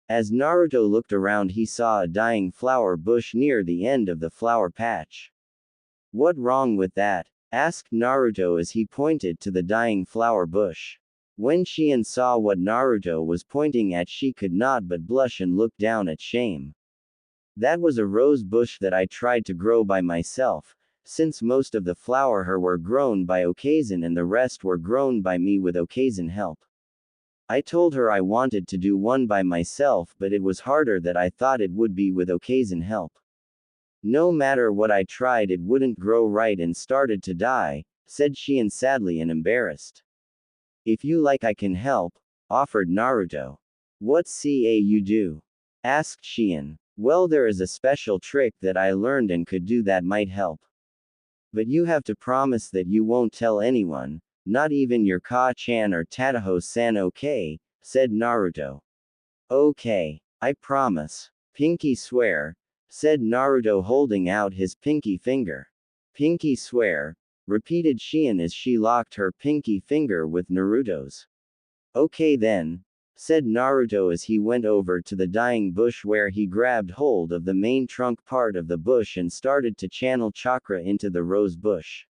As Naruto looked around, he saw a dying flower bush near the end of the flower patch. "What wrong with that?" asked Naruto as he pointed to the dying flower bush. When Shion saw what Naruto was pointing at, she could not but blush and look down at shame. That was a rose bush that I tried to grow by myself, since most of the flower her were grown by Okazen and the rest were grown by me with Okazen help. I told her I wanted to do one by myself, but it was harder than I thought it would be with Okazen help. No matter what I tried, it wouldn't grow right and started to die, said Shion sadly and embarrassed. If you like, I can help, offered Naruto. What ca you do? Asked Shion. Well, there is a special trick that I learned and could do that might help. But you have to promise that you won't tell anyone, not even your Ka-chan or Tadaho-san, okay? Said Naruto. Okay, I promise. Pinky swear, said Naruto holding out his pinky finger. Pinky swear, repeated Shion as she locked her pinky finger with Naruto's. Okay then, said Naruto as he went over to the dying bush, where he grabbed hold of the main trunk part of the bush and started to channel chakra into the rose bush.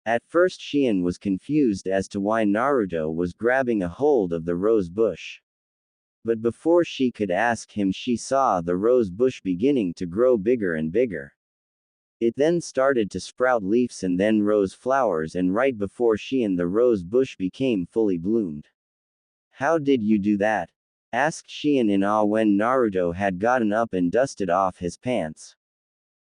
At first Shion was confused as to why Naruto was grabbing a hold of the rose bush. But before she could ask him, she saw the rose bush beginning to grow bigger and bigger. It then started to sprout leaves and then rose flowers, and right before Shion, the rose bush became fully bloomed. How did you do that? Asked Shion in awe when Naruto had gotten up and dusted off his pants.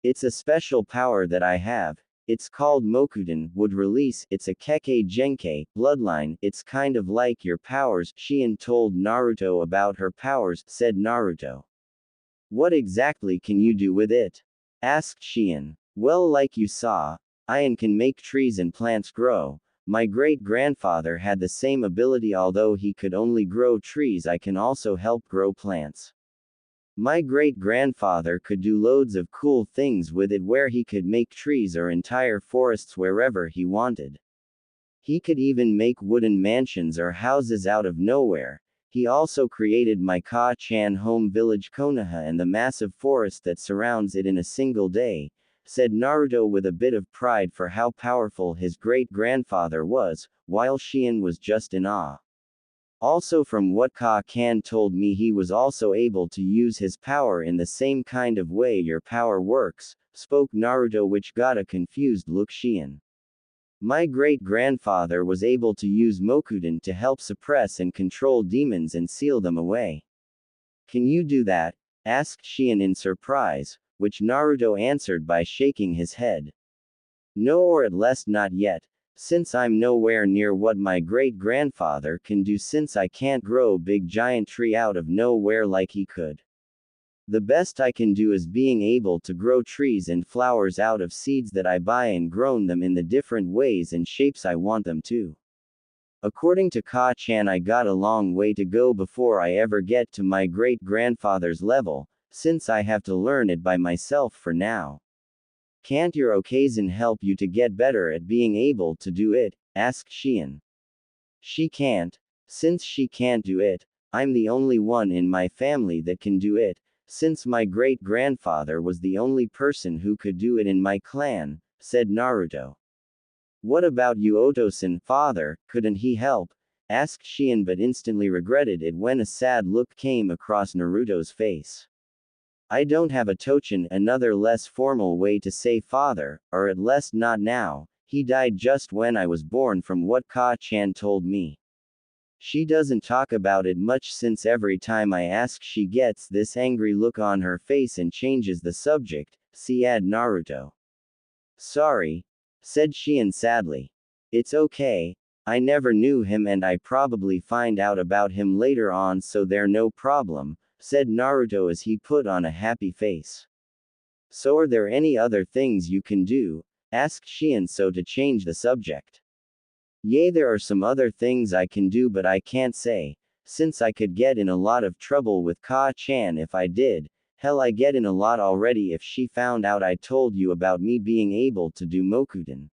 It's a special power that I have. It's called Mokuden, would release, it's a Kekkei Genkei, bloodline, it's kind of like your powers. Shion told Naruto about her powers, said Naruto. What exactly can you do with it? Asked Shion. Well, like you saw, I can make trees and plants grow. My great-grandfather had the same ability. Although he could only grow trees, I can also help grow plants. My great-grandfather could do loads of cool things with it, where he could make trees or entire forests wherever he wanted. He could even make wooden mansions or houses out of nowhere. He also created my Ka-chan home village Konoha and the massive forest that surrounds it in a single day, said Naruto with a bit of pride for how powerful his great-grandfather was, while Shion was just in awe. Also, from what Ka-kan told me, he was also able to use his power in the same kind of way your power works, spoke Naruto, which got a confused look. Shion. My great-grandfather was able to use Mokuden to help suppress and control demons and seal them away. Can you do that? Asked Shion in surprise, which Naruto answered by shaking his head. No, or at least not yet, since I'm nowhere near what my great-grandfather can do, since I can't grow big giant tree out of nowhere like he could. The best I can do is being able to grow trees and flowers out of seeds that I buy and grown them in the different ways and shapes I want them to. According to Ka-chan, I got a long way to go before I ever get to my great-grandfather's level, since I have to learn it by myself for now. Can't your Okazen help you to get better at being able to do it? Asked Shion. She can't. Since she can't do it, I'm the only one in my family that can do it, since my great-grandfather was the only person who could do it in my clan, said Naruto. What about you, Otosan, father, couldn't he help? Asked Shion, but instantly regretted it when a sad look came across Naruto's face. I don't have a Tochan, another less formal way to say father, or at least not now. He died just when I was born, from what Ka-chan told me. She doesn't talk about it much, since every time I ask she gets this angry look on her face and changes the subject, said Naruto. Sorry, said Shion sadly. It's okay, I never knew him and I probably find out about him later on, so there no problem, said Naruto as he put on a happy face. So are there any other things you can do? Asked Shion, so to change the subject. Yeah, there are some other things I can do, but I can't say, since I could get in a lot of trouble with Ka-chan if I did. Hell, I get in a lot already if she found out I told you about me being able to do Mokuden.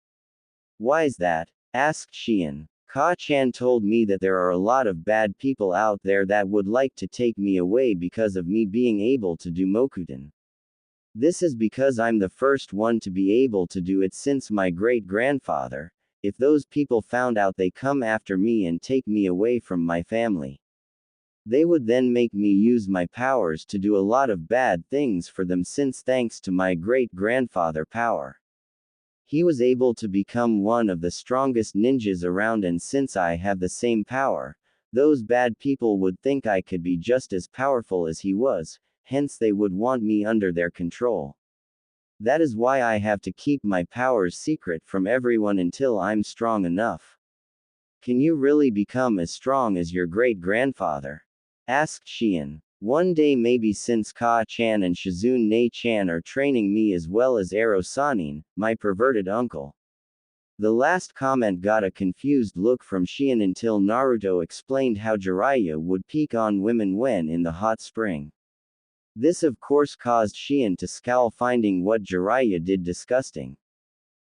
Why's that? Asked Shion. Ka-chan told me that there are a lot of bad people out there that would like to take me away because of me being able to do Mokuden. This is because I'm the first one to be able to do it since my great-grandfather, if those people found out, they come after me and take me away from my family. They would then make me use my powers to do a lot of bad things for them, since thanks to my great-grandfather power, he was able to become one of the strongest ninjas around, and since I have the same power, those bad people would think I could be just as powerful as he was, hence they would want me under their control. That is why I have to keep my powers secret from everyone until I'm strong enough. Can you really become as strong as your great-grandfather? Asked Xian. One day maybe, since Ka-chan and Shizune-chan are training me as well as Ero-sanin, my perverted uncle. The last comment got a confused look from Xian until Naruto explained how Jiraiya would peek on women when in the hot spring. This of course caused Xian to scowl, finding what Jiraiya did disgusting.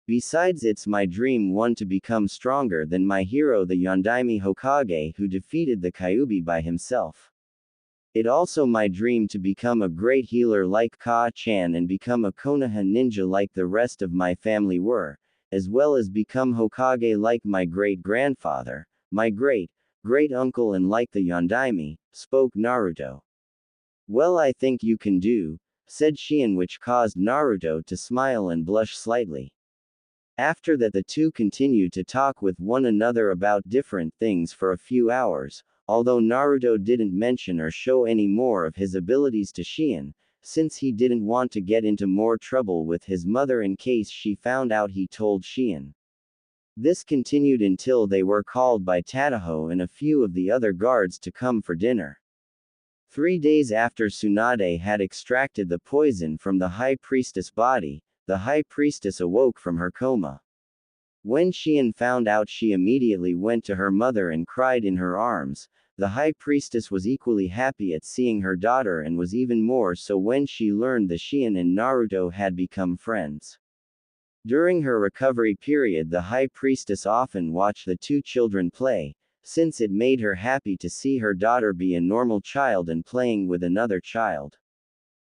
Besides, it's my dream one to become stronger than my hero, the Yondaime Hokage who defeated the Kyuubi by himself. It also my dream to become a great healer like Ka-chan and become a Konoha ninja like the rest of my family were, as well as become Hokage like my great-grandfather, my great-great-uncle, and like the Yondaime, spoke Naruto. Well, I think you can do, said Xian, which caused Naruto to smile and blush slightly. After that, the two continued to talk with one another about different things for a few hours, although Naruto didn't mention or show any more of his abilities to Xian, since he didn't want to get into more trouble with his mother in case she found out he told Xian. This continued until they were called by Tadaho and a few of the other guards to come for dinner. 3 days after Tsunade had extracted the poison from the high priestess' body, the high priestess awoke from her coma. When Xian found out, she immediately went to her mother and cried in her arms. The high priestess was equally happy at seeing her daughter, and was even more so when she learned that Xian and Naruto had become friends. During her recovery period, the high priestess often watched the two children play, since it made her happy to see her daughter be a normal child and playing with another child.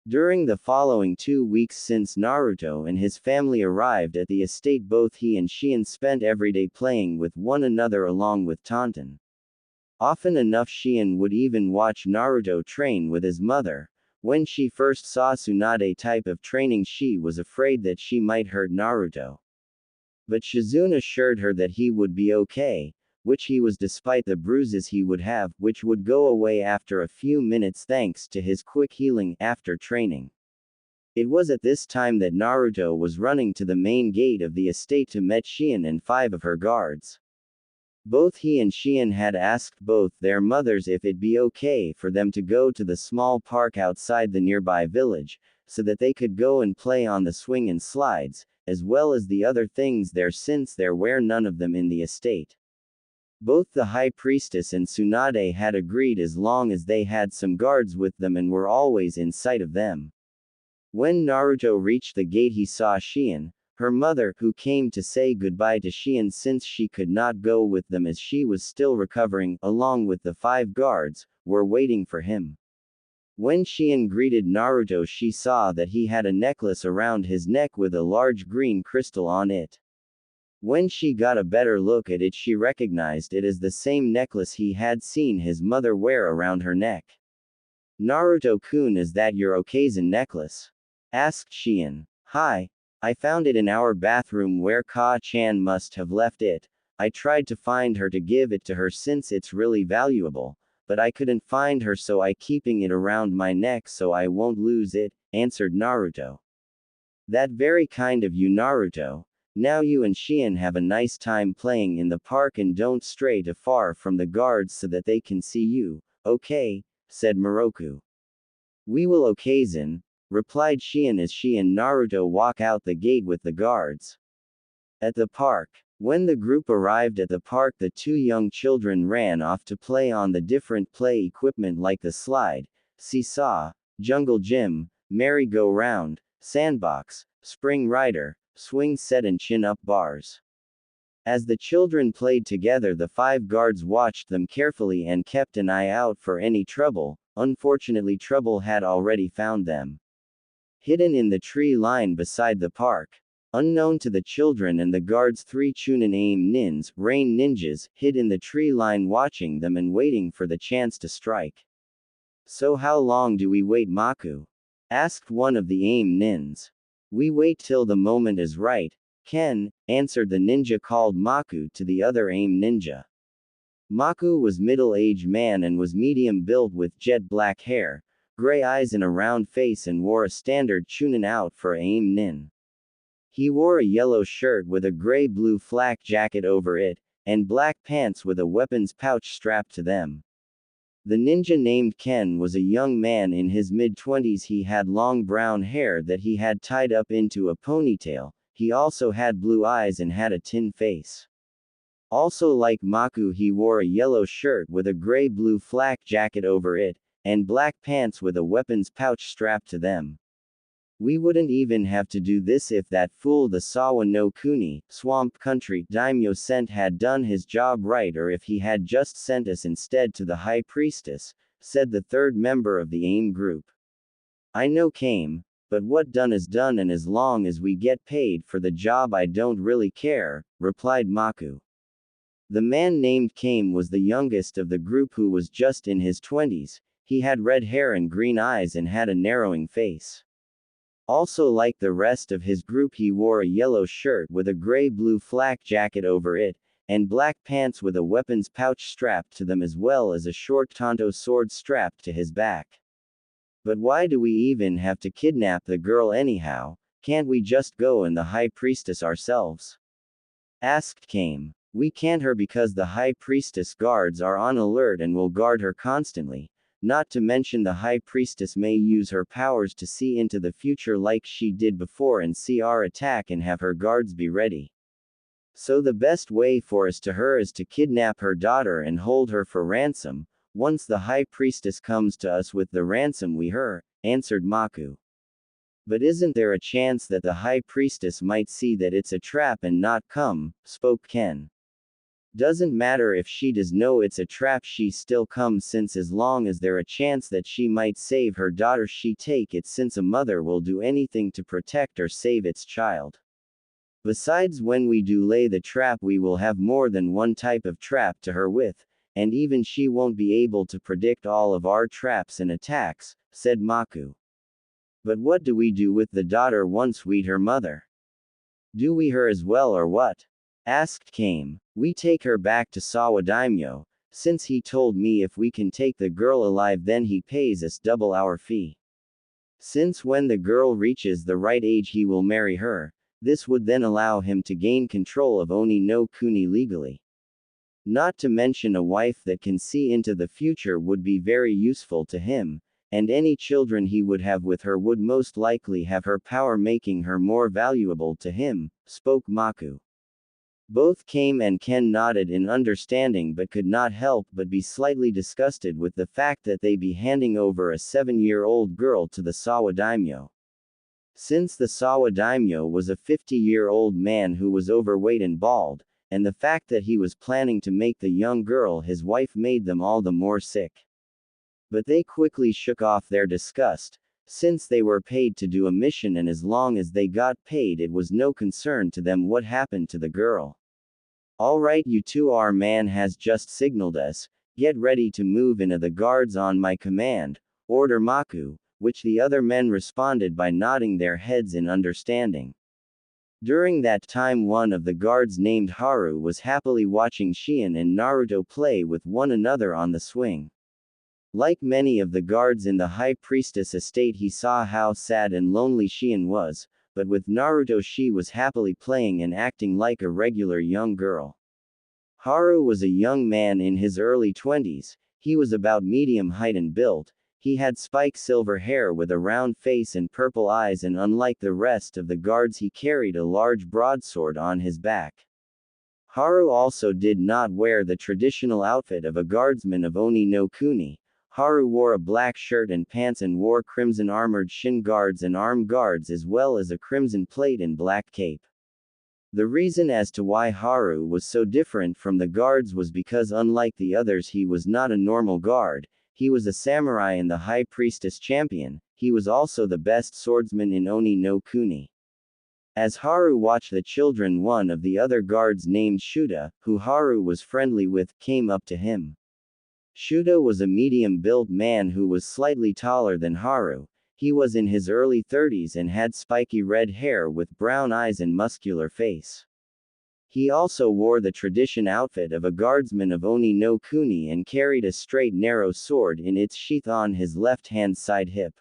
During the following 2 weeks since Naruto and his family arrived at the estate, both he and Xian spent every day playing with one another along with Tonton. Often enough, Xian would even watch Naruto train with his mother. When she first saw Tsunade type of training, she was afraid that she might hurt Naruto. But Shizune assured her that he would be okay, which he was despite the bruises he would have, which would go away after a few minutes thanks to his quick healing after training. It was at this time that Naruto was running to the main gate of the estate to meet Xian and 5 of her guards. Both he and Xian had asked both their mothers if it'd be okay for them to go to the small park outside the nearby village, so that they could go and play on the swing and slides, as well as the other things there, since there were none of them in the estate. Both the high priestess and Tsunade had agreed as long as they had some guards with them and were always in sight of them. When Naruto reached the gate, he saw Xian, her mother, who came to say goodbye to Xian since she could not go with them as she was still recovering, along with the 5 guards, were waiting for him. When Xian greeted Naruto, she saw that he had a necklace around his neck with a large green crystal on it. When she got a better look at it, she recognized it as the same necklace he had seen his mother wear around her neck. Naruto-kun, is that your Okazen necklace? Asked Xian. Hi. I found it in our bathroom where Ka-chan must have left it. I tried to find her to give it to her since it's really valuable, but I couldn't find her, so I keeping it around my neck so I won't lose it, answered Naruto. That very kind of you, Naruto. Now you and Xian have a nice time playing in the park and don't stray too far from the guards so that they can see you, okay? Said Moroku. We will, Okazen, replied Xian as she and Naruto walk out the gate with the guards. At the park. When the group arrived at the park, the 2 young children ran off to play on the different play equipment like the slide, seesaw, jungle gym, merry-go-round, sandbox, spring rider, swing set and chin-up bars. As the children played together, the 5 guards watched them carefully and kept an eye out for any trouble. Unfortunately, trouble had already found them. Hidden in the tree line beside the park. Unknown to the children and the guards, 3 Chunin aim nins, rain ninjas, hid in the tree line watching them and waiting for the chance to strike. So how long do we wait, Maku? Asked one of the aim nins. We wait till the moment is right, Ken, answered the ninja called Maku to the other aim ninja. Maku was middle-aged man and was medium built with jet black hair, gray eyes and a round face and wore a standard chunin out for aim nin. He wore a yellow shirt with a gray-blue flak jacket over it, and black pants with a weapons pouch strapped to them. The ninja named Ken was a young man in his mid-20s. He had long brown hair that he had tied up into a ponytail. He also had blue eyes and had a tin face. Also like Maku, he wore a yellow shirt with a gray-blue flak jacket over it, and black pants with a weapons pouch strapped to them. We wouldn't even have to do this if that fool the Sawa no Kuni, swamp country, daimyo sent had done his job right, or if he had just sent us instead to the high priestess, said the third member of the AIM group. I know Kame, but what done is done, and as long as we get paid for the job I don't really care, replied Maku. The man named Kame was the youngest of the group, who was just in his 20s. He had red hair and green eyes and had a narrowing face. Also like the rest of his group, he wore a yellow shirt with a gray-blue flak jacket over it, and black pants with a weapons pouch strapped to them, as well as a short tanto sword strapped to his back. But why do we even have to kidnap the girl anyhow? Can't we just go and the high priestess ourselves? Asked Kame. We can't her because the high priestess guards are on alert and will guard her constantly. Not to mention the high priestess may use her powers to see into the future like she did before and see our attack and have her guards be ready. So the best way for us to her is to kidnap her daughter and hold her for ransom. Once the high priestess comes to us with the ransom, we her, answered Maku. But isn't there a chance that the high priestess might see that it's a trap and not come, spoke Ken. Doesn't matter if she does know it's a trap, she still comes, since as long as there a chance that she might save her daughter, she take it, since a mother will do anything to protect or save its child. Besides, when we do lay the trap, we will have more than one type of trap to her with, and even she won't be able to predict all of our traps and attacks, said Maku. But what do we do with the daughter once we'd her mother? Do we her as well or what? Asked Kame. We take her back to Sawa Daimyo, since he told me if we can take the girl alive then he pays us double our fee. Since when the girl reaches the right age he will marry her, this would then allow him to gain control of Oni no Kuni legally. Not to mention a wife that can see into the future would be very useful to him, and any children he would have with her would most likely have her power, making her more valuable to him, spoke Maku. Both Kame and Ken nodded in understanding, but could not help but be slightly disgusted with the fact that they be handing over a 7-year-old girl to the Sawa Daimyo. Since the Sawa Daimyo was a 50-year-old man who was overweight and bald, and the fact that he was planning to make the young girl his wife made them all the more sick. But they quickly shook off their disgust, since they were paid to do a mission, and as long as they got paid it was no concern to them what happened to the girl. Alright you two, our man has just signaled us, get ready to move into the guards on my command, order Maku, which the other men responded by nodding their heads in understanding. During that time one of the guards named Haru was happily watching Shion and Naruto play with one another on the swing. Like many of the guards in the high priestess estate, he saw how sad and lonely Shion was, but with Naruto she was happily playing and acting like a regular young girl. Haru was a young man in his early 20s, he was about medium height and built, he had spike silver hair with a round face and purple eyes, and unlike the rest of the guards he carried a large broadsword on his back. Haru also did not wear the traditional outfit of a guardsman of Oni no Kuni. Haru wore a black shirt and pants and wore crimson armored shin guards and arm guards, as well as a crimson plate and black cape. The reason as to why Haru was so different from the guards was because unlike the others he was not a normal guard, he was a samurai and the high priestess champion, he was also the best swordsman in Oni no Kuni. As Haru watched the children, one of the other guards named Shuta, who Haru was friendly with, came up to him. Shuta was a medium-built man who was slightly taller than Haru. He was in his early 30s and had spiky red hair with brown eyes and muscular face. He also wore the tradition outfit of a guardsman of Oni no Kuni and carried a straight narrow sword in its sheath on his left-hand side hip.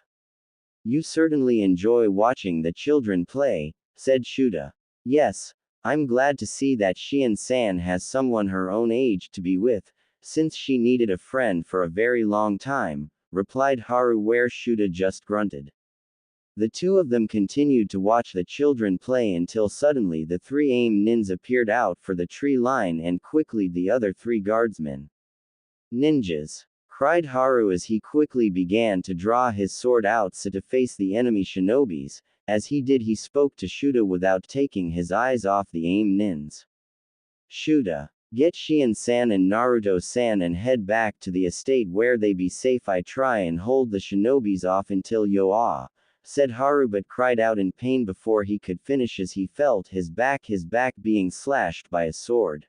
"You certainly enjoy watching the children play," said Shuta. "Yes, I'm glad to see that Shion-san has someone her own age to be with, since she needed a friend for a very long time," replied Haru, where Shuta just grunted. The two of them continued to watch the children play until suddenly the three AIM nins appeared out for the tree line and quickly the other three guardsmen. "Ninjas!" cried Haru as he quickly began to draw his sword out so to face the enemy shinobis. As he did, he spoke to Shuta without taking his eyes off the AIM nins. "Shuta, get Shion-san and Naruto-san and head back to the estate where they be safe. I try and hold the shinobis off until Yoa," said Haru, but cried out in pain before he could finish as he felt his back being slashed by a sword.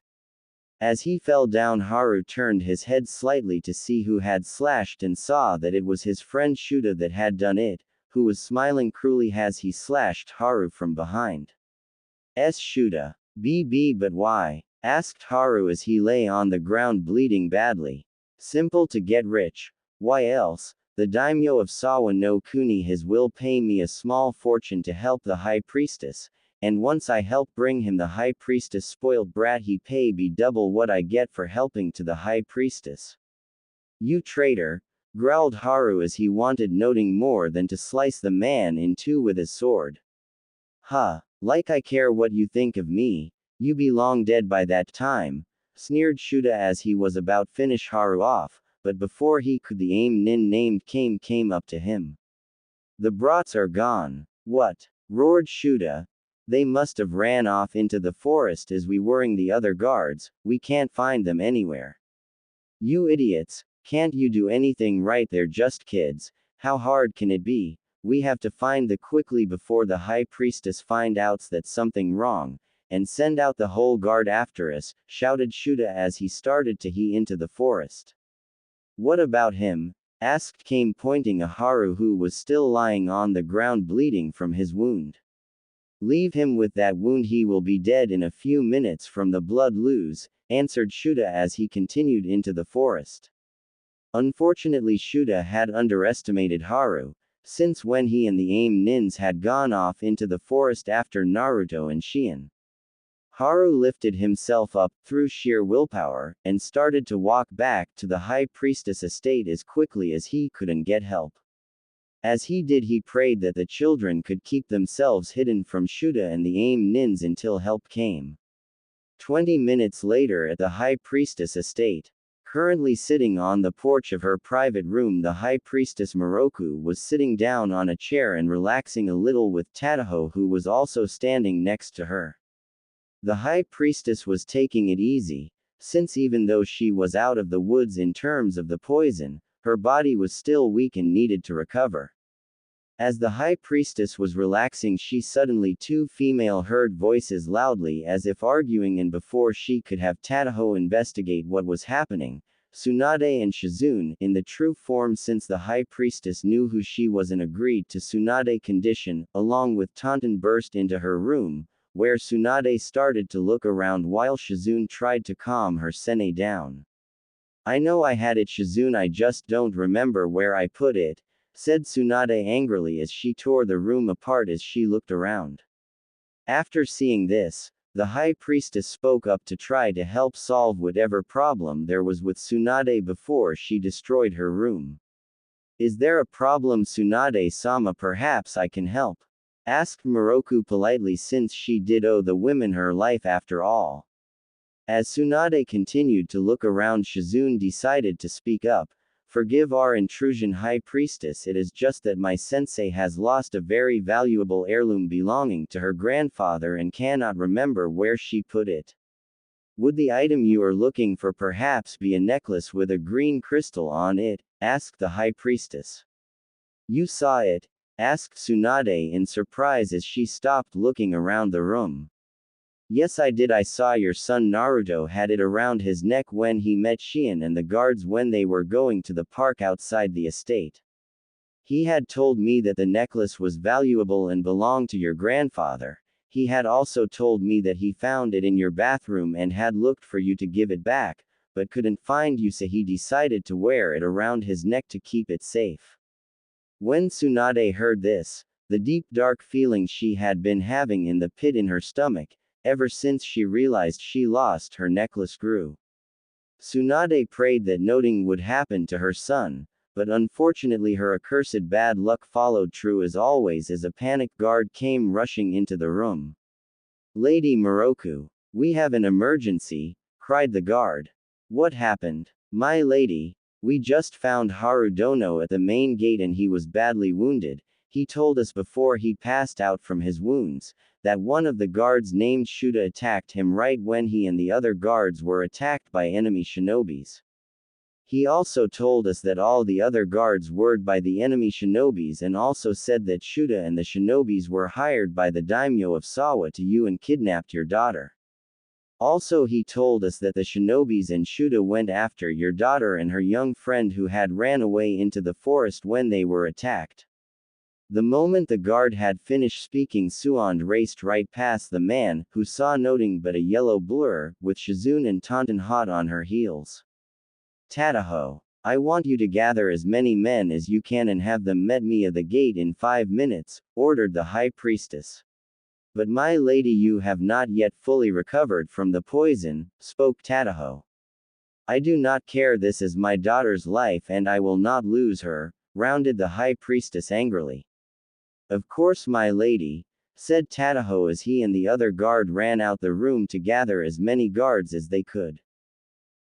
As he fell down, Haru turned his head slightly to see who had slashed and saw that it was his friend Shuta that had done it, who was smiling cruelly as he slashed Haru from behind. Shuta, BB, but why?" asked Haru as he lay on the ground bleeding badly. "Simple, to get rich. Why else? The daimyo of Sawa no Kuni his will pay me a small fortune to help the high priestess, and once I help bring him the high priestess spoiled brat, he pay be double what I get for helping to the high priestess." "You traitor," growled Haru as he wanted nothing more than to slice the man in two with his sword. "Huh, like I care what you think of me, you be long dead by that time," sneered Shuta as he was about finish Haru off, but before he could, the AIM nin named came up to him. "The brats are gone." "What?" roared Shuta. "They must have ran off into the forest as we wereing the other guards, we can't find them anywhere." "You idiots, can't you do anything right? They're just kids, how hard can it be? We have to find them quickly before the high priestess find out that's something wrong, and send out the whole guard after us," shouted Shuta as he started to head into the forest. "What about him?" asked Kame, pointing at Haru, who was still lying on the ground bleeding from his wound. "Leave him with that wound, he will be dead in a few minutes from the blood loss," answered Shuta as he continued into the forest. Unfortunately, Shuta had underestimated Haru, since when he and the AIM nins had gone off into the forest after Naruto and Shion. Haru lifted himself up, through sheer willpower, and started to walk back to the high priestess estate as quickly as he could and get help. As he did, he prayed that the children could keep themselves hidden from Shuta and the AIM nins until help came. 20 minutes later, at the high priestess estate, currently sitting on the porch of her private room, the high priestess Moroku was sitting down on a chair and relaxing a little with Tadaho, who was also standing next to her. The high priestess was taking it easy, since even though she was out of the woods in terms of the poison, her body was still weak and needed to recover. As the high priestess was relaxing, she suddenly two female heard voices loudly as if arguing, and before she could have Tadaho investigate what was happening, Tsunade and Shizune, in the true form, since the high priestess knew who she was and agreed to Tsunade's condition, along with Tonton, burst into her room, where Tsunade started to look around while Shizune tried to calm her sene down. "I know I had it, Shizune, I just don't remember where I put it," said Tsunade angrily as she tore the room apart as she looked around. After seeing this, the high priestess spoke up to try to help solve whatever problem there was with Tsunade before she destroyed her room. "Is there a problem, Tsunade-sama? Perhaps I can help?" asked Moroku politely, since she did owe the women her life after all. As Tsunade continued to look around, Shizune decided to speak up. "Forgive our intrusion, high priestess, it is just that my sensei has lost a very valuable heirloom belonging to her grandfather and cannot remember where she put it." "Would the item you are looking for perhaps be a necklace with a green crystal on it?" asked the high priestess. "You saw it, asked Tsunade in surprise as she stopped looking around the room. Yes, I did. I saw your son Naruto had it around his neck when he met Shien and the guards when they were going to the park outside the estate. He had told me that the necklace was valuable and belonged to your grandfather. He had also told me that he found it in your bathroom and had looked for you to give it back, but couldn't find you, so he decided to wear it around his neck to keep it safe. When Tsunade heard this, the deep dark feeling she had been having in the pit in her stomach, ever since she realized she lost her necklace, grew. Tsunade prayed that nothing would happen to her son, but unfortunately her accursed bad luck followed true as always as a panicked guard came rushing into the room. Lady Moroku, we have an emergency, cried the guard. What happened? My lady, we just found Harudono at the main gate and he was badly wounded. He told us before he passed out from his wounds, that one of the guards named Shuda attacked him right when he and the other guards were attacked by enemy shinobis. He also told us that all the other guards were by the enemy shinobis and also said that Shuda and the shinobis were hired by the daimyo of Sawa to you and kidnapped your daughter. Also he told us that the shinobis and Shuda went after your daughter and her young friend who had ran away into the forest when they were attacked. The moment the guard had finished speaking, Suand raced right past the man, who saw nothing but a yellow blur, with Shizune and Taunton hot on her heels. Tadaho, I want you to gather as many men as you can and have them meet me at the gate in 5 minutes, ordered the high priestess. But my lady, you have not yet fully recovered from the poison, spoke Tadaho. I do not care, this is my daughter's life and I will not lose her, rounded the high priestess angrily. Of course my lady, said Tadaho as he and the other guard ran out the room to gather as many guards as they could.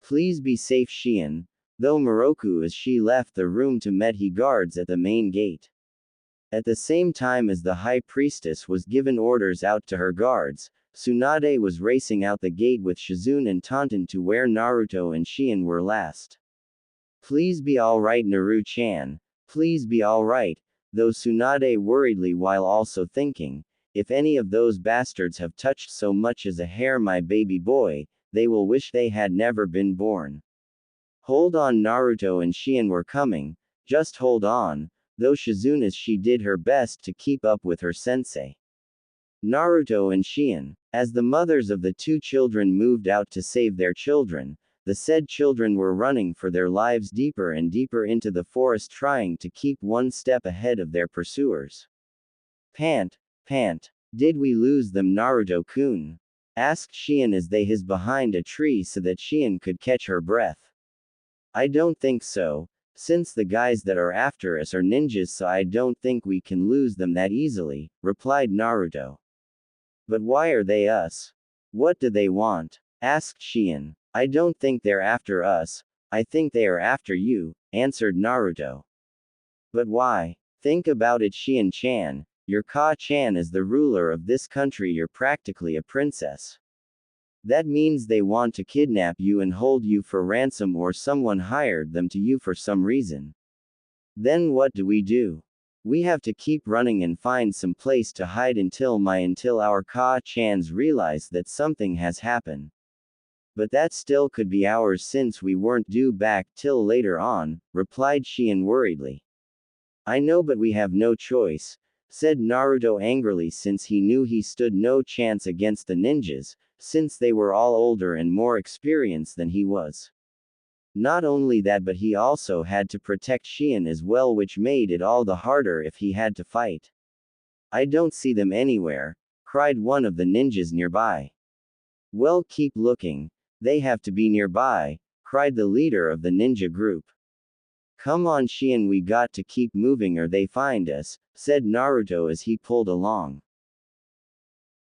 Please be safe, Shien, though Moroku as she left the room to meet he guards at the main gate. At the same time as the high priestess was given orders out to her guards, Tsunade was racing out the gate with Shizune and Taunton to where Naruto and Shien were last. Please be alright, Naru-chan, please be alright, though Tsunade worriedly while also thinking, if any of those bastards have touched so much as a hair my baby boy, they will wish they had never been born. Hold on, Naruto and Shien were coming, just hold on, though Shizune as she did her best to keep up with her sensei. Naruto and Shien, as the mothers of the two children moved out to save their children, the said children were running for their lives deeper and deeper into the forest trying to keep one step ahead of their pursuers. Pant, did we lose them, Naruto-kun? Asked Shien as they hid behind a tree so that Shien could catch her breath. I don't think so, since the guys that are after us are ninjas, so I don't think we can lose them that easily, replied Naruto. But why are they us? What do they want? Asked Shien. I don't think they're after us, I think they are after you, answered Naruto. But why? Think about it, Shien-chan, your Ka-chan is the ruler of this country, you're practically a princess. That means they want to kidnap you and hold you for ransom, or someone hired them to you for some reason. Then what do? We have to keep running and find some place to hide until our Ka-chans realize that something has happened. But that still could be hours since we weren't due back till later on, replied Shien worriedly. I know, but we have no choice, said Naruto angrily, since he knew he stood no chance against the ninjas, since they were all older and more experienced than he was. Not only that, but he also had to protect Shien as well, which made it all the harder if he had to fight. I don't see them anywhere, cried one of the ninjas nearby. Well, keep looking, they have to be nearby, cried the leader of the ninja group. Come on, Shien, we got to keep moving or they find us, said Naruto as he pulled along.